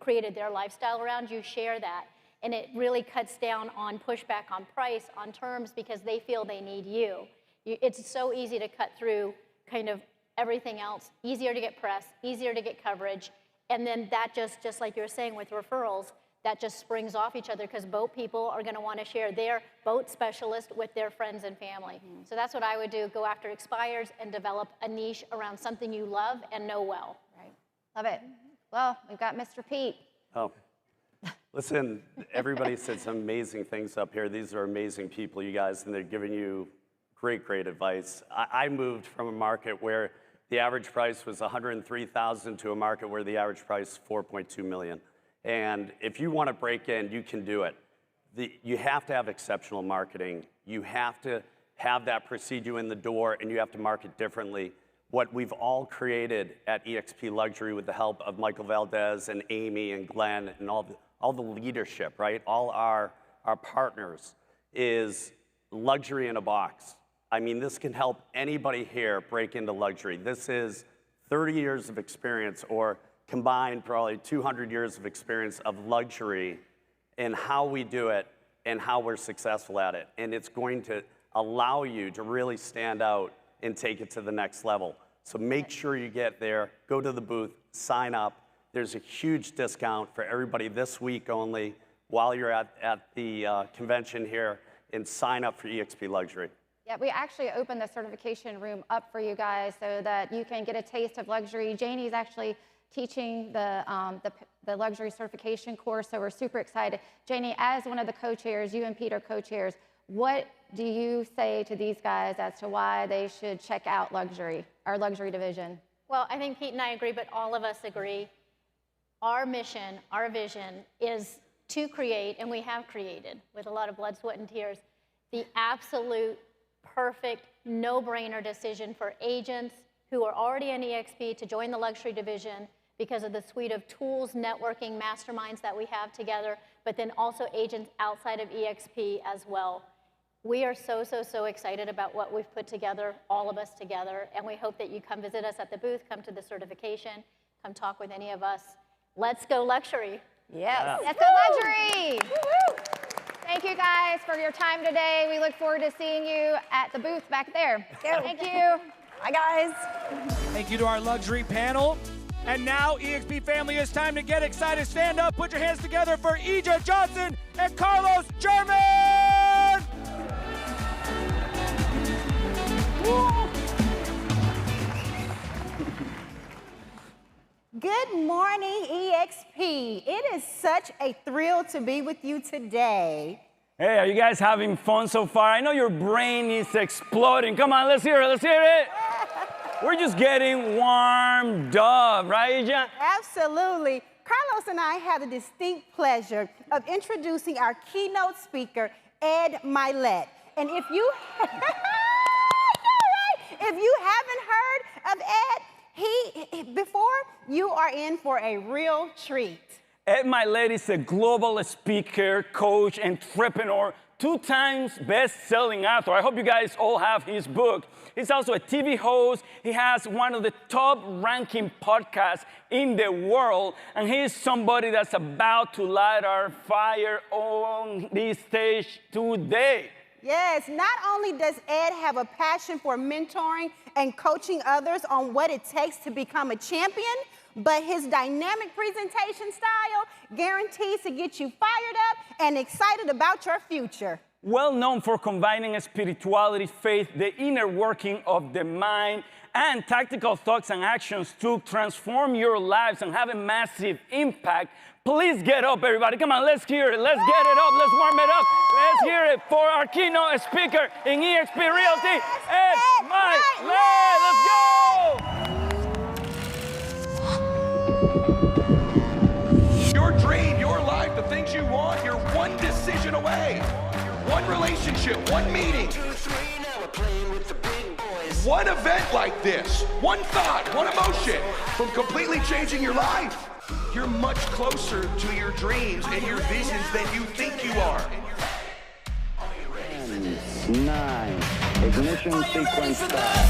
created their lifestyle around. You share that. And it really cuts down on pushback on price, on terms, because they feel they need you. It's so easy to cut through kind of everything else. Easier to get press, easier to get coverage. And then that just like you were saying with referrals, that just springs off each other because boat people are going to want to share their boat specialist with their friends and family. So that's what I would do, go after expires and develop a niche around something you love and know well. Right. Love it. Well, we've got Mr. Pete. Oh. Listen, everybody said some amazing things up here. These are amazing people, you guys, and they're giving you great, great advice. I moved from a market where the average price was $103,000 to a market where the average price is $4.2 million. And if you want to break in, you can do it. You have to have exceptional marketing. You have to have that precede you in the door, and you have to market differently. What we've all created at eXp Luxury with the help of Michael Valdez and Amy and Glenn and all the leadership, right? All our partners is luxury in a box. I mean, this can help anybody here break into luxury. This is 30 years of experience, or combined probably 200 years of experience of luxury and how we do it and how we're successful at it. And it's going to allow you to really stand out and take it to the next level. So make sure you get there, go to the booth, sign up. There's a huge discount for everybody this week only while you're at the convention here, and sign up for eXp Luxury. Yeah, we actually opened the certification room up for you guys so that you can get a taste of luxury. Janie's actually teaching the luxury certification course, so we're super excited. Janie, as one of the co-chairs, you and Pete are co-chairs, what do you say to these guys as to why they should check out luxury, our luxury division? Well, I think Pete and I agree, but all of us agree. Our mission, our vision is to create, and we have created with a lot of blood, sweat, and tears, the absolute perfect no-brainer decision for agents who are already in eXp to join the luxury division because of the suite of tools, networking, masterminds that we have together, but then also agents outside of eXp as well. We are so, so, so excited about what we've put together, all of us together, and we hope that you come visit us at the booth, come to the certification, come talk with any of us. Let's go luxury. Yes, let's go luxury. Thank you guys for your time today. We look forward to seeing you at the booth back there. Thank you. Bye, guys. Thank you to our luxury panel. And now, eXp family, it's time to get excited. Stand up, put your hands together for Ija Johnson and Carlos German! Good morning, eXp. It is such a thrill to be with you today. Hey, are you guys having fun so far? I know your brain is exploding. Come on, let's hear it, let's hear it. We're just getting warmed up, right, Ija? Absolutely. Carlos and I have the distinct pleasure of introducing our keynote speaker, Ed Mylett. And if you, if you haven't heard of Ed, before, you are in for a real treat. Ed Mylett is a global speaker, coach, entrepreneur, 2 times best-selling author. I hope you guys all have his book. He's also a TV host. He has one of the top-ranking podcasts in the world, and he is somebody that's about to light our fire on this stage today. Yes, not only does Ed have a passion for mentoring and coaching others on what it takes to become a champion, but his dynamic presentation style guarantees to get you fired up and excited about your future. Well known for combining spirituality, faith, the inner working of the mind, and tactical thoughts and actions to transform your lives and have a massive impact. Please get up, everybody. Come on, let's hear it. Let's get it up. Let's warm it up. Let's hear it for our keynote speaker in eXp Realty, Ed Mylett. Let's go! Your dream, your life, the things you want, you're one decision away. One relationship, one meeting. One event like this, one thought, one emotion from completely changing your life. You're much closer to your dreams and your visions than you think you are. 10, 9, ignition sequence start.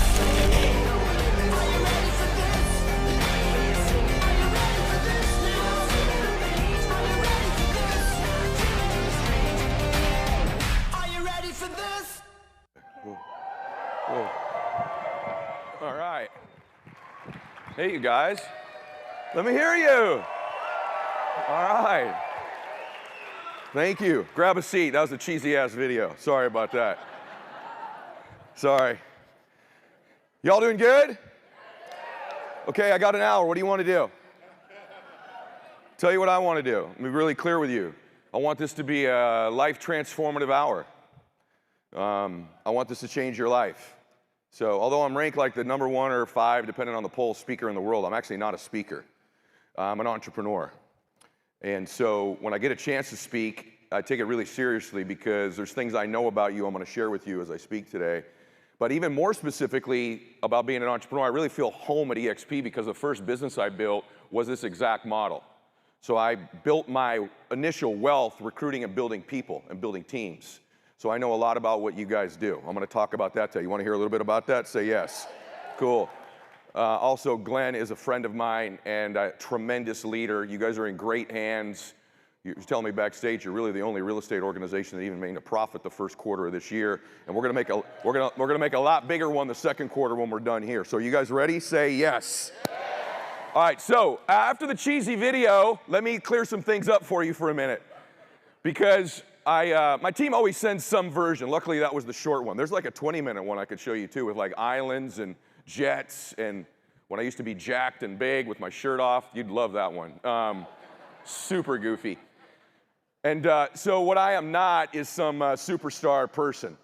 All right. Hey, you guys. Let me hear you. All right. Thank you. Grab a seat. That was a cheesy-ass video. Sorry about that. Sorry. Y'all doing good? Okay, I got an hour. What do you want to do? Tell you what I want to do. Let me be really clear with you. I want this to be a life-transformative hour. I want this to change your life. So although I'm ranked like the #1 or 5, depending on the poll, speaker in the world, I'm actually not a speaker. I'm an entrepreneur. And so when I get a chance to speak, I take it really seriously because there's things I know about you I'm going to share with you as I speak today. But even more specifically about being an entrepreneur, I really feel home at eXp because the first business I built was this exact model. So I built my initial wealth recruiting and building people and building teams. So I know a lot about what you guys do. I'm going to talk about that today. You want to hear a little bit about that? Say yes. Cool. Also, Glenn is a friend of mine and a tremendous leader. You guys are in great hands. You're telling me backstage you're really the only real estate organization that even made a profit the first quarter of this year, and we're gonna make a lot bigger one the second quarter when we're done here. So you guys ready? Say yes. All right, so after the cheesy video, let me clear some things up for you for a minute. Because my team always sends some version. Luckily, that was the short one. There's like a 20-minute one I could show you too, with like islands and jets and when I used to be jacked and big with my shirt off. You'd love that one. Super goofy. And so what I am not is some superstar person.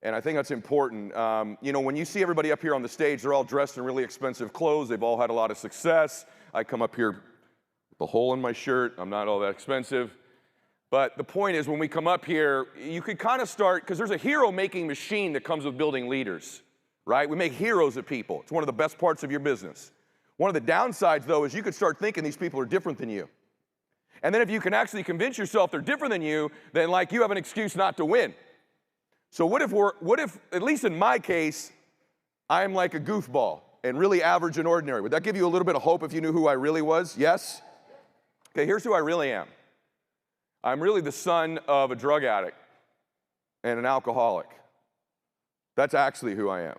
And I think that's important. You know, when you see everybody up here on the stage, they're all dressed in really expensive clothes. They've all had a lot of success. I come up here with a hole in my shirt. I'm not all that expensive. But the point is, when we come up here, you could kind of start, because there's a hero-making machine that comes with building leaders, right? We make heroes of people. It's one of the best parts of your business. One of the downsides, though, is you could start thinking these people are different than you. And then if you can actually convince yourself they're different than you, then like you have an excuse not to win. So what if, at least in my case, I'm like a goofball and really average and ordinary? Would that give you a little bit of hope if you knew who I really was? Yes? Okay, here's who I really am. I'm really the son of a drug addict and an alcoholic. That's actually who I am.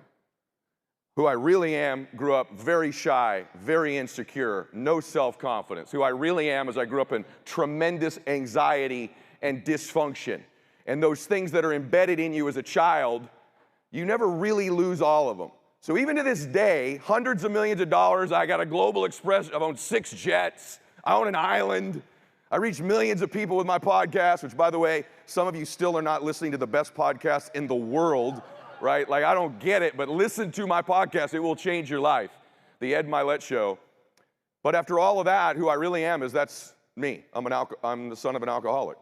Who I really am, grew up very shy, very insecure, no self-confidence. Who I really am is I grew up in tremendous anxiety and dysfunction. And those things that are embedded in you as a child, you never really lose all of them. So even to this day, hundreds of millions of dollars, I got a Global Express, I've owned 6 jets, I own an island, I reach millions of people with my podcast, which, by the way, some of you still are not listening to the best podcast in the world, right? Like, I don't get it, but listen to my podcast. It will change your life. The Ed Mylett Show. But after all of that, who I really am is that's me. I'm the son of an alcoholic.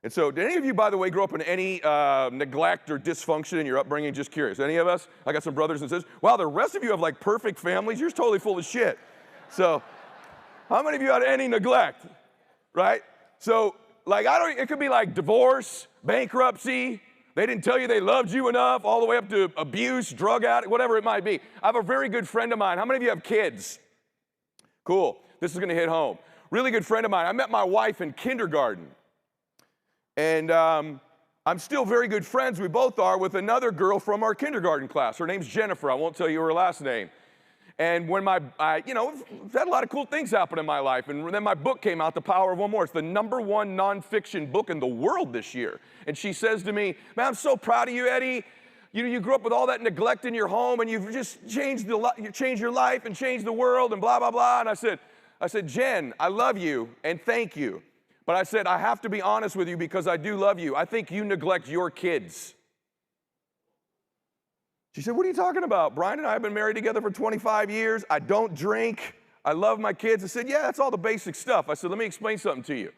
And so, did any of you, by the way, grow up in any neglect or dysfunction in your upbringing? Just curious. Any of us? I got some brothers and sisters. Wow, the rest of you have like perfect families. You're totally full of shit. So, how many of you had any neglect? Right? So, like, it could be like divorce, bankruptcy, they didn't tell you they loved you enough, all the way up to abuse, drug addict, whatever it might be. I have a very good friend of mine. How many of you have kids? Cool. This is going to hit home. Really good friend of mine. I met my wife in kindergarten. And I'm still very good friends, we both are, with another girl from our kindergarten class. Her name's Jennifer. I won't tell you her last name. And when you know, I've had a lot of cool things happen in my life. And then my book came out, The Power of One More. It's the #1 nonfiction book in the world this year. And she says to me, man, I'm so proud of you, Eddie. You grew up with all that neglect in your home, and you've just changed your life and changed the world and blah, blah, blah. And I said, Jen, I love you and thank you. But I said, I have to be honest with you because I do love you. I think you neglect your kids. She said, what are you talking about? Brian and I have been married together for 25 years. I don't drink. I love my kids. I said, yeah, that's all the basic stuff. I said, let me explain something to you.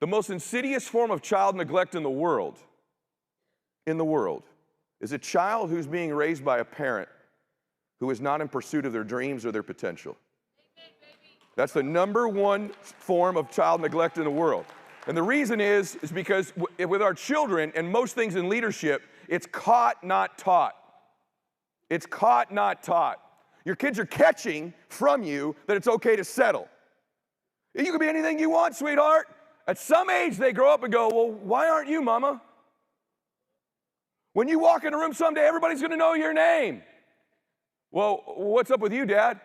The most insidious form of child neglect in the world, is a child who's being raised by a parent who is not in pursuit of their dreams or their potential. That's the #1 form of child neglect in the world. And the reason is because with our children and most things in leadership, it's caught, not taught. It's caught, not taught. Your kids are catching from you that it's okay to settle. You can be anything you want, sweetheart. At some age, they grow up and go, well, why aren't you, mama? When you walk in a room someday, everybody's going to know your name. Well, what's up with you, Dad?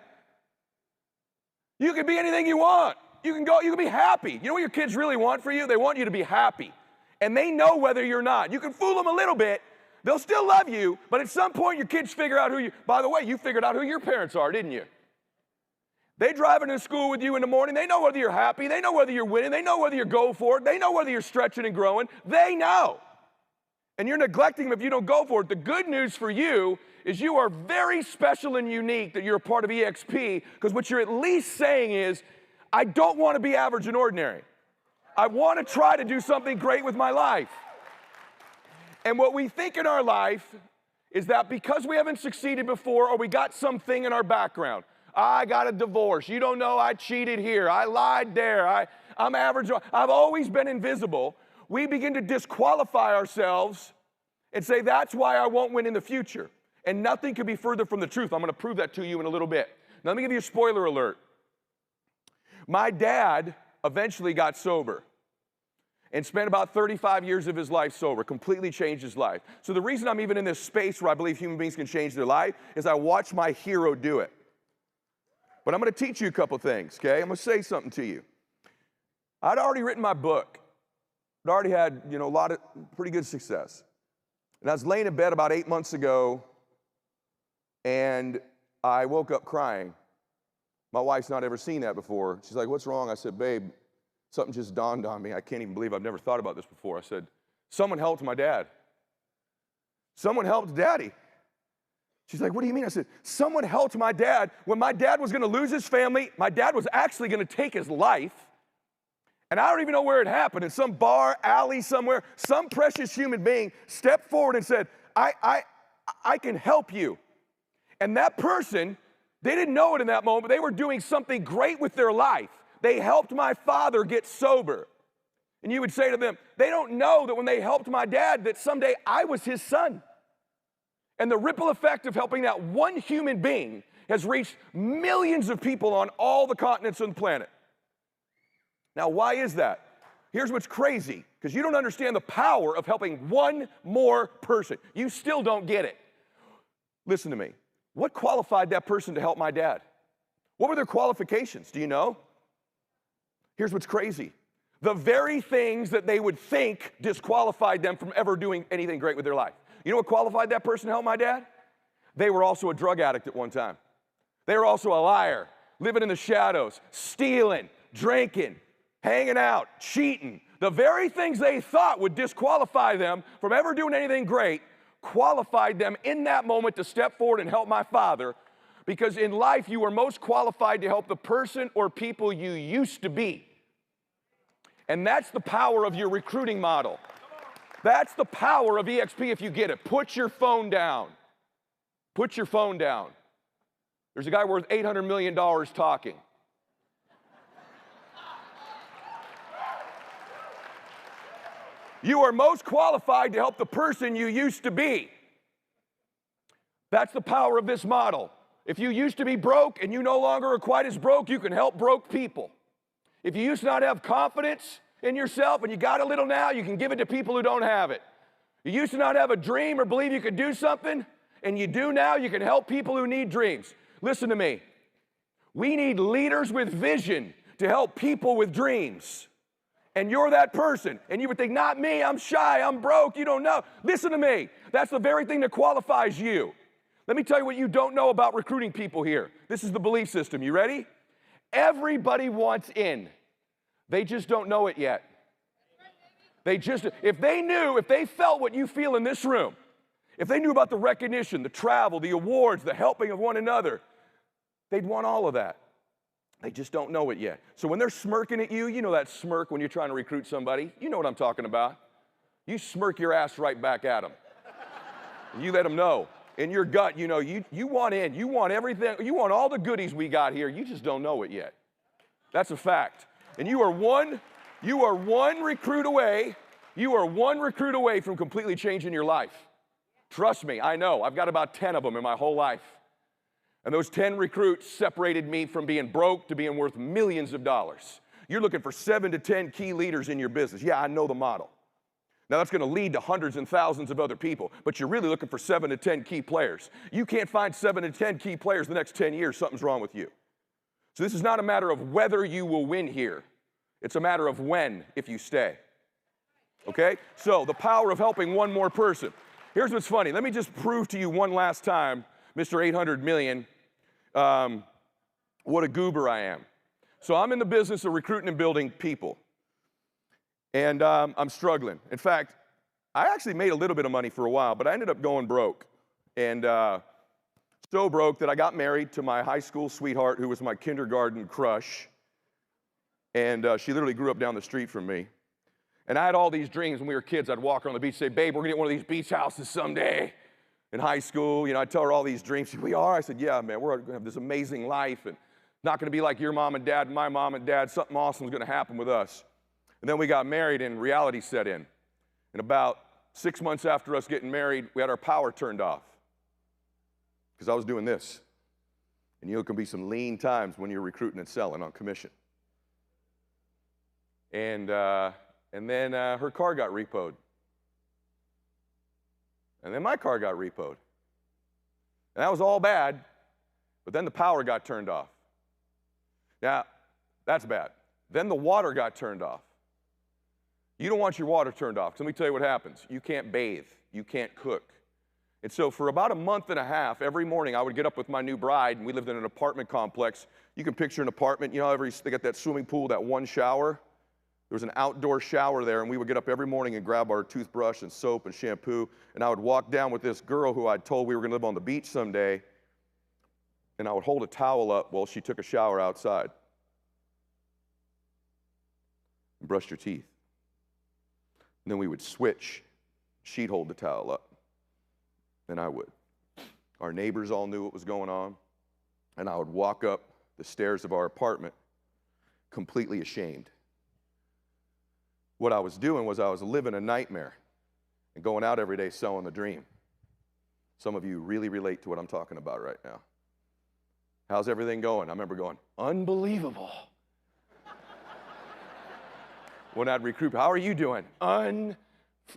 You can be anything you want. You can be happy. You know what your kids really want for you? They want you to be happy. And they know whether you're not. You can fool them a little bit. They'll still love you, but at some point your kids figure out who you, by the way, you figured out who your parents are, didn't you? They drive into school with you in the morning. They know whether you're happy. They know whether you're winning. They know whether you're going for it. They know whether you're stretching and growing. They know. And you're neglecting them if you don't go for it. The good news for you is you are very special and unique that you're a part of eXp, because what you're at least saying is, I don't want to be average and ordinary. I want to try to do something great with my life. And what we think in our life is that because we haven't succeeded before or we got something in our background, I got a divorce, you don't know I cheated here, I lied there, I'm average, I've always been invisible, we begin to disqualify ourselves and say that's why I won't win in the future. And nothing could be further from the truth. I'm going to prove that to you in a little bit. Now let me give you a spoiler alert. My dad eventually got sober. and spent about 35 years of his life sober, completely changed his life. So the reason I'm even in this space where I believe human beings can change their life is I watched my hero do it. But I'm going to teach you a couple things, okay? I'm going to say something to you. I'd already written my book. I'd already had, a lot of pretty good success. And I was laying in bed about 8 months ago, and I woke up crying. My wife's not ever seen that before. She's like, "What's wrong?" I said, "Babe, something just dawned on me. I can't even believe I've never thought about this before." I said, "Someone helped my dad. Someone helped Daddy." She's like, "What do you mean?" I said, "Someone helped my dad. When my dad was going to lose his family, my dad was actually going to take his life. And I don't even know where it happened. In some bar, alley somewhere, some precious human being stepped forward and said, I can help you." And that person, they didn't know it in that moment, but they were doing something great with their life. They helped my father get sober. And you would say to them, they don't know that when they helped my dad, that someday I was his son. And the ripple effect of helping that one human being has reached millions of people on all the continents on the planet. Now, why is that? Here's what's crazy, because you don't understand the power of helping one more person. You still don't get it. Listen to me. What qualified that person to help my dad? What were their qualifications? Do you know? Here's what's crazy. The very things that they would think disqualified them from ever doing anything great with their life. You know what qualified that person to help my dad? They were also a drug addict at one time. They were also a liar, living in the shadows, stealing, drinking, hanging out, cheating. The very things they thought would disqualify them from ever doing anything great qualified them in that moment to step forward and help my father, because in life you are most qualified to help the person or people you used to be. And that's the power of your recruiting model. That's the power of eXp if you get it. Put your phone down. Put your phone down. There's a guy worth $800 million talking. You are most qualified to help the person you used to be. That's the power of this model. If you used to be broke and you no longer are quite as broke, you can help broke people. If you used to not have confidence in yourself and you got a little now, you can give it to people who don't have it. You used to not have a dream or believe you could do something, and you do now, you can help people who need dreams. Listen to me. We need leaders with vision to help people with dreams. And you're that person. And you would think, not me, I'm shy, I'm broke, you don't know. Listen to me. That's the very thing that qualifies you. Let me tell you what you don't know about recruiting people here. This is the belief system. You ready? Everybody wants in. They just don't know it yet. If they felt what you feel in this room, if they knew about the recognition, the travel, the awards, the helping of one another, they'd want all of that. They just don't know it yet. So when they're smirking at you, you know that smirk when you're trying to recruit somebody. You know what I'm talking about. You smirk your ass right back at them. You let them know. In your gut, you know, you want in. You want everything. You want all the goodies we got here. You just don't know it yet. That's a fact. And you are one recruit away. You are one recruit away from completely changing your life. Trust me, I know. I've got about 10 of them in my whole life. And those 10 recruits separated me from being broke to being worth millions of dollars. You're looking for 7 to 10 key leaders in your business. Yeah, I know the model. Now, that's going to lead to hundreds and thousands of other people, but you're really looking for 7 to 10 key players. You can't find 7 to 10 key players the next 10 years, something's wrong with you. So this is not a matter of whether you will win here. It's a matter of when, if you stay. Okay? So the power of helping one more person. Here's what's funny. Let me just prove to you one last time, Mr. 800 million, what a goober I am. So I'm in the business of recruiting and building people. And I'm struggling. In fact, I actually made a little bit of money for a while, but I ended up going broke. And so broke that I got married to my high school sweetheart, who was my kindergarten crush. And she literally grew up down the street from me. And I had all these dreams when we were kids. I'd walk her on the beach and say, "Babe, we're going to get one of these beach houses someday." In high school, you know, I'd tell her all these dreams. She'd, "We are?" I said, "Yeah, man, we're going to have this amazing life. And not going to be like your mom and dad and my mom and dad. Something awesome is going to happen with us." And then we got married and reality set in. And about 6 months after us getting married, we had our power turned off. Because I was doing this. And you know, it can be some lean times when you're recruiting and selling on commission. And And then her car got repoed. And then my car got repoed. And that was all bad, but then the power got turned off. Now, that's bad. Then the water got turned off. You don't want your water turned off. So let me tell you what happens. You can't bathe. You can't cook. And so for about a month and a half, every morning I would get up with my new bride, and we lived in an apartment complex. You can picture an apartment, you know, they got that swimming pool, that one shower. There was an outdoor shower there, and we would get up every morning and grab our toothbrush and soap and shampoo, and I would walk down with this girl who I'd told we were gonna live on the beach someday, and I would hold a towel up while she took a shower outside. And brushed her teeth. And then we would switch. She'd hold the towel up, and I would. Our neighbors all knew what was going on, and I would walk up the stairs of our apartment completely ashamed. What I was doing was I was living a nightmare and going out every day selling the dream. Some of you really relate to what I'm talking about right now. How's everything going? I remember going, unbelievable. When I'd recruit, how are you doing?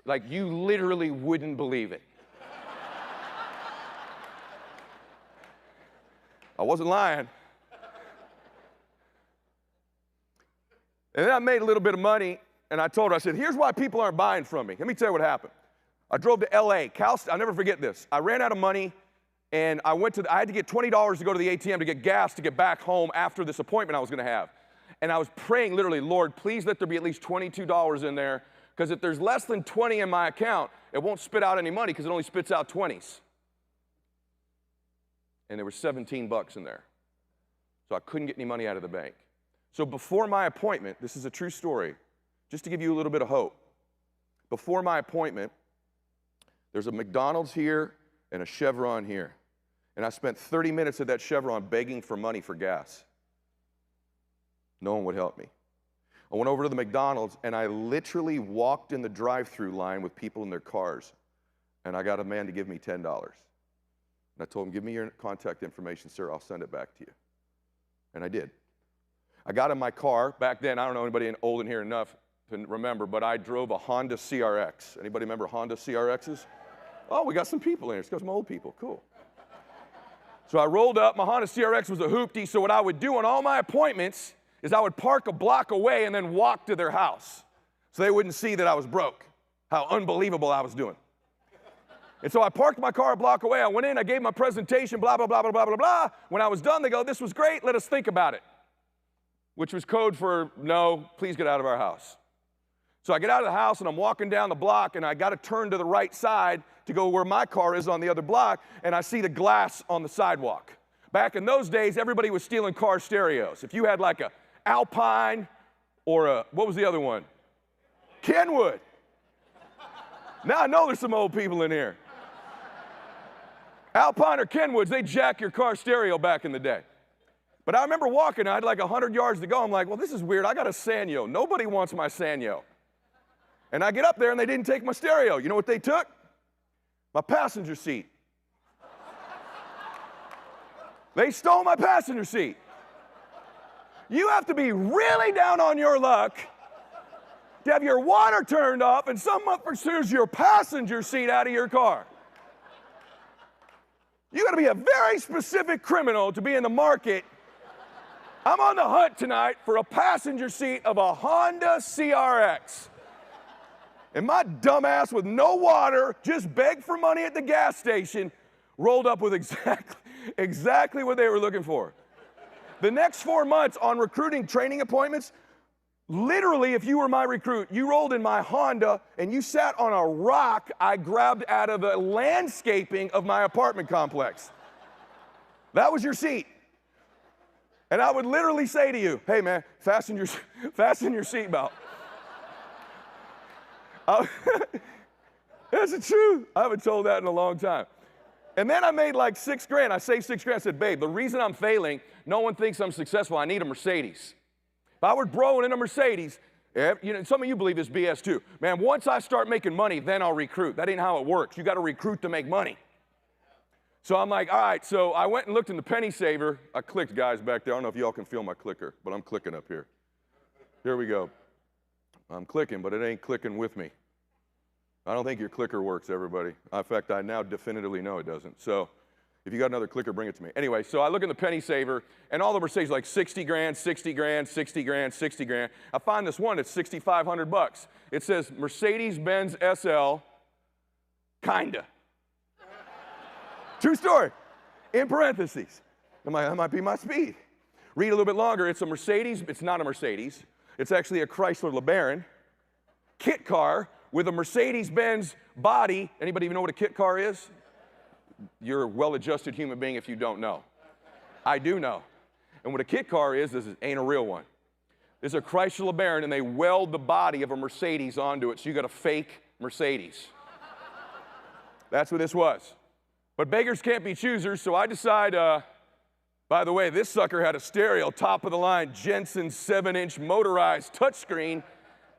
Like you literally wouldn't believe it. I wasn't lying. And then I made a little bit of money, and I told her, I said, here's why people aren't buying from me. Let me tell you what happened. I drove to LA, I'll never forget this. I ran out of money, and I had to get $20 to go to the ATM to get gas to get back home after this appointment I was gonna have. And I was praying literally, Lord, please let there be at least $22 in there, because if there's less than 20 in my account, it won't spit out any money because it only spits out 20s. And there was 17 bucks in there. So I couldn't get any money out of the bank. So before my appointment, this is a true story, just to give you a little bit of hope. Before my appointment, there's a McDonald's here and a Chevron here. And I spent 30 minutes at that Chevron begging for money for gas. No one would help me. I went over to the McDonald's, and I literally walked in the drive-through line with people in their cars, and I got a man to give me $10. And I told him, give me your contact information, sir, I'll send it back to you. And I did. I got in my car. Back then, I don't know anybody old in here enough to remember, but I drove a Honda CRX. Anybody remember Honda CRXs? Oh, we got some people in here. It's got some old people. Cool. So I rolled up. My Honda CRX was a hoopty, so what I would do on all my appointments is I would park a block away and then walk to their house so they wouldn't see that I was broke, how unbelievable I was doing. And so I parked my car a block away. I went in, I gave my presentation, blah, blah, blah, blah, blah, blah, blah. When I was done, they go, this was great, let us think about it, which was code for, no, please get out of our house. So I get out of the house, and I'm walking down the block, and I got to turn to the right side to go where my car is on the other block, and I see the glass on the sidewalk. Back in those days, everybody was stealing car stereos. If you had like a Alpine or a, what was the other one? Kenwood. Now I know there's some old people in here. Alpine or Kenwoods, they jack your car stereo back in the day. But I remember walking, I had like 100 yards to go. I'm like, well, this is weird. I got a Sanyo. Nobody wants my Sanyo. And I get up there, and they didn't take my stereo. You know what they took? My passenger seat. They stole my passenger seat. You have to be really down on your luck to have your water turned off and someone pursues your passenger seat out of your car. You got to be a very specific criminal to be in the market. I'm on the hunt tonight for a passenger seat of a Honda CRX. And my dumbass with no water, just begged for money at the gas station, rolled up with exactly what they were looking for. The next 4 months on recruiting training appointments, literally, if you were my recruit, you rolled in my Honda and you sat on a rock I grabbed out of the landscaping of my apartment complex. That was your seat. And I would literally say to you, hey man, fasten your seatbelt. That's the truth. I haven't told that in a long time. And then I made like $6,000. I saved $6,000. I said, babe, the reason I'm failing, no one thinks I'm successful. I need a Mercedes. If I were broing in a Mercedes, you know, some of you believe this BS too. Man, once I start making money, then I'll recruit. That ain't how it works. You got to recruit to make money. So I'm like, all right. So I went and looked in the penny saver. I clicked, guys, back there. I don't know if y'all can feel my clicker, but I'm clicking up here. Here we go. I'm clicking, but it ain't clicking with me. I don't think your clicker works, everybody. In fact, I now definitively know it doesn't. So if you got another clicker, bring it to me. Anyway, so I look in the penny saver, and all the Mercedes like 60 grand, 60 grand, 60 grand, 60 grand. I find this one that's 6,500 bucks. It says Mercedes-Benz SL, kinda. True story. In parentheses. That might be my speed. Read a little bit longer. It's a Mercedes. It's not a Mercedes. It's actually a Chrysler LeBaron kit car with a Mercedes-Benz body. Anybody even know what a kit car is? You're a well-adjusted human being if you don't know. I do know. And what a kit car is, this ain't a real one. This is a Chrysler LeBaron, and they weld the body of a Mercedes onto it, so you got a fake Mercedes. That's what this was. But beggars can't be choosers, so I decide, by the way, this sucker had a stereo, top of the line, Jensen 7-inch motorized touchscreen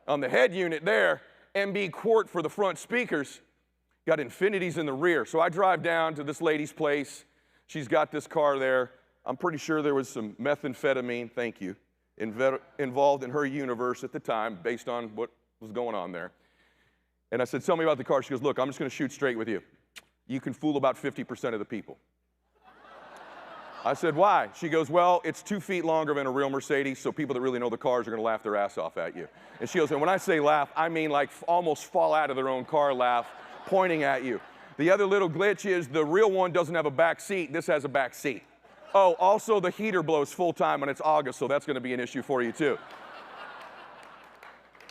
on the head unit there, MB quart for the front speakers, got infinities in the rear. So I drive down to this lady's place. She's got this car there. I'm pretty sure there was some methamphetamine, thank you, involved in her universe at the time based on what was going on there. And I said, tell me about the car. She goes, look, I'm just going to shoot straight with you. You can fool about 50% of the people. I said, why? She goes, well, it's 2 feet longer than a real Mercedes, so people that really know the cars are going to laugh their ass off at you. And she goes, and when I say laugh, I mean like almost fall out of their own car laugh, pointing at you. The other little glitch is the real one doesn't have a back seat. This has a back seat. Oh, also the heater blows full time when it's August, so that's going to be an issue for you too.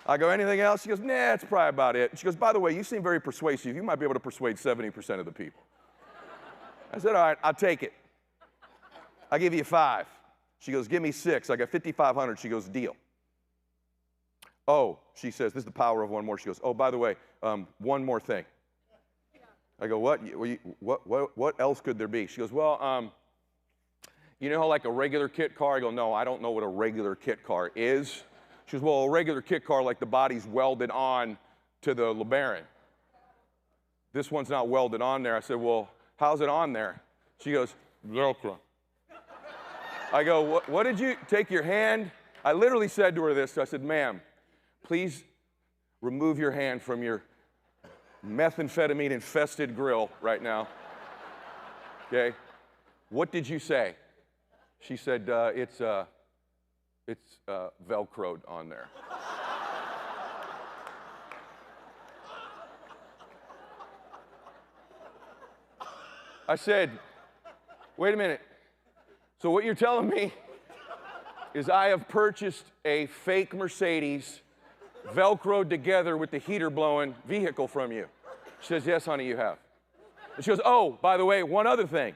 I go, anything else? She goes, nah, that's probably about it. She goes, by the way, you seem very persuasive. You might be able to persuade 70% of the people. I said, all right, I'll take it. I'll give you 5. She goes, give me 6. I got 5,500. She goes, deal. Oh, she says, this is the power of one more. She goes, oh, by the way, one more thing. I go, what? What else could there be? She goes, well, you know how like a regular kit car? I go, no, I don't know what a regular kit car is. She goes, well, a regular kit car, like the body's welded on to the LeBaron. This one's not welded on there. I said, well, how's it on there? She goes, Velcro. I go, what did you, take your hand? I literally said to her this. I said, ma'am, please remove your hand from your methamphetamine-infested grill right now. Okay? What did you say? She said, it's Velcroed on there. I said, wait a minute. So what you're telling me is I have purchased a fake Mercedes Velcroed together with the heater blowing vehicle from you. She says, yes, honey, you have. And she goes, oh, by the way, one other thing.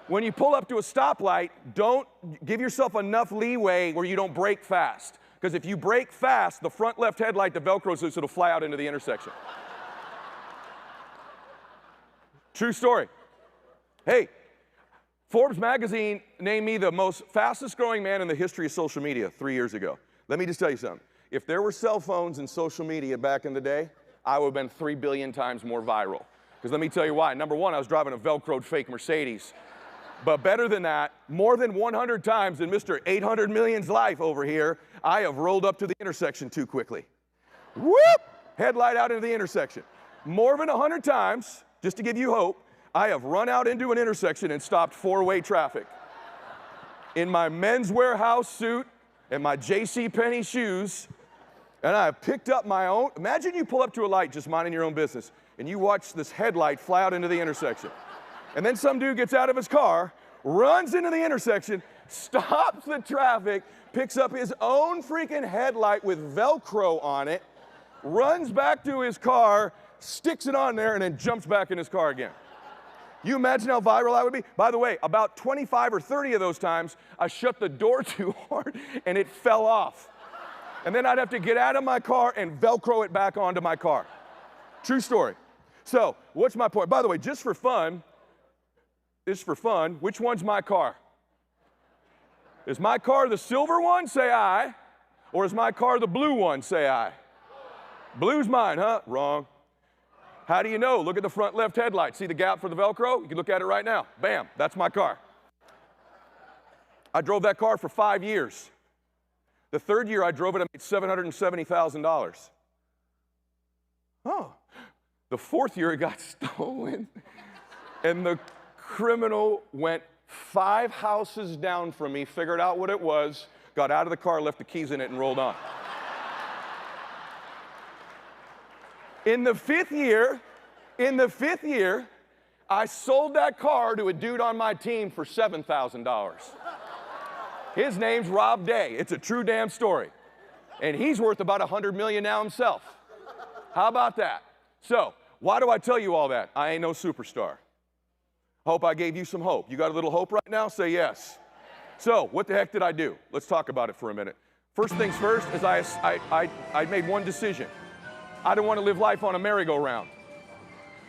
When you pull up to a stoplight, don't give yourself enough leeway where you don't brake fast. Because if you brake fast, the front left headlight, the Velcro's loose, it'll fly out into the intersection. True story. Hey, Forbes magazine named me the most fastest growing man in the history of social media 3 years ago. Let me just tell you something. If there were cell phones and social media back in the day, I would have been 3 billion times more viral. Because let me tell you why. Number one, I was driving a Velcroed fake Mercedes. But better than that, more than 100 times in Mr. 800 Million's life over here, I have rolled up to the intersection too quickly. Whoop! Headlight out into the intersection. More than 100 times, just to give you hope, I have run out into an intersection and stopped 4-way traffic. In my Men's Warehouse suit and my JCPenney shoes, and I have picked up my own. Imagine you pull up to a light just minding your own business, and you watch this headlight fly out into the intersection. And then some dude gets out of his car, runs into the intersection, stops the traffic, picks up his own freaking headlight with Velcro on it, runs back to his car, sticks it on there, and then jumps back in his car again. You imagine how viral I would be? By the way, about 25 or 30 of those times, I shut the door too hard and it fell off. And then I'd have to get out of my car and Velcro it back onto my car. True story. So, what's my point? By the way, just for fun, which one's my car? Is my car the silver one? Say aye. Or is my car the blue one? Say aye. Blue's mine, huh? Wrong. How do you know? Look at the front left headlight. See the gap for the Velcro? You can look at it right now. Bam, that's my car. I drove that car for 5 years. The third year I drove it, I made $770,000. Oh. The fourth year it got stolen, and the criminal went 5 houses down from me, figured out what it was, got out of the car, left the keys in it, and rolled on. In the fifth year, I sold that car to a dude on my team for $7,000. His name's Rob Day. It's a true damn story. And he's worth about $100 million now himself. How about that? So, why do I tell you all that? I ain't no superstar. Hope I gave you some hope. You got a little hope right now? Say yes. So, what the heck did I do? Let's talk about it for a minute. First things first is I made one decision. I don't want to live life on a merry-go-round.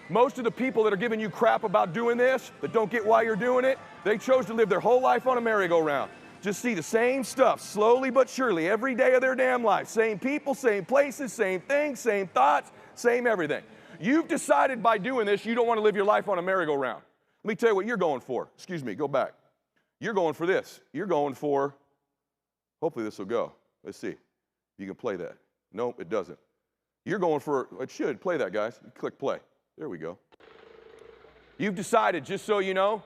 Most of the people that are giving you crap about doing this, that don't get why you're doing it, they chose to live their whole life on a merry-go-round. Just see the same stuff, slowly but surely, every day of their damn life. Same people, same places, same things, same thoughts, same everything. You've decided by doing this you don't want to live your life on a merry-go-round. Let me tell you what you're going for. Excuse me, go back. You're going for this. You're going for, hopefully this will go. Let's see if you can play that. Nope, it doesn't. You're going for, it should. Play that, guys. Click play. There we go. You've decided, just so you know,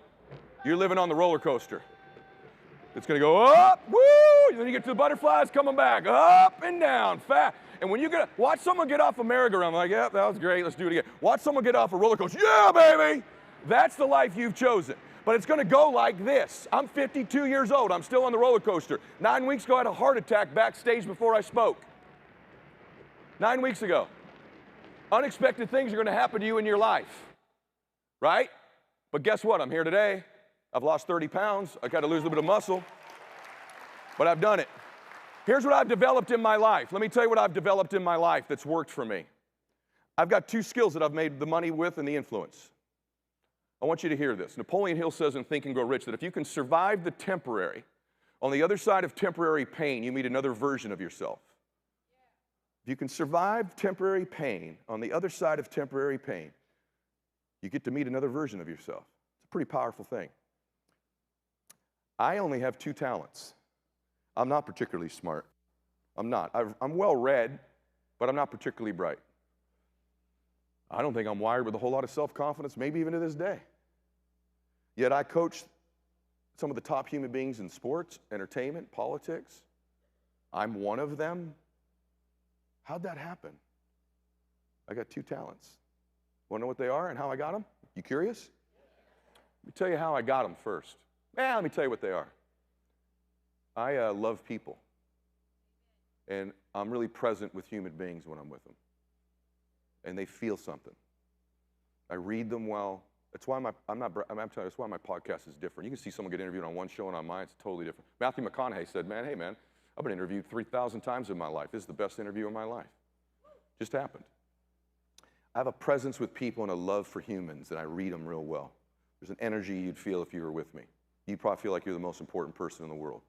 you're living on the roller coaster. It's going to go up, woo! And then you get to the butterflies coming back, up and down, fast. And when you watch someone get off a merry-go-round, like, yeah, that was great, let's do it again. Watch someone get off a roller coaster, yeah, baby! That's the life you've chosen. But it's going to go like this. I'm 52 years old. I'm still on the roller coaster. 9 weeks ago, I had a heart attack backstage before I spoke. 9 weeks ago. Unexpected things are going to happen to you in your life, right? But guess what? I'm here today. I've lost 30 pounds. I got to lose a little bit of muscle, but I've done it. Here's what I've developed in my life. Let me tell you what I've developed in my life that's worked for me. I've got 2 skills that I've made the money with and the influence. I want you to hear this. Napoleon Hill says in Think and Grow Rich that if you can survive the temporary, on the other side of temporary pain, you meet another version of yourself. If you can survive temporary pain, on the other side of temporary pain, you get to meet another version of yourself. It's a pretty powerful thing. I only have 2 talents. I'm not particularly smart. I'm not. I'm well read, but I'm not particularly bright. I don't think I'm wired with a whole lot of self-confidence, maybe even to this day. Yet I coach some of the top human beings in sports, entertainment, politics. I'm one of them. How'd that happen? I got 2 talents. Want to know what they are and how I got them? You curious? Let me tell you how I got them first. Let me tell you what they are. I love people. And I'm really present with human beings when I'm with them. And they feel something. I read them well. That's why I'm telling you, that's why my podcast is different. You can see someone get interviewed on one show and on mine, it's totally different. Matthew McConaughey said, hey man, I've been interviewed 3,000 times in my life. This is the best interview of my life. Just happened. I have a presence with people and a love for humans, and I read them real well. There's an energy you'd feel if you were with me. You'd probably feel like you're the most important person in the world,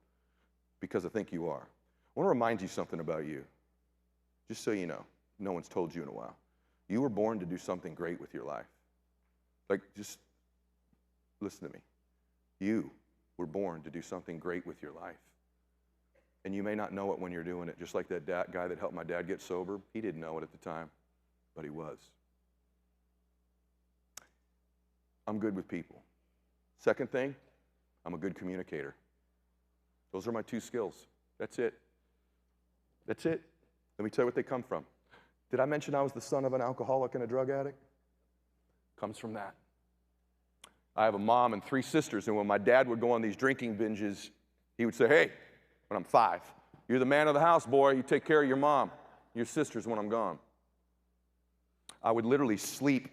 because I think you are. I want to remind you something about you, just so you know. No one's told you in a while. You were born to do something great with your life. Like, just listen to me. You were born to do something great with your life. And you may not know it when you're doing it, just like that guy that helped my dad get sober. He didn't know it at the time, but he was. I'm good with people. Second thing, I'm a good communicator. Those are my 2 skills. That's it. That's it. Let me tell you what they come from. Did I mention I was the son of an alcoholic and a drug addict? Comes from that. I have a mom and 3 sisters, and when my dad would go on these drinking binges, he would say, hey, when I'm 5, you're the man of the house, boy. You take care of your mom, your sisters when I'm gone. I would literally sleep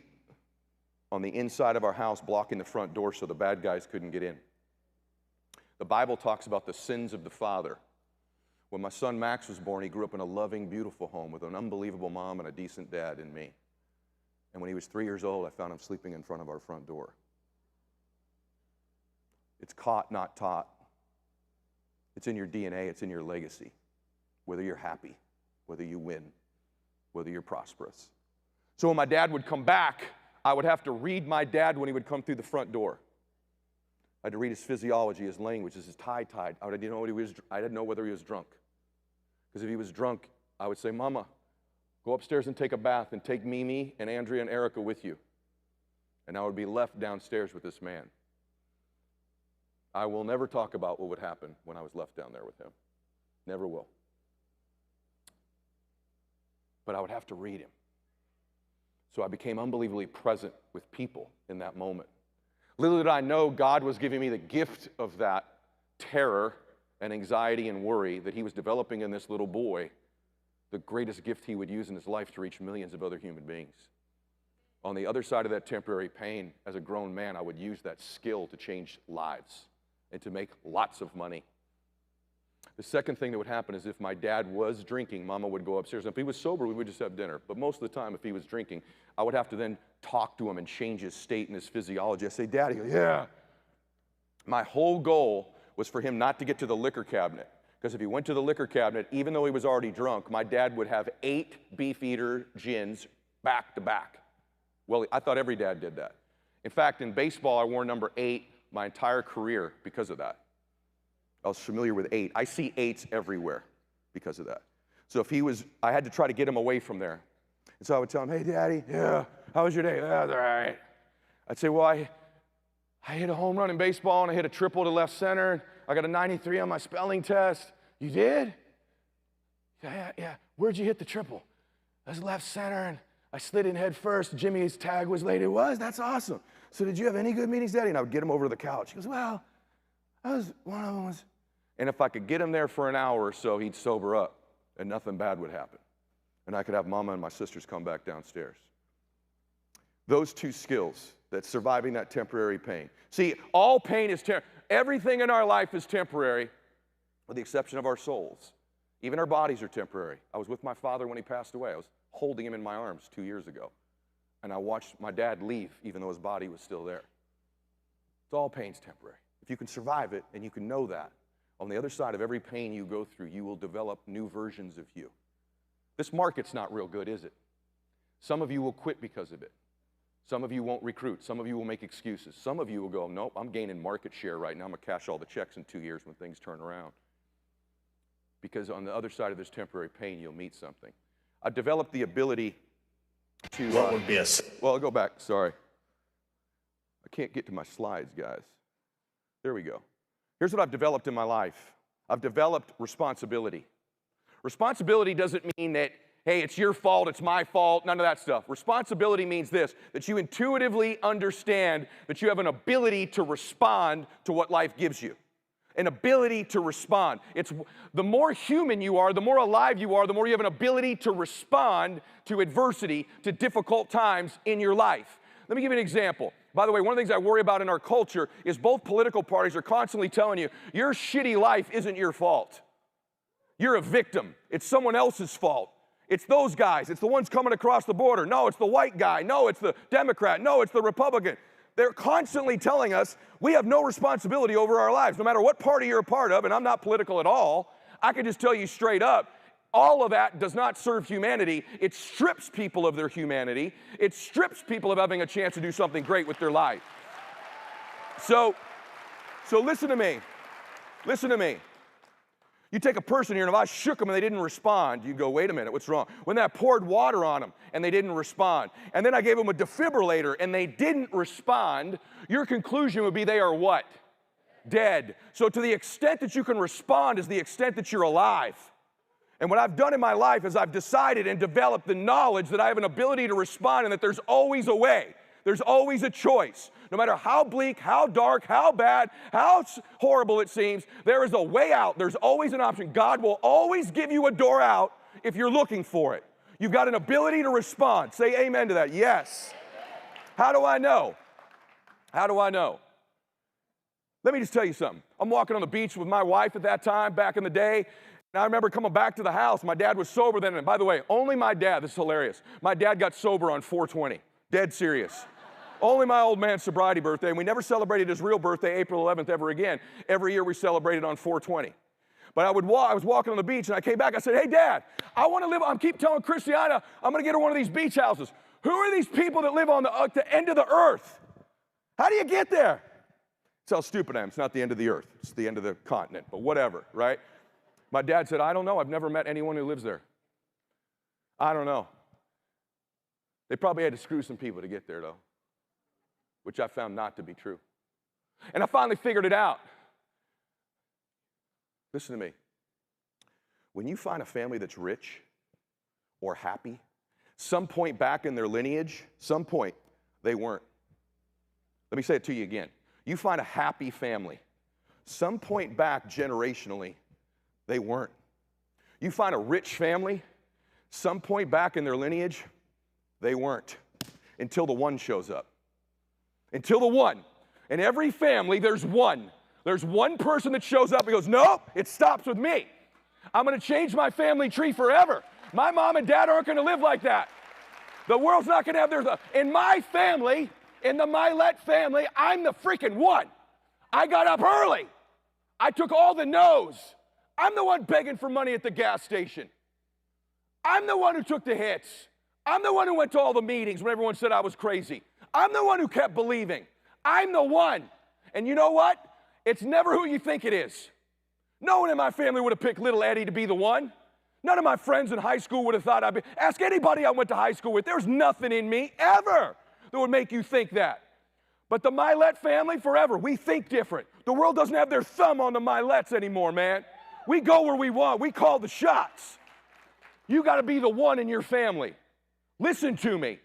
on the inside of our house, blocking the front door so the bad guys couldn't get in. The Bible talks about the sins of the father. When my son Max was born, he grew up in a loving, beautiful home with an unbelievable mom and a decent dad in me. And when he was 3 years old, I found him sleeping in front of our front door. It's caught, not taught. It's in your DNA, it's in your legacy. Whether you're happy, whether you win, whether you're prosperous. So when my dad would come back, I would have to read my dad when he would come through the front door. I had to read his physiology, his language, his tie tied. I didn't know whether he was drunk. Because if he was drunk, I would say, Mama, go upstairs and take a bath and take Mimi and Andrea and Erica with you. And I would be left downstairs with this man. I will never talk about what would happen when I was left down there with him. Never will. But I would have to read him. So I became unbelievably present with people in that moment. Little did I know God was giving me the gift of that terror and anxiety and worry that he was developing in this little boy, the greatest gift he would use in his life to reach millions of other human beings. On the other side of that temporary pain, as a grown man, I would use that skill to change lives and to make lots of money. The second thing that would happen is if my dad was drinking, Mama would go upstairs. And if he was sober, we would just have dinner. But most of the time, if he was drinking, I would have to then talk to him and change his state and his physiology. I say, Daddy, yeah. My whole goal was for him not to get to the liquor cabinet. Because if he went to the liquor cabinet, even though he was already drunk, my dad would have 8 Beefeater gins back to back. Well, I thought every dad did that. In fact, in baseball, I wore number 8 my entire career because of that. I was familiar with 8. I see 8s everywhere because of that. So if he was, I had to try to get him away from there. And so I would tell him, hey, Daddy, yeah, how was your day? That's all right. I'd say, well, I hit a home run in baseball, and I hit a triple to left center. I got a 93 on my spelling test. You did? Yeah. Where'd you hit the triple? I was left center, and I slid in head first. Jimmy's tag was late. It was? That's awesome. So did you have any good meetings, Daddy? And I would get him over to the couch. He goes, well, one of them was. And if I could get him there for an hour or so, he'd sober up, and nothing bad would happen. And I could have Mama and my sisters come back downstairs. Those 2 skills, that surviving that temporary pain. See, all pain is temporary. Everything in our life is temporary, with the exception of our souls. Even our bodies are temporary. I was with my father when he passed away. I was holding him in my arms 2 years ago. And I watched my dad leave, even though his body was still there. It's all pain's temporary. If you can survive it, and you can know that, on the other side of every pain you go through, you will develop new versions of you. This market's not real good, is it? Some of you will quit because of it. Some of you won't recruit. Some of you will make excuses. Some of you will go, nope, I'm gaining market share right now. I'm going to cash all the checks in 2 years when things turn around. Because on the other side of this temporary pain, you'll meet something. I've developed the ability to... What would be a... Well, I'll go back. Sorry. I can't get to my slides, guys. There we go. Here's what I've developed in my life. I've developed responsibility. Responsibility doesn't mean that, hey, it's your fault, it's my fault, none of that stuff. Responsibility means this, that you intuitively understand that you have an ability to respond to what life gives you. An ability to respond. It's the more human you are, the more alive you are, the more you have an ability to respond to adversity, to difficult times in your life. Let me give you an example. By the way, one of the things I worry about in our culture is both political parties are constantly telling you, your shitty life isn't your fault. You're a victim. It's someone else's fault. It's those guys. It's the ones coming across the border. No, it's the white guy. No, it's the Democrat. No, it's the Republican. They're constantly telling us we have no responsibility over our lives, no matter what party you're a part of, and I'm not political at all. I can just tell you straight up, all of that does not serve humanity. It strips people of their humanity. It strips people of having a chance to do something great with their life. So listen to me. Listen to me. You take a person here, and if I shook them and they didn't respond, you go, wait a minute, what's wrong? When I poured water on them and they didn't respond, and then I gave them a defibrillator and they didn't respond, your conclusion would be they are what? Dead. So to the extent that you can respond is the extent that you're alive. And what I've done in my life is I've decided and developed the knowledge that I have an ability to respond and that there's always a way. There's always a choice. No matter how bleak, how dark, how bad, how horrible it seems, there is a way out. There's always an option. God will always give you a door out if you're looking for it. You've got an ability to respond. Say amen to that. Yes. How do I know? How do I know? Let me just tell you something. I'm walking on the beach with my wife at that time, back in the day. And I remember coming back to the house. My dad was sober then. And by the way, only my dad, this is hilarious. My dad got sober on 4/20. Dead serious. Only my old man's sobriety birthday. And we never celebrated his real birthday, April 11th, ever again. Every year we celebrated on 4/20. But I was walking on the beach and I came back. I said, hey, Dad, I want to live. I keep telling Christiana, I'm going to get her one of these beach houses. Who are these people that live on the end of the earth? How do you get there? That's how stupid I am. It's not the end of the earth. It's the end of the continent, but whatever, right? My dad said, I don't know. I've never met anyone who lives there. I don't know. They probably had to screw some people to get there, though, which I found not to be true. And I finally figured it out. Listen to me. When you find a family that's rich or happy, some point back in their lineage, some point, they weren't. Let me say it to you again. You find a happy family, some point back generationally, they weren't. You find a rich family, some point back in their lineage, they weren't. Until the one shows up. Until the one. In every family, there's one. There's one person that shows up and goes, no, it stops with me. I'm going to change my family tree forever. My mom and dad aren't going to live like that. The world's not going to have theirs. In my family, in the Mylett family, I'm the freaking one. I got up early. I took all the no's. I'm the one begging for money at the gas station. I'm the one who took the hits. I'm the one who went to all the meetings when everyone said I was crazy. I'm the one who kept believing. I'm the one. And you know what? It's never who you think it is. No one in my family would have picked little Eddie to be the one. None of my friends in high school would have thought I'd be. Ask anybody I went to high school with. There's nothing in me ever that would make you think that. But the Mylett family, forever, we think different. The world doesn't have their thumb on the Myletts anymore, man. We go where we want. We call the shots. You got to be the one in your family. Listen to me.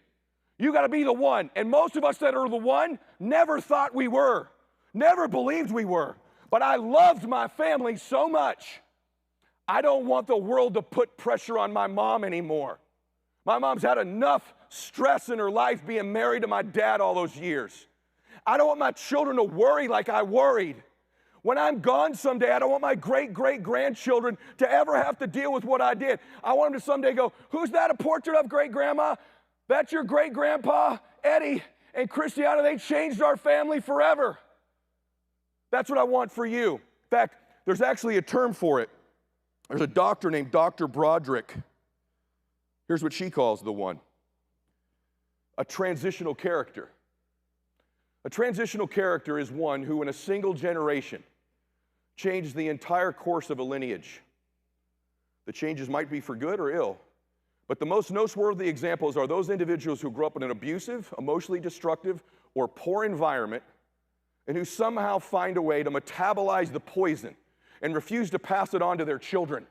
You got to be the one. And most of us that are the one never thought we were. Never believed we were. But I loved my family so much. I don't want the world to put pressure on my mom anymore. My mom's had enough stress in her life being married to my dad all those years. I don't want my children to worry like I worried. When I'm gone someday, I don't want my great-great-grandchildren to ever have to deal with what I did. I want them to someday go, who's that a portrait of, great-grandma? That's your great-grandpa, Eddie and Christiana. They changed our family forever. That's what I want for you. In fact, there's actually a term for it. There's a doctor named Dr. Broderick. Here's what she calls the one. A transitional character. A transitional character is one who in a single generation changed the entire course of a lineage. The changes might be for good or ill, but the most noteworthy examples are those individuals who grew up in an abusive, emotionally destructive, or poor environment and who somehow find a way to metabolize the poison and refuse to pass it on to their children.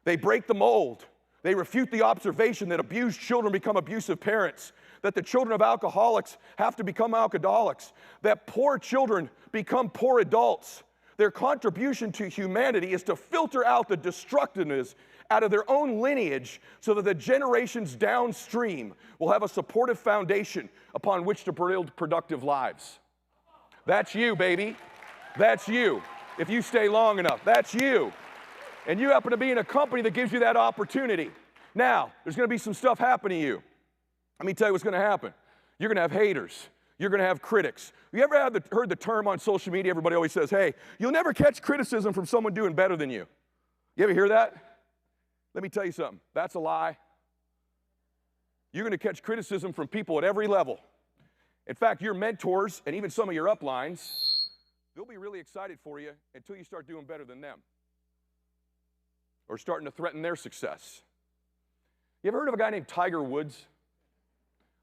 They break the mold. They refute the observation that abused children become abusive parents, that the children of alcoholics have to become alcoholics, that poor children become poor adults. Their contribution to humanity is to filter out the destructiveness out of their own lineage so that the generations downstream will have a supportive foundation upon which to build productive lives. That's you, baby. That's you. If you stay long enough, that's you. And you happen to be in a company that gives you that opportunity. Now, there's going to be some stuff happening to you. Let me tell you what's going to happen. You're going to have haters. You're going to have critics. You ever heard the term on social media? Everybody always says, hey, you'll never catch criticism from someone doing better than you. You ever hear that? Let me tell you something. That's a lie. You're going to catch criticism from people at every level. In fact, your mentors and even some of your uplines, they'll be really excited for you until you start doing better than them or starting to threaten their success. You ever heard of a guy named Tiger Woods?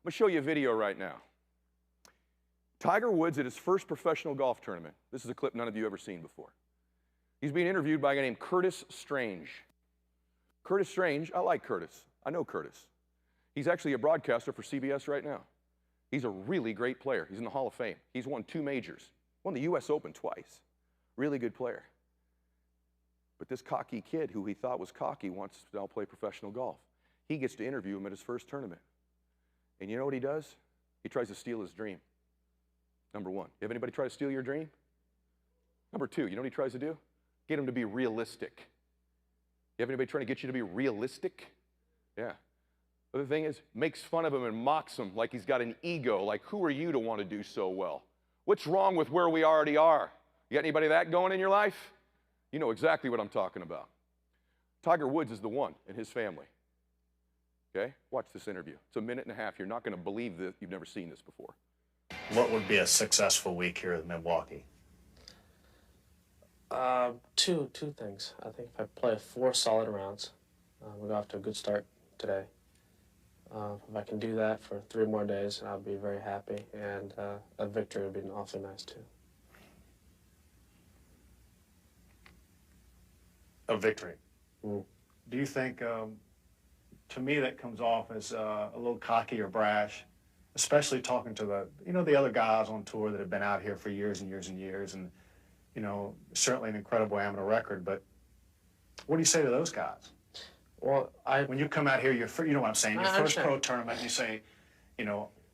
I'm going to show you a video right now. Tiger Woods at his first professional golf tournament. This is a clip none of you have ever seen before. He's being interviewed by a guy named Curtis Strange. Curtis Strange, I like Curtis. I know Curtis. He's actually a broadcaster for CBS right now. He's a really great player. He's in the Hall of Fame. He's won 2 majors. Won the US Open twice. Really good player. But this cocky kid who he thought was cocky wants to now play professional golf. He gets to interview him at his first tournament. And you know what he does? He tries to steal his dream. Number 1. You have anybody try to steal your dream? Number 2, you know what he tries to do? Get him to be realistic. You have anybody trying to get you to be realistic? Yeah. But the thing is, makes fun of him and mocks him like he's got an ego, like who are you to want to do so well? What's wrong with where we already are? You got anybody that going in your life? You know exactly what I'm talking about. Tiger Woods is the one in his family. Okay? Watch this interview. It's a 1.5 minutes. You're not going to believe that you've never seen this before. What would be a successful week here in Milwaukee? Two things. I think if I play 4 solid rounds, we'll go off to a good start today. If I can do that for 3 more days, I'll be very happy, and a victory would be awfully nice too. A victory. Do you think, to me, that comes off as a little cocky or brash, especially talking to the other guys on tour that have been out here for years and years and years, and certainly an incredible amateur record, but what do you say to those guys? Well, when you come out here, you know what I'm saying, your first pro understand. tournament, you say,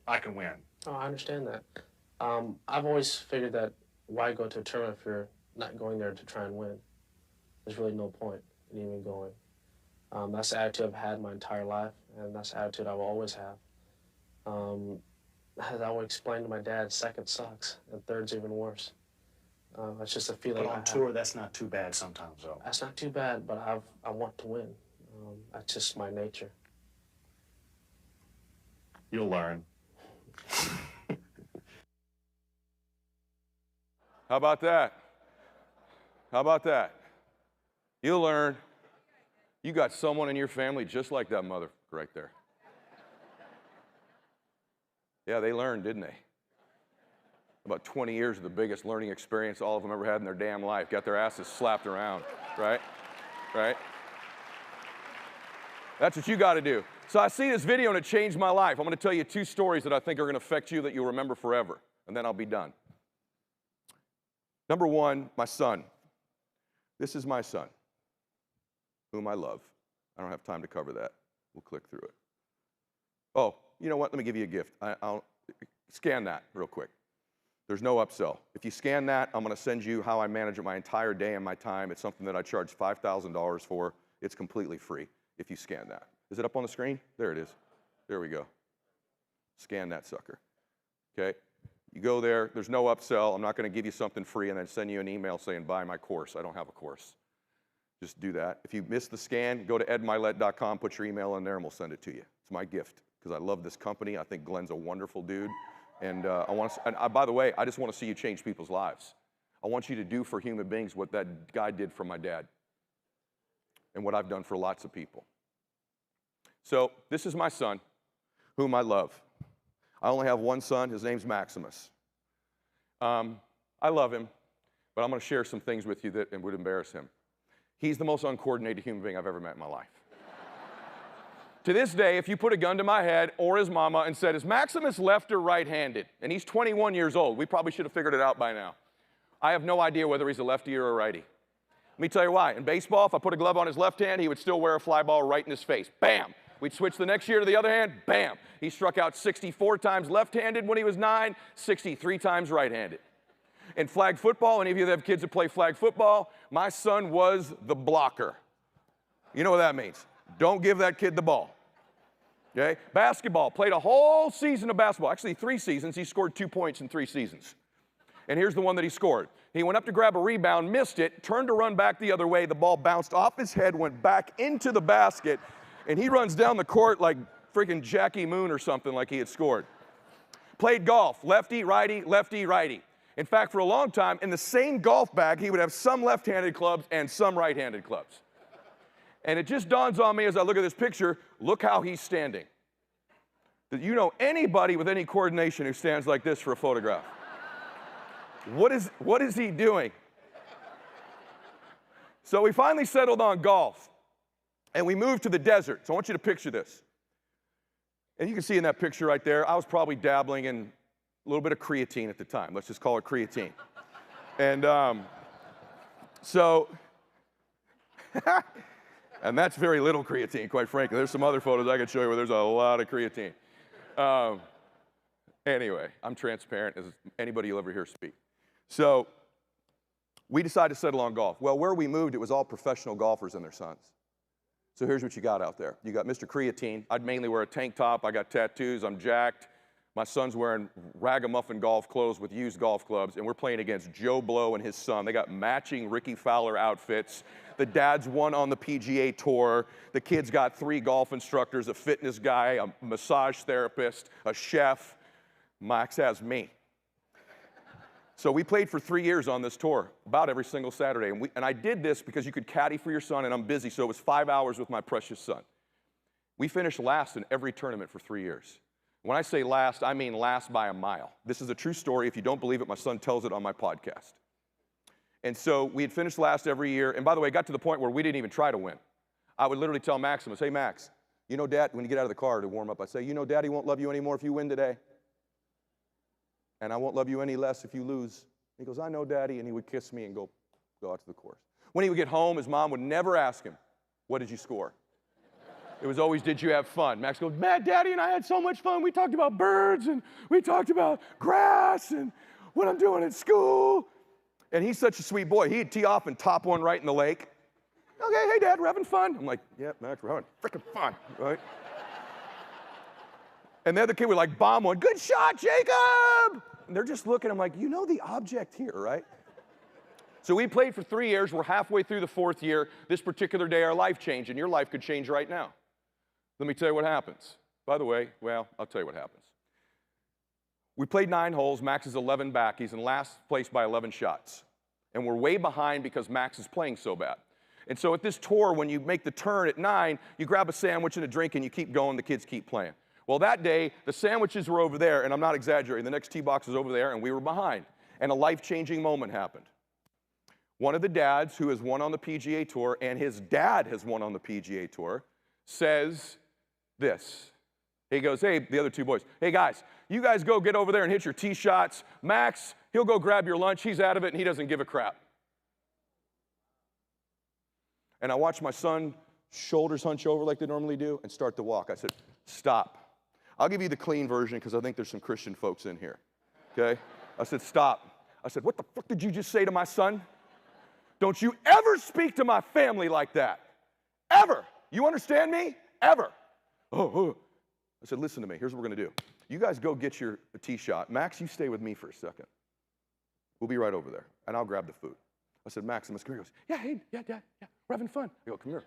I can win. Oh, I understand that. I've always figured that why go to a tournament if you're not going there to try and win? There's really no point in even going. That's the attitude I've had my entire life, and that's the attitude I will always have. As I would explain to my dad, second sucks, and third's even worse. That's just a feeling But I on have. tour, that's not too bad sometimes, though. That's not too bad, but I want to win. That's just my nature. You'll learn. How about that? How about that? You'll learn. You got someone in your family just like that mother right there. Yeah, they learned, didn't they? About 20 years of the biggest learning experience all of them ever had in their damn life. Got their asses slapped around, right? Right? That's what you got to do. So I see this video and it changed my life. I'm going to tell you 2 stories that I think are going to affect you that you'll remember forever, and then I'll be done. Number 1, my son. This is my son, whom I love. I don't have time to cover that. We'll click through it. Oh, you know what? Let me give you a gift. I'll scan that real quick. There's no upsell. If you scan that, I'm going to send you how I manage my entire day and my time. It's something that I charge $5,000 for. It's completely free if you scan that. Is it up on the screen? There it is. There we go. Scan that sucker. Okay? You go there. There's no upsell. I'm not going to give you something free and then send you an email saying, buy my course. I don't have a course. Just do that. If you miss the scan, go to edmylett.com, put your email in there, and we'll send it to you. It's my gift because I love this company. I think Glenn's a wonderful dude. And by the way, I just want to see you change people's lives. I want you to do for human beings what that guy did for my dad and what I've done for lots of people. So this is my son, whom I love. I only have one son. His name's Maximus. I love him, but I'm going to share some things with you that would embarrass him. He's the most uncoordinated human being I've ever met in my life. To this day, if you put a gun to my head or his mama and said, is Maximus left or right-handed? And he's 21 years old. We probably should have figured it out by now. I have no idea whether he's a lefty or a righty. Let me tell you why. In baseball, if I put a glove on his left hand, he would still wear a fly ball right in his face. Bam! We'd switch the next year to the other hand. Bam! He struck out 64 times left-handed when he was 9, 63 times right-handed. In flag football, any of you that have kids that play flag football, my son was the blocker. You know what that means. Don't give that kid the ball. Okay? Basketball, played a whole season of basketball. Actually, 3 seasons. He scored 2 points in 3 seasons. And here's the one that he scored. He went up to grab a rebound, missed it, turned to run back the other way. The ball bounced off his head, went back into the basket, and he runs down the court like freaking Jackie Moon or something like he had scored. Played golf, lefty, righty, lefty, righty. In fact, for a long time, in the same golf bag, he would have some left-handed clubs and some right-handed clubs. And it just dawns on me as I look at this picture, look how he's standing. That you know anybody with any coordination who stands like this for a photograph. What is he doing? So we finally settled on golf, and we moved to the desert. So I want you to picture this. And you can see in that picture right there, I was probably dabbling in a little bit of creatine at the time. Let's just call it creatine. And and that's very little creatine, quite frankly. There's some other photos I could show you where there's a lot of creatine. Anyway, I'm transparent as anybody you'll ever hear speak. So we decided to settle on golf. Well, where we moved, it was all professional golfers and their sons. So here's what you got out there. You got Mr. Creatine. I'd mainly wear a tank top. I got tattoos. I'm jacked. My son's wearing ragamuffin golf clothes with used golf clubs, and we're playing against Joe Blow and his son. They got matching Ricky Fowler outfits. The dad's won on the PGA Tour. The kid's got 3 golf instructors, a fitness guy, a massage therapist, a chef. Max has me. So we played for 3 years on this tour, about every single Saturday. And I did this because you could caddy for your son, and I'm busy, so it was 5 hours with my precious son. We finished last in every tournament for 3 years. When I say last, I mean last by a mile. This is a true story. If you don't believe it, my son tells it on my podcast. And so we had finished last every year. And by the way, it got to the point where we didn't even try to win. I would literally tell Maximus, hey, Max, you know, Dad, when you get out of the car to warm up, I'd say, you know, Daddy won't love you anymore if you win today. And I won't love you any less if you lose. He goes, I know, Daddy. And he would kiss me and go out to the course. When he would get home, his mom would never ask him, what did you score? It was always, did you have fun? Max goes, man, Daddy and I had so much fun. We talked about birds, and we talked about grass, and what I'm doing at school. And he's such a sweet boy. He'd tee off and top one right in the lake. Okay, hey, Dad, we're having fun. I'm like, yeah, Max, we're having freaking fun, right? And the other kid would like bomb one. Good shot, Jacob! And they're just looking. I'm like, you know the object here, right? So we played for 3 years. We're halfway through the 4th year. This particular day, our life changed, and your life could change right now. Let me tell you what happens. By the way, well, I'll tell you what happens. We played 9 holes. Max is 11 back. He's in last place by 11 shots. And we're way behind because Max is playing so bad. And so at this tour, when you make the turn at 9, you grab a sandwich and a drink and you keep going, the kids keep playing. Well, that day, the sandwiches were over there, and I'm not exaggerating. The next tee box is over there, and we were behind. And a life-changing moment happened. One of the dads who has won on the PGA Tour, and his dad has won on the PGA Tour, says this. He goes, hey, the other 2 boys, hey, guys, you guys go get over there and hit your tee shots. Max, he'll go grab your lunch. He's out of it, and he doesn't give a crap. And I watched my son shoulders hunch over like they normally do and start to walk. I said, stop. I'll give you the clean version because I think there's some Christian folks in here, okay? I said, stop. I said, what the fuck did you just say to my son? Don't you ever speak to my family like that. Ever. You understand me? Ever. Oh. I said, listen to me. Here's what we're going to do. You guys go get your tee shot. Max, you stay with me for a second. We'll be right over there, and I'll grab the food. I said, Maximus, come here. He goes, yeah, hey, yeah, Dad, yeah, we're having fun. I go, come here.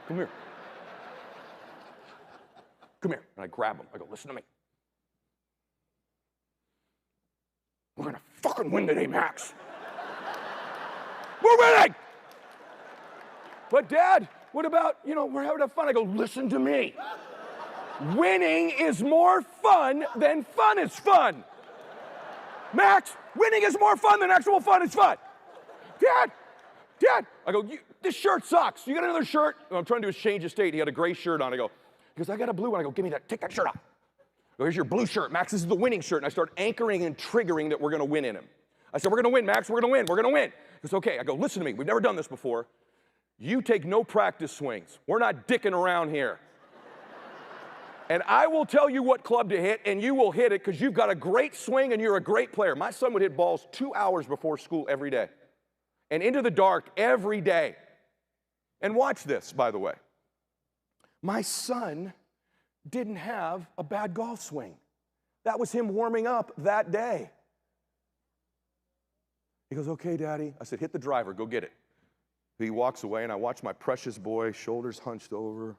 Come here. Come here. And I grab him. I go, listen to me. We're going to fucking win today, Max. We're winning! But, Dad, what about, you know, we're having fun. I go, listen to me. Winning is more fun than fun is fun. Max, winning is more fun than actual fun is fun. Dad, I go, this shirt sucks. You got another shirt? What I'm trying to do is change his state. He had a gray shirt on. I go, he goes, I got a blue one. I go, give me that. Take that shirt off. I go, here's your blue shirt. Max, this is the winning shirt. And I start anchoring and triggering that we're going to win in him. I said, we're going to win, Max. We're going to win. We're going to win. He goes, okay. I go, listen to me. We've never done this before. You take no practice swings. We're not dicking around here. And I will tell you what club to hit, and you will hit it because you've got a great swing and you're a great player. My son would hit balls 2 hours before school every day and into the dark every day. And watch this, by the way. My son didn't have a bad golf swing. That was him warming up that day. He goes, okay, Daddy. I said, hit the driver, go get it. He walks away, and I watch my precious boy, shoulders hunched over,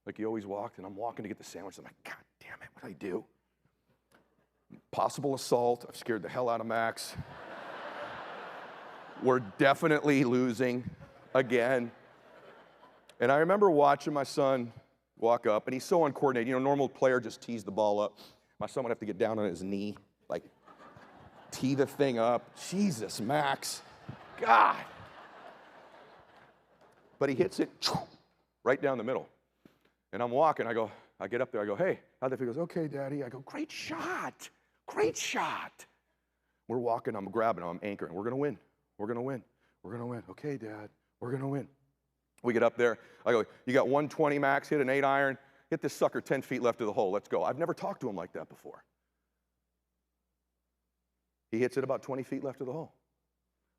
like he always walked, and I'm walking to get the sandwich. I'm like, God damn it, what did I do? Possible assault. I've scared the hell out of Max. We're definitely losing again. And I remember watching my son walk up, and he's so uncoordinated. You know, normal player just tees the ball up. My son would have to get down on his knee, like tee the thing up. Jesus, Max. God. But he hits it right down the middle. And I'm walking, I get up there, I go, hey, how'd that feel? He goes, okay, Daddy. I go, great shot, great shot. We're walking, I'm grabbing, I'm anchoring. We're gonna win, we're gonna win, we're gonna win. Okay, Dad, we're gonna win. We get up there, I go, you got 120 Max, hit an 8-iron, hit this sucker 10 feet left of the hole, let's go. I've never talked to him like that before. He hits it about 20 feet left of the hole.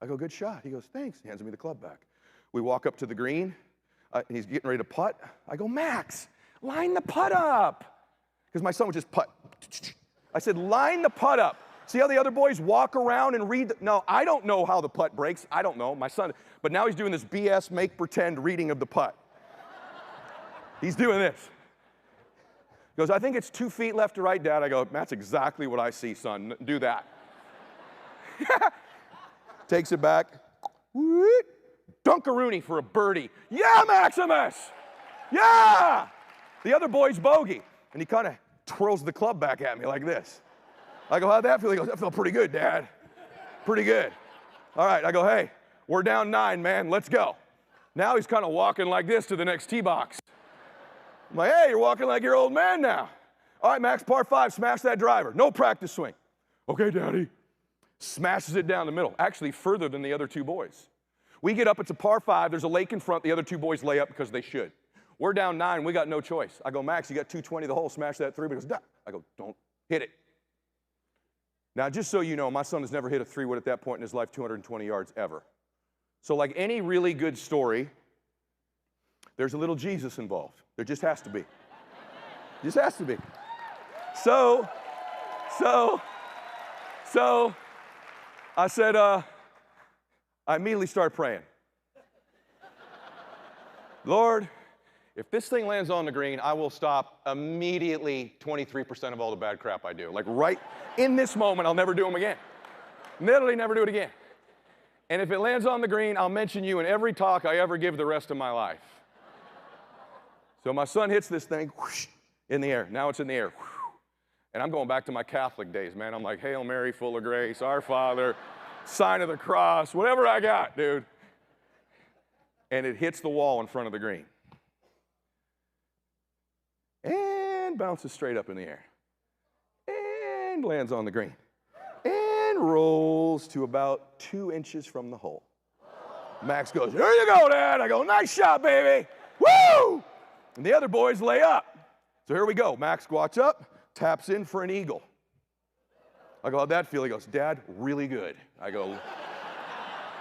I go, good shot. He goes, thanks. He hands me the club back. We walk up to the green. He's getting ready to putt. I go, Max, line the putt up. Because my son would just putt. I said, line the putt up. See how the other boys walk around and read? No, I don't know how the putt breaks. I don't know. My son, but now he's doing this BS make pretend reading of the putt. He's doing this. He goes, I think it's 2 feet left to right, Dad. I go, that's exactly what I see, son. Do that. Takes it back. Dunkaroonie for a birdie. Yeah, Maximus! Yeah! The other boy's bogey. And he kind of twirls the club back at me like this. I go, how'd that feel? He goes, that felt pretty good, Dad. Pretty good. All right, I go, hey, we're down 9, man, let's go. Now he's kind of walking like this to the next tee box. I'm like, hey, you're walking like your old man now. All right, Max, par 5, smash that driver. No practice swing. Okay, Daddy. Smashes it down the middle, actually further than the other 2 boys. We get up, it's a par 5, there's a lake in front, the other 2 boys lay up because they should. We're down 9, we got no choice. I go, Max, you got 220 the hole, smash that 3. He goes, nah. I go, don't hit it. Now, just so you know, my son has never hit a 3-wood at that point in his life, 220 yards ever. So like any really good story, there's a little Jesus involved. There just has to be. Just has to be. So I said, I immediately started praying. Lord, if this thing lands on the green, I will stop immediately 23% of all the bad crap I do. Like right in this moment, I'll never do them again. Literally never do it again. And if it lands on the green, I'll mention you in every talk I ever give the rest of my life. So my son hits this thing whoosh, in the air. Now it's in the air. Whoosh. And I'm going back to my Catholic days, man. I'm like, Hail Mary, full of grace, our Father, sign of the cross, whatever I got, dude. And it hits the wall in front of the green. And bounces straight up in the air. And lands on the green. And rolls to about 2 inches from the hole. Max goes, here you go, Dad. I go, nice shot, baby. Woo! And the other boys lay up. So here we go. Max squats up, taps in for an eagle. I go, how'd that feel? He goes, Dad, really good. I go,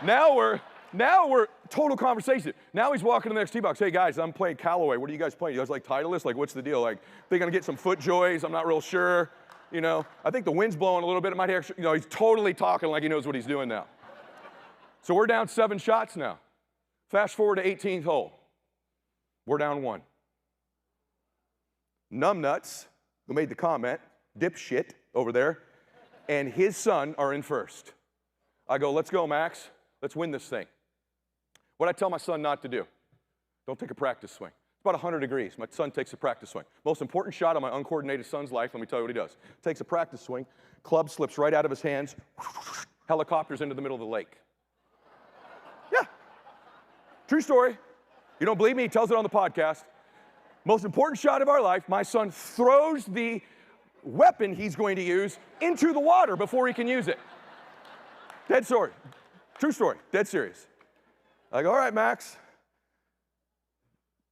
now we're total conversation. Now he's walking to the next tee box. Hey guys, I'm playing Callaway. What are you guys playing? You guys like Titleist? Like, what's the deal? Like, they're gonna get some foot joys. I'm not real sure. You know, I think the wind's blowing a little bit. It might actually, you know, he's totally talking like he knows what he's doing now. So we're down 7 shots now. Fast forward to 18th hole. We're down 1. Numbnuts, who made the comment, dipshit over there, and his son are in first. I go, let's go, Max. Let's win this thing. What I tell my son not to do, don't take a practice swing. It's about 100 degrees. My son takes a practice swing. Most important shot of my uncoordinated son's life, let me tell you what he does. Takes a practice swing, club slips right out of his hands, helicopters into the middle of the lake. Yeah, true story. You don't believe me? He tells it on the podcast. Most important shot of our life, my son throws the weapon he's going to use into the water before he can use it. Dead story. True story. Dead serious. I go, all right, Max.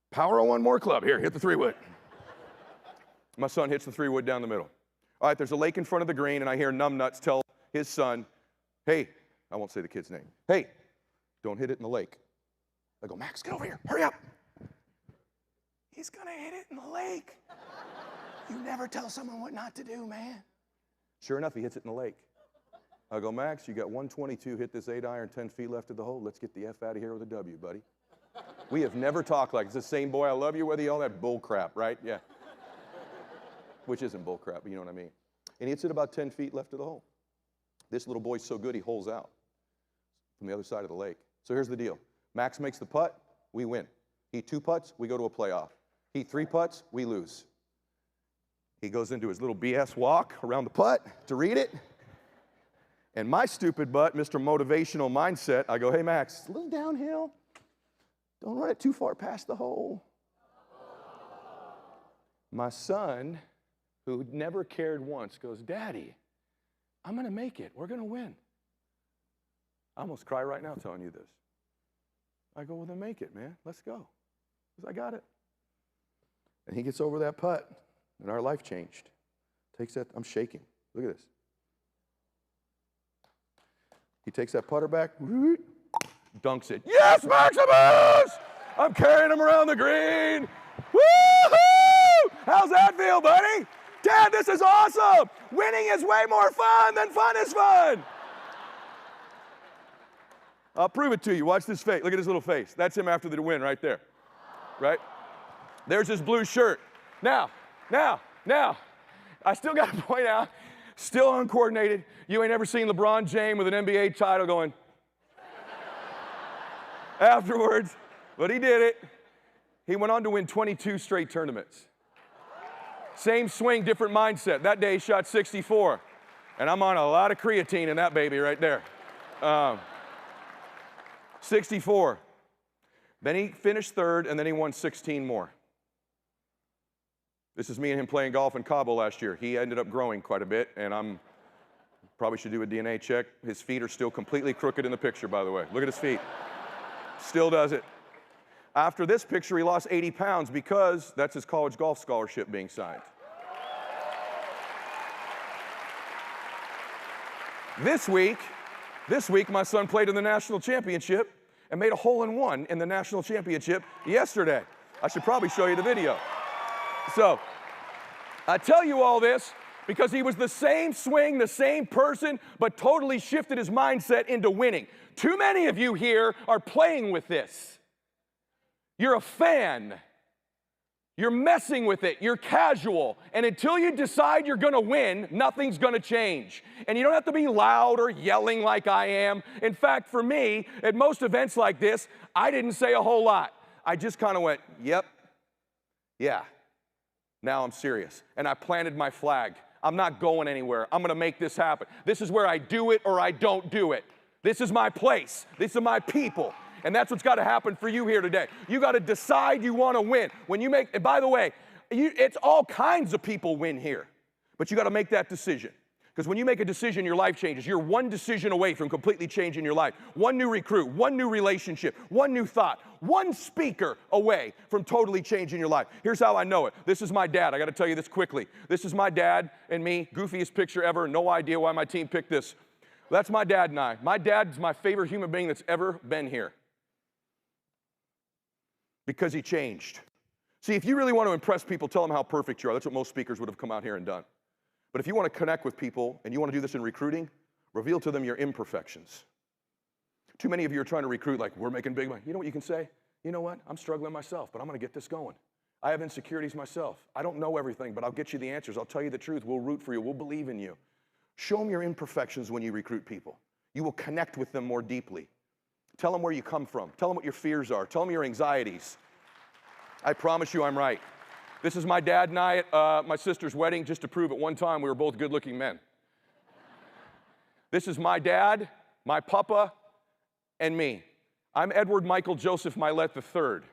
Power on one more club. Here, hit the 3-wood. My son hits the 3-wood down the middle. All right, there's a lake in front of the green, and I hear Numbnuts tell his son, hey, I won't say the kid's name. Hey, don't hit it in the lake. I go, Max, get over here. Hurry up. He's going to hit it in the lake. You never tell someone what not to do, man. Sure enough, he hits it in the lake. I go, Max, you got 122, hit this 8-iron, 10 feet left of the hole. Let's get the F out of here with a W, buddy. We have never talked like it's the same boy, I love you, whether you all that bull crap, right? Yeah. Which isn't bull crap, but you know what I mean. And he hits it about 10 feet left of the hole. This little boy's so good, he holes out from the other side of the lake. So here's the deal. Max makes the putt, we win. He 2 putts, we go to a playoff. He 3 putts, we lose. He goes into his little BS walk around the putt to read it. And my stupid butt, Mr. Motivational mindset, I go, hey, Max, it's a little downhill. Don't run it too far past the hole. My son, who never cared once, goes, Daddy, I'm going to make it. We're going to win. I almost cry right now telling you this. I go, well, then make it, man. Let's go. Because I got it. And he gets over that putt, and our life changed. Takes that, I'm shaking. Look at this. He takes that putter back, dunks it. Yes, Maximus! I'm carrying him around the green. Woo-hoo! How's that feel, buddy? Dad, this is awesome. Winning is way more fun than fun is fun. I'll prove it to you. Watch this face. Look at his little face. That's him after the win right there. Right? There's his blue shirt. Now, I still got to point out Still uncoordinated. You ain't ever seen LeBron James with an NBA title going afterwards, but he did it. He went on to win 22 straight tournaments. Same swing, different mindset. That day he shot 64. And I'm on a lot of creatine in that baby right there. 64. Then he finished third, and then he won 16 more. This is me and him playing golf in Cabo last year. He ended up growing quite a bit, and I'm probably should do a DNA check. His feet are still completely crooked in the picture, by the way. Look at his feet. Still does it. After this picture, he lost 80 pounds because that's his college golf scholarship being signed. This week, my son played in the national championship and made a hole-in-one in the national championship yesterday. I should probably show you the video. So, I tell you all this because he was the same swing, the same person, but totally shifted his mindset into winning. Too many of you here are playing with this. You're a fan. You're messing with it. You're casual. And until you decide you're going to win, nothing's going to change. And you don't have to be loud or yelling like I am. In fact, for me, at most events like this, I didn't say a whole lot. I just kind of went, yep, yeah. Now I'm serious. And I planted my flag. I'm not going anywhere. I'm going to make this happen. This is where I do it or I don't do it. This is my place. These are my people. And that's what's got to happen for you here today. You got to decide you want to win. When you make, and by the way, it's all kinds of people win here. But you got to make that decision. Because when you make a decision, your life changes. You're one decision away from completely changing your life. One new recruit, one new relationship, one new thought, one speaker away from totally changing your life. Here's how I know it. This is my dad. I got to tell you this quickly. This is my dad and me. Goofiest picture ever. No idea why my team picked this. That's my dad and I. My dad's my favorite human being that's ever been here. Because he changed. See, if you really want to impress people, tell them how perfect you are. That's what most speakers would have come out here and done. But if you want to connect with people and you want to do this in recruiting, reveal to them your imperfections. Too many of you are trying to recruit like, we're making big money. You know what you can say? You know what? I'm struggling myself, but I'm going to get this going. I have insecurities myself. I don't know everything, but I'll get you the answers. I'll tell you the truth. We'll root for you. We'll believe in you. Show them your imperfections when you recruit people. You will connect with them more deeply. Tell them where you come from. Tell them what your fears are. Tell them your anxieties. I promise you I'm right. This is my dad and I at my sister's wedding, just to prove at one time we were both good-looking men. This is my dad, my papa, and me. I'm Edward Michael Joseph Mylett III.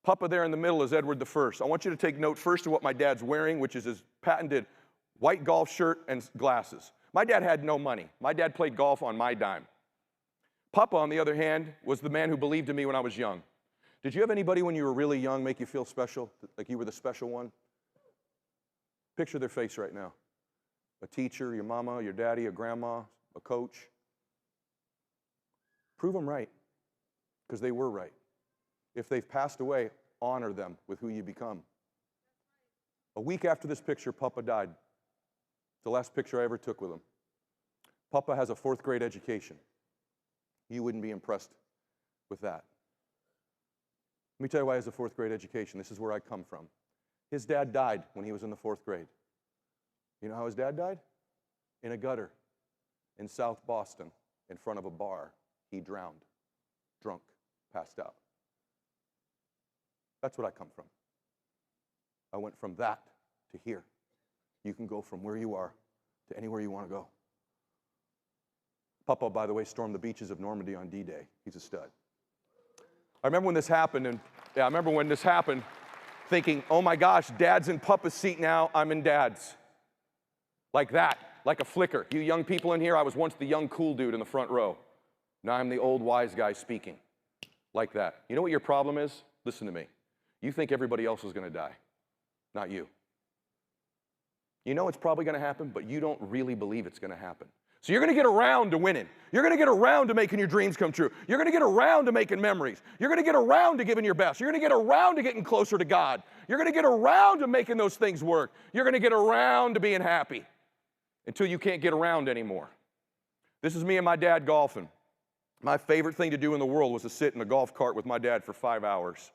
Papa there in the middle is Edward I. I want you to take note first of what my dad's wearing, which is his patented white golf shirt and glasses. My dad had no money. My dad played golf on my dime. Papa, on the other hand, was the man who believed in me when I was young. Did you have anybody when you were really young make you feel special, like you were the special one? Picture their face right now. A teacher, your mama, your daddy, a grandma, a coach. Prove them right, because they were right. If they've passed away, honor them with who you become. A week after this picture, Papa died. It's the last picture I ever took with him. Papa has a 4th grade education. You wouldn't be impressed with that. Let me tell you why he has a 4th grade education. This is where I come from. His dad died when he was in the 4th grade. You know how his dad died? In a gutter in South Boston in front of a bar. He drowned, drunk, passed out. That's what I come from. I went from that to here. You can go from where you are to anywhere you want to go. Papa, by the way, stormed the beaches of Normandy on D-Day. He's a stud. I remember when this happened, thinking, oh my gosh, Dad's in Papa's seat now, I'm in Dad's. Like that, like a flicker. You young people in here, I was once the young cool dude in the front row. Now I'm the old wise guy speaking. Like that. You know what your problem is? Listen to me. You think everybody else is going to die, not you. You know it's probably going to happen, but you don't really believe it's going to happen. So you're going to get around to winning. You're going to get around to making your dreams come true. You're going to get around to making memories. You're going to get around to giving your best. You're going to get around to getting closer to God. You're going to get around to making those things work. You're going to get around to being happy until you can't get around anymore. This is me and my dad golfing. My favorite thing to do in the world was to sit in a golf cart with my dad for 5 hours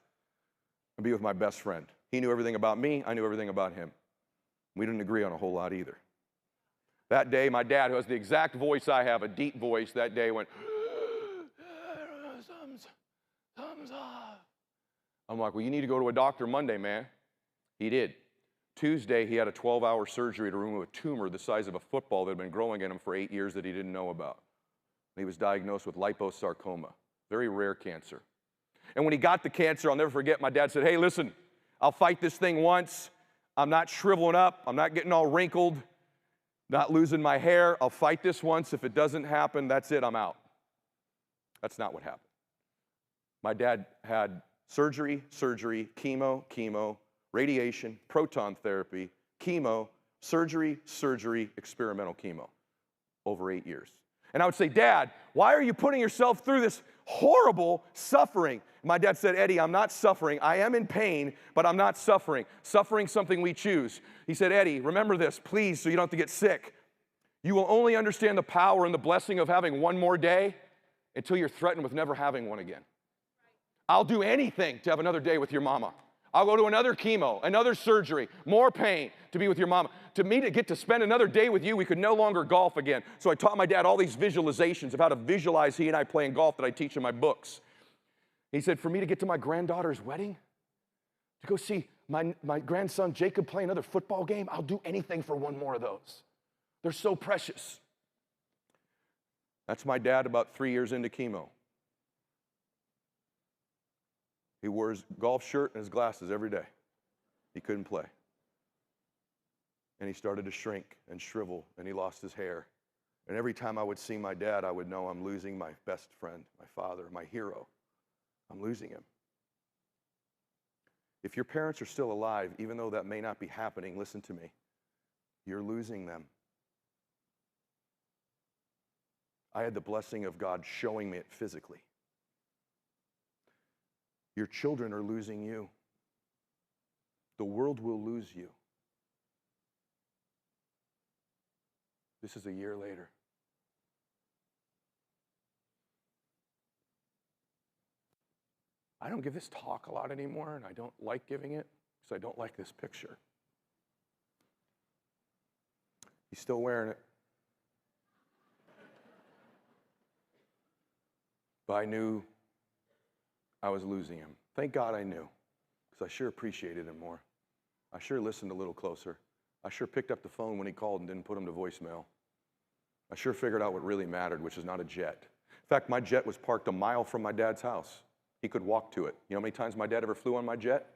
and be with my best friend. He knew everything about me. I knew everything about him. We didn't agree on a whole lot either. That day, my dad, who has the exact voice I have, a deep voice, that day went, thumbs up. I'm like, well, you need to go to a doctor Monday, man. He did. Tuesday, he had a 12-hour surgery to remove a tumor the size of a football that had been growing in him for 8 years that he didn't know about. He was diagnosed with liposarcoma, very rare cancer. And when he got the cancer, I'll never forget, my dad said, hey, listen, I'll fight this thing once. I'm not shriveling up. I'm not getting all wrinkled, not losing my hair. I'll fight this once. If it doesn't happen, that's it, I'm out. That's not what happened. My dad had surgery, chemo, radiation, proton therapy, chemo, surgery, experimental chemo, over 8 years. And I would say, Dad, why are you putting yourself through this horrible suffering? My dad said, Eddie, I'm not suffering. I am in pain, but I'm not suffering. Suffering's something we choose. He said, Eddie, remember this, please, so you don't have to get sick. You will only understand the power and the blessing of having one more day until you're threatened with never having one again. I'll do anything to have another day with your mama. I'll go to another chemo, another surgery, more pain to be with your mama. To me, to get to spend another day with you, we could no longer golf again. So I taught my dad all these visualizations of how to visualize he and I playing golf that I teach in my books. He said, for me to get to my granddaughter's wedding, to go see my grandson Jacob play another football game, I'll do anything for one more of those. They're so precious. That's my dad about 3 years into chemo. He wore his golf shirt and his glasses every day. He couldn't play. And he started to shrink and shrivel, and he lost his hair. And every time I would see my dad, I would know I'm losing my best friend, my father, my hero. I'm losing him. If your parents are still alive, even though that may not be happening, listen to me. You're losing them. I had the blessing of God showing me it physically. Your children are losing you. The world will lose you. This is a year later. I don't give this talk a lot anymore, and I don't like giving it because I don't like this picture. He's still wearing it. But I knew I was losing him. Thank God I knew, because I sure appreciated him more. I sure listened a little closer. I sure picked up the phone when he called and didn't put him to voicemail. I sure figured out what really mattered, which is not a jet. In fact, my jet was parked a mile from my dad's house. He could walk to it. You know how many times my dad ever flew on my jet?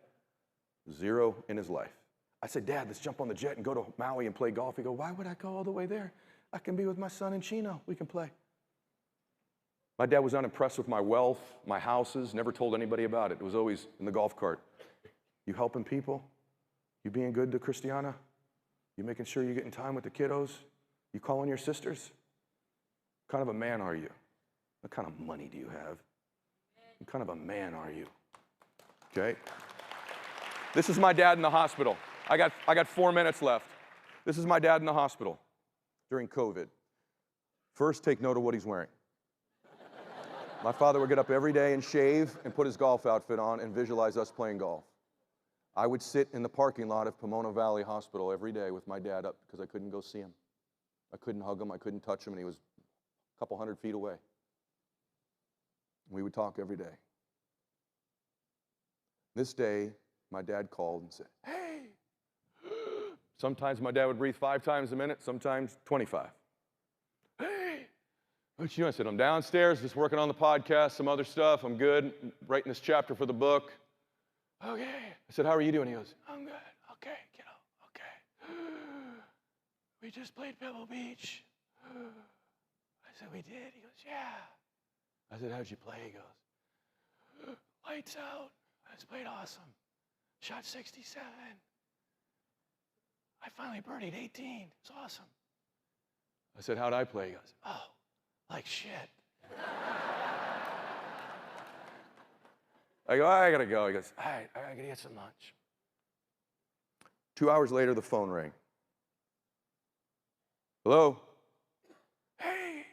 0 in his life. I said, Dad, let's jump on the jet and go to Maui and play golf. He goes, why would I go all the way there? I can be with my son in Chino. We can play. My dad was unimpressed with my wealth, my houses, never told anybody about it. It was always in the golf cart. You helping people? You being good to Christiana? You making sure you're getting time with the kiddos? You calling your sisters? What kind of a man are you? What kind of money do you have? What kind of a man are you? Okay? This is my dad in the hospital. I got 4 minutes left. This is my dad in the hospital during COVID. First, take note of what he's wearing. My father would get up every day and shave and put his golf outfit on and visualize us playing golf. I would sit in the parking lot of Pomona Valley Hospital every day with my dad up because I couldn't go see him. I couldn't hug him, I couldn't touch him, and he was a couple hundred feet away. We would talk every day. This day, my dad called and said, hey. Sometimes my dad would breathe 5 times a minute, sometimes 25. Hey, what you doing? I said, I'm downstairs, just working on the podcast, some other stuff. I'm good, writing this chapter for the book. Okay. I said, how are you doing? He goes, I'm good. Okay, kiddo, okay. We just played Pebble Beach. I said, we did? He goes, yeah. I said, how'd you play? He goes, lights out. I just played awesome. Shot 67. I finally birdied 18. It's awesome. I said, how'd I play? He goes, oh, like shit. I go, I gotta go. He goes, all right, I gotta get some lunch. 2 hours later, the phone rang. Hello? Hey.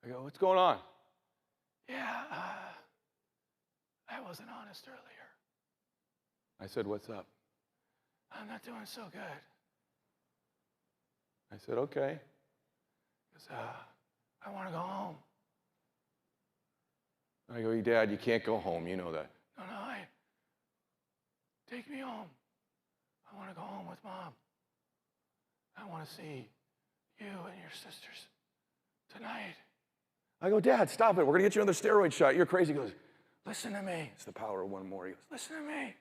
I go, what's going on? Yeah, I wasn't honest earlier. I said, what's up? I'm not doing so good. I said, okay. He goes, I want to go home. I go, Dad, you can't go home. You know that. No, take me home. I want to go home with Mom. I want to see you and your sisters tonight. I go, Dad, stop it. We're going to get you another steroid shot. You're crazy. He goes, listen to me. It's the power of one more. He goes, listen to me.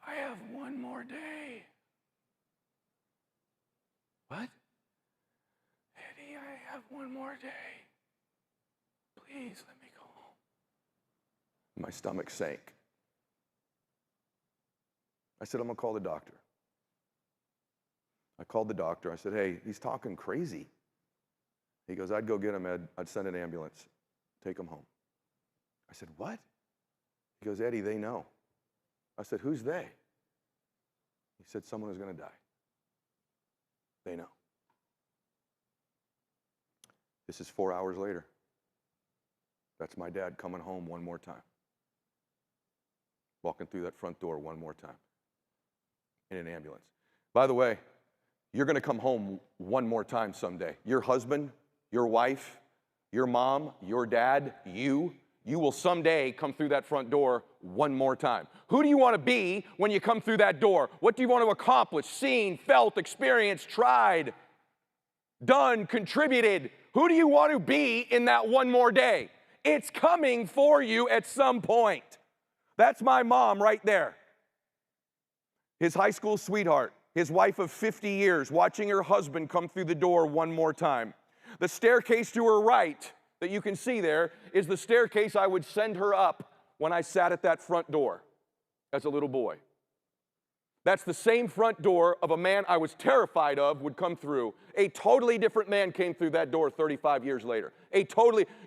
I have one more day. What? Eddie, I have one more day. Please let me go home. My stomach sank. I said, I'm going to call the doctor. I called the doctor. I said, hey, he's talking crazy. He goes, I'd go get him, Ed. I'd send an ambulance. Take him home. I said, what? He goes, Eddie, they know. I said, who's they? He said, someone is going to die. They know. This is 4 hours later. That's my dad coming home one more time. Walking through that front door one more time in an ambulance. By the way, you're going to come home one more time someday. Your husband, your wife, your mom, your dad, you will someday come through that front door one more time. Who do you want to be when you come through that door? What do you want to accomplish, seen, felt, experienced, tried, done, contributed? Who do you want to be in that one more day? It's coming for you at some point. That's my mom right there. His high school sweetheart, his wife of 50 years, watching her husband come through the door one more time. The staircase to her right that you can see there is the staircase I would send her up when I sat at that front door as a little boy. That's the same front door of a man I was terrified of would come through. A totally different man came through that door 35 years later.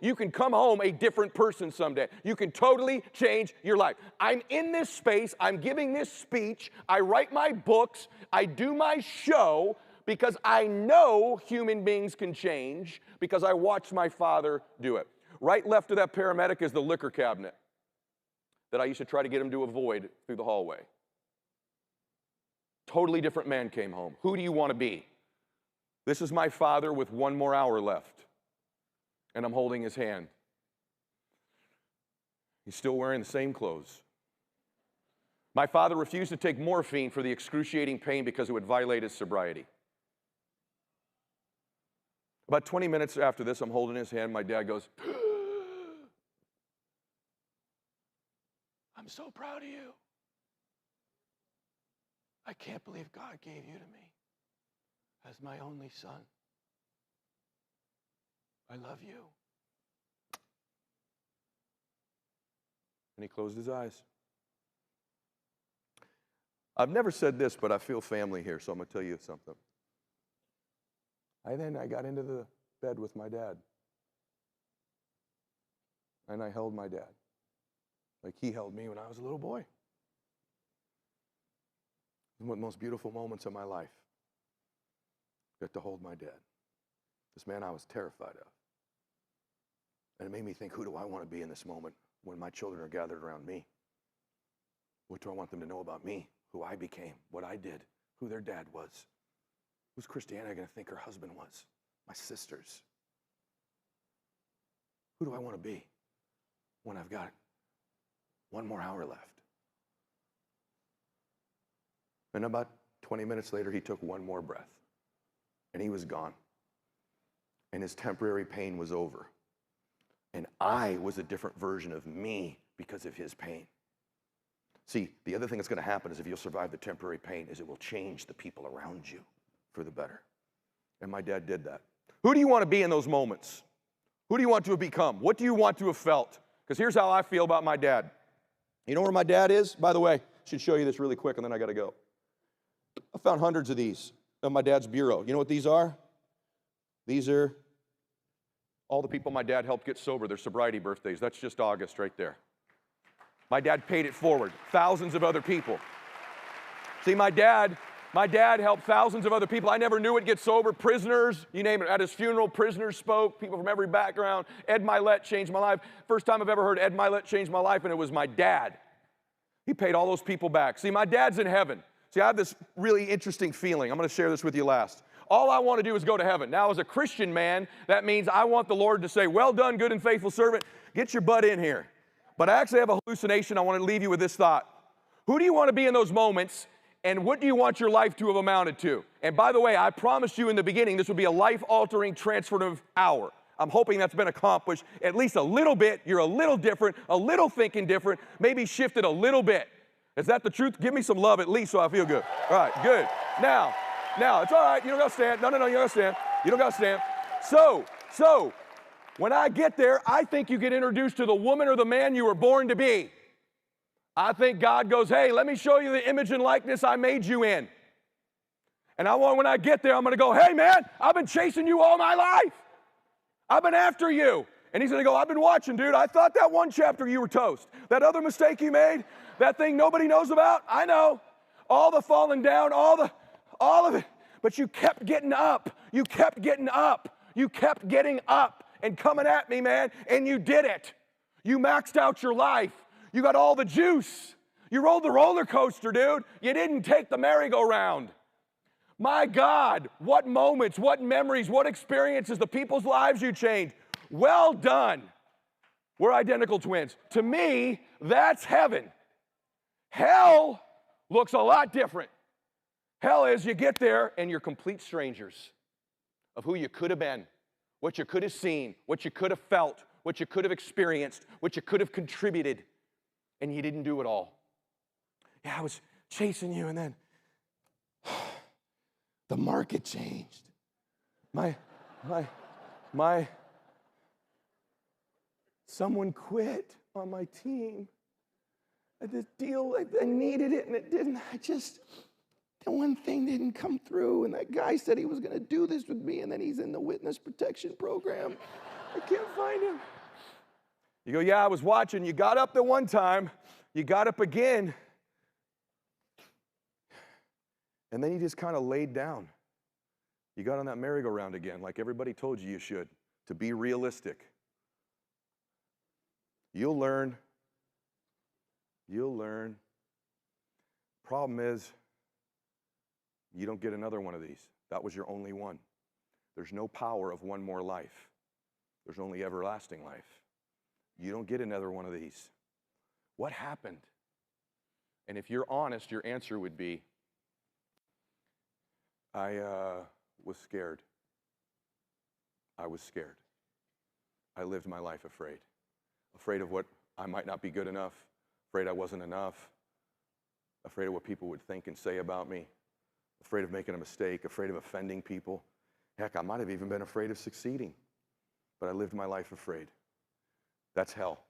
You can come home a different person someday. You can totally change your life. I'm in this space, I'm giving this speech, I write my books, I do my show, because I know human beings can change, because I watched my father do it. Right left of that paramedic is the liquor cabinet that I used to try to get him to avoid through the hallway. Totally different man came home. Who do you want to be? This is my father with one more hour left, and I'm holding his hand. He's still wearing the same clothes. My father refused to take morphine for the excruciating pain because it would violate his sobriety. About 20 minutes after this, I'm holding his hand. My dad goes, I'm so proud of you. I can't believe God gave you to me as my only son. I love you. And he closed his eyes. I've never said this, but I feel family here, so I'm going to tell you something. I got into the bed with my dad. And I held my dad like he held me when I was a little boy. One of the most beautiful moments of my life. Got to hold my dad. This man I was terrified of. And it made me think, who do I want to be in this moment when my children are gathered around me? What do I want them to know about me? Who I became, what I did, who their dad was. Who's Christiana going to think her husband was? My sisters. Who do I want to be when I've got one more hour left? And about 20 minutes later, he took one more breath. And he was gone. And his temporary pain was over. And I was a different version of me because of his pain. See, the other thing that's going to happen is if you'll survive the temporary pain is it will change the people around you for the better. And my dad did that. Who do you want to be in those moments? Who do you want to have become? What do you want to have felt? Because here's how I feel about my dad. You know where my dad is? By the way, I should show you this really quick and then I got to go. I found hundreds of these on my dad's bureau. You know what these are? These are all the people my dad helped get sober, their sobriety birthdays. That's just August right there. My dad paid it forward. Thousands of other people. See, my dad helped thousands of other people. I never knew it get sober. Prisoners, you name it. At his funeral, prisoners spoke, people from every background. Ed Mylett changed my life. First time I've ever heard Ed Mylett change my life, and it was my dad. He paid all those people back. See, my dad's in heaven. See, I have this really interesting feeling. I'm going to share this with you last. All I want to do is go to heaven. Now, as a Christian man, that means I want the Lord to say, well done, good and faithful servant. Get your butt in here. But I actually have a hallucination. I want to leave you with this thought. Who do you want to be in those moments, and what do you want your life to have amounted to? And by the way, I promised you in the beginning this would be a life-altering, transformative hour. I'm hoping that's been accomplished at least a little bit. You're a little different, a little thinking different, maybe shifted a little bit. Is that the truth? Give me some love at least so I feel good. All right, good. Now, it's all right. You don't got to stand. No, you don't got to stand. You don't got to stand. So, when I get there, I think you get introduced to the woman or the man you were born to be. I think God goes, hey, let me show you the image and likeness I made you in. And when I get there, I'm going to go, hey, man, I've been chasing you all my life. I've been after you. And he's going to go, I've been watching, dude. I thought that one chapter you were toast. That other mistake you made, that thing nobody knows about, I know. All the falling down, all of it. But you kept getting up. You kept getting up. You kept getting up and coming at me, man. And you did it. You maxed out your life. You got all the juice. You rode the roller coaster, dude. You didn't take the merry-go-round. My God, what moments, what memories, what experiences, the people's lives you changed. Well done. We're identical twins. To me, that's heaven. Hell looks a lot different. Hell is you get there and you're complete strangers of who you could have been, what you could have seen, what you could have felt, what you could have experienced, what you could have contributed, and you didn't do it all. Yeah, I was chasing you, and then the market changed. Someone quit on my team. This deal, I needed it, and it didn't. The one thing didn't come through, and that guy said he was going to do this with me, and then he's in the witness protection program. I can't find him. You go, yeah, I was watching. You got up the one time. You got up again. And then you just kind of laid down. You got on that merry-go-round again, like everybody told you should, to be realistic. You'll learn. You'll learn. Problem is, you don't get another one of these. That was your only one. There's no power of one more life. There's only everlasting life. You don't get another one of these. What happened? And if you're honest, your answer would be, I was scared. I was scared. I lived my life afraid. Afraid of what I might not be good enough. Afraid I wasn't enough. Afraid of what people would think and say about me. Afraid of making a mistake. Afraid of offending people. Heck, I might have even been afraid of succeeding. But I lived my life afraid. That's hell.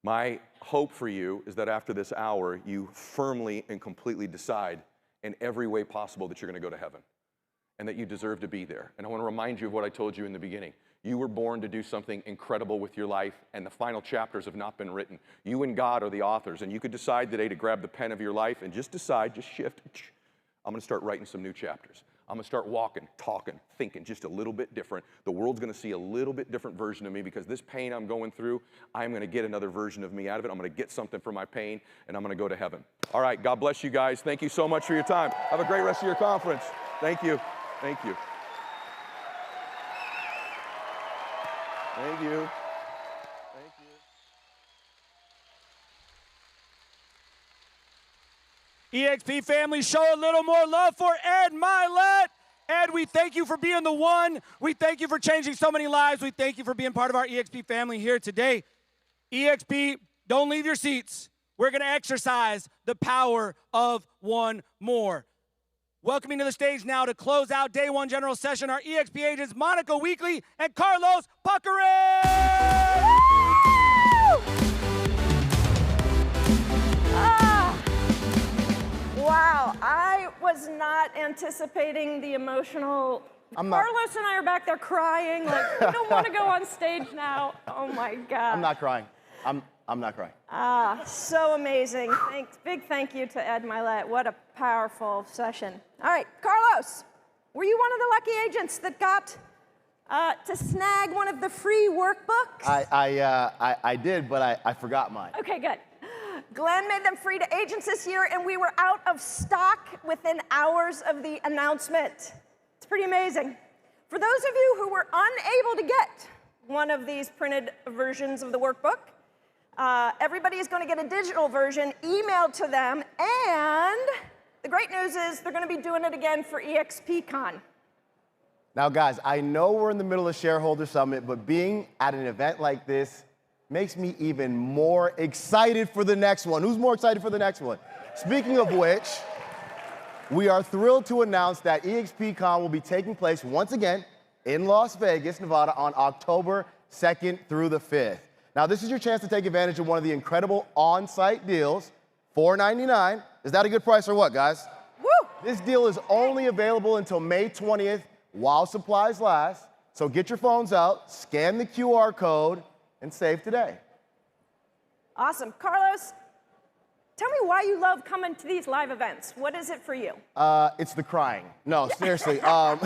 My hope for you is that after this hour, you firmly and completely decide in every way possible that you're going to go to heaven and that you deserve to be there. And I want to remind you of what I told you in the beginning. You were born to do something incredible with your life, and the final chapters have not been written. You and God are the authors, and you could decide today to grab the pen of your life and just decide, just shift. I'm going to start writing some new chapters. I'm going to start walking, talking, thinking just a little bit different. The world's going to see a little bit different version of me because this pain I'm going through, I'm going to get another version of me out of it. I'm going to get something for my pain, and I'm going to go to heaven. All right, God bless you guys. Thank you so much for your time. Have a great rest of your conference. Thank you. Thank you. Thank you. Thank you. eXp family, show a little more love for Ed Mylett. Ed, we thank you for being the one. We thank you for changing so many lives. We thank you for being part of our eXp family here today. eXp, don't leave your seats. We're going to exercise the power of one more. Welcoming to the stage now to close out day one general session, our eXp agents, Monica Weekly and Carlos Puckering. Wow, I was not anticipating the emotional. Carlos and I are back there crying, like, we don't want to go on stage now. Oh my God. I'm not crying. I'm not crying. So amazing. Big thank you to Ed Mylett. What a powerful session. All right, Carlos, were you one of the lucky agents that got to snag one of the free workbooks? I did, but I forgot mine. Okay, good. Glenn made them free to agents this year, and we were out of stock within hours of the announcement. It's pretty amazing. For those of you who were unable to get one of these printed versions of the workbook, everybody is going to get a digital version emailed to them, and the great news is they're going to be doing it again for eXpCon. Now, guys, I know we're in the middle of Shareholder Summit, but being at an event like this makes me even more excited for the next one. Who's more excited for the next one? Speaking of which, we are thrilled to announce that eXpCon will be taking place once again in Las Vegas, Nevada on October 2nd through the 5th. Now, this is your chance to take advantage of one of the incredible on-site deals, $499. Is that a good price or what, guys? Woo! This deal is only available until May 20th while supplies last. So get your phones out, scan the QR code, and save today. Awesome. Carlos, tell me why you love coming to these live events. What is it for you? It's the crying. No, seriously. I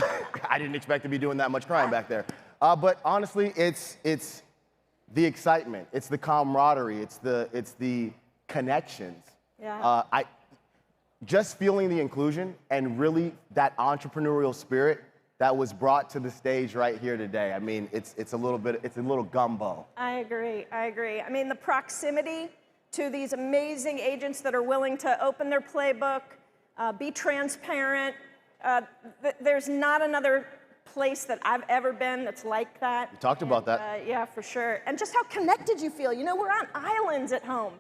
didn't expect to be doing that much crying back there. But honestly, it's the excitement. It's the camaraderie. It's the connections. Yeah. Just feeling the inclusion and really that entrepreneurial spirit that was brought to the stage right here today. I mean, it's a little gumbo. I agree. I mean, the proximity to these amazing agents that are willing to open their playbook, be transparent. There's not another place that I've ever been that's like that. We talked about that. Yeah, for sure. And just how connected you feel. You know, we're on islands at home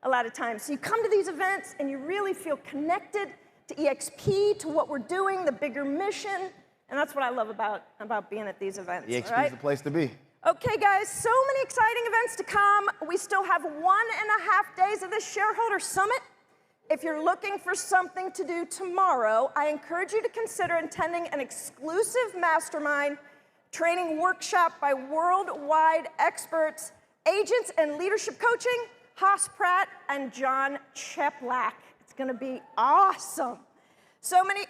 a lot of times. So you come to these events and you really feel connected to eXp, to what we're doing, the bigger mission. And that's what I love about being at these events. eXp is the place to be. Okay, guys, so many exciting events to come. We still have 1.5 days of this Shareholder Summit. If you're looking for something to do tomorrow, I encourage you to consider attending an exclusive mastermind training workshop by worldwide experts, agents and leadership coaching, Haas Pratt and John Cheplack. It's going to be awesome. So many,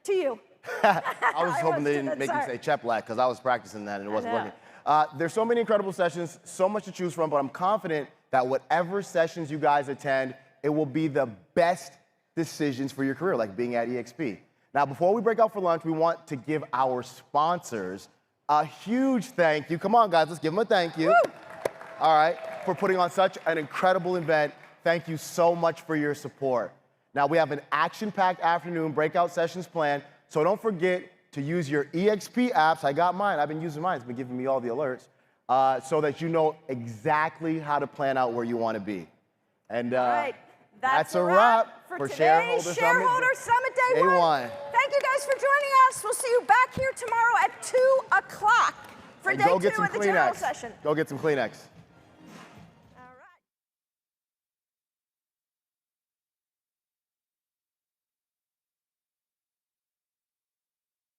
to you. I was hoping they didn't make me say Cheplack because I was practicing that and it wasn't working. There's so many incredible sessions, so much to choose from, but I'm confident that whatever sessions you guys attend, it will be the best decisions for your career, like being at eXp. Now, before we break out for lunch, we want to give our sponsors a huge thank you. Come on, guys, let's give them a thank you. Woo! All right, for putting on such an incredible event. Thank you so much for your support. Now, we have an action-packed afternoon breakout sessions planned, so don't forget to use your eXp apps. I got mine. I've been using mine. It's been giving me all the alerts so that you know exactly how to plan out where you want to be. And all right, that's a wrap for today's Shareholder Summit Day 1. Thank you guys for joining us. We'll see you back here tomorrow at 2 o'clock for day 2 of the general session. Go get some Kleenex.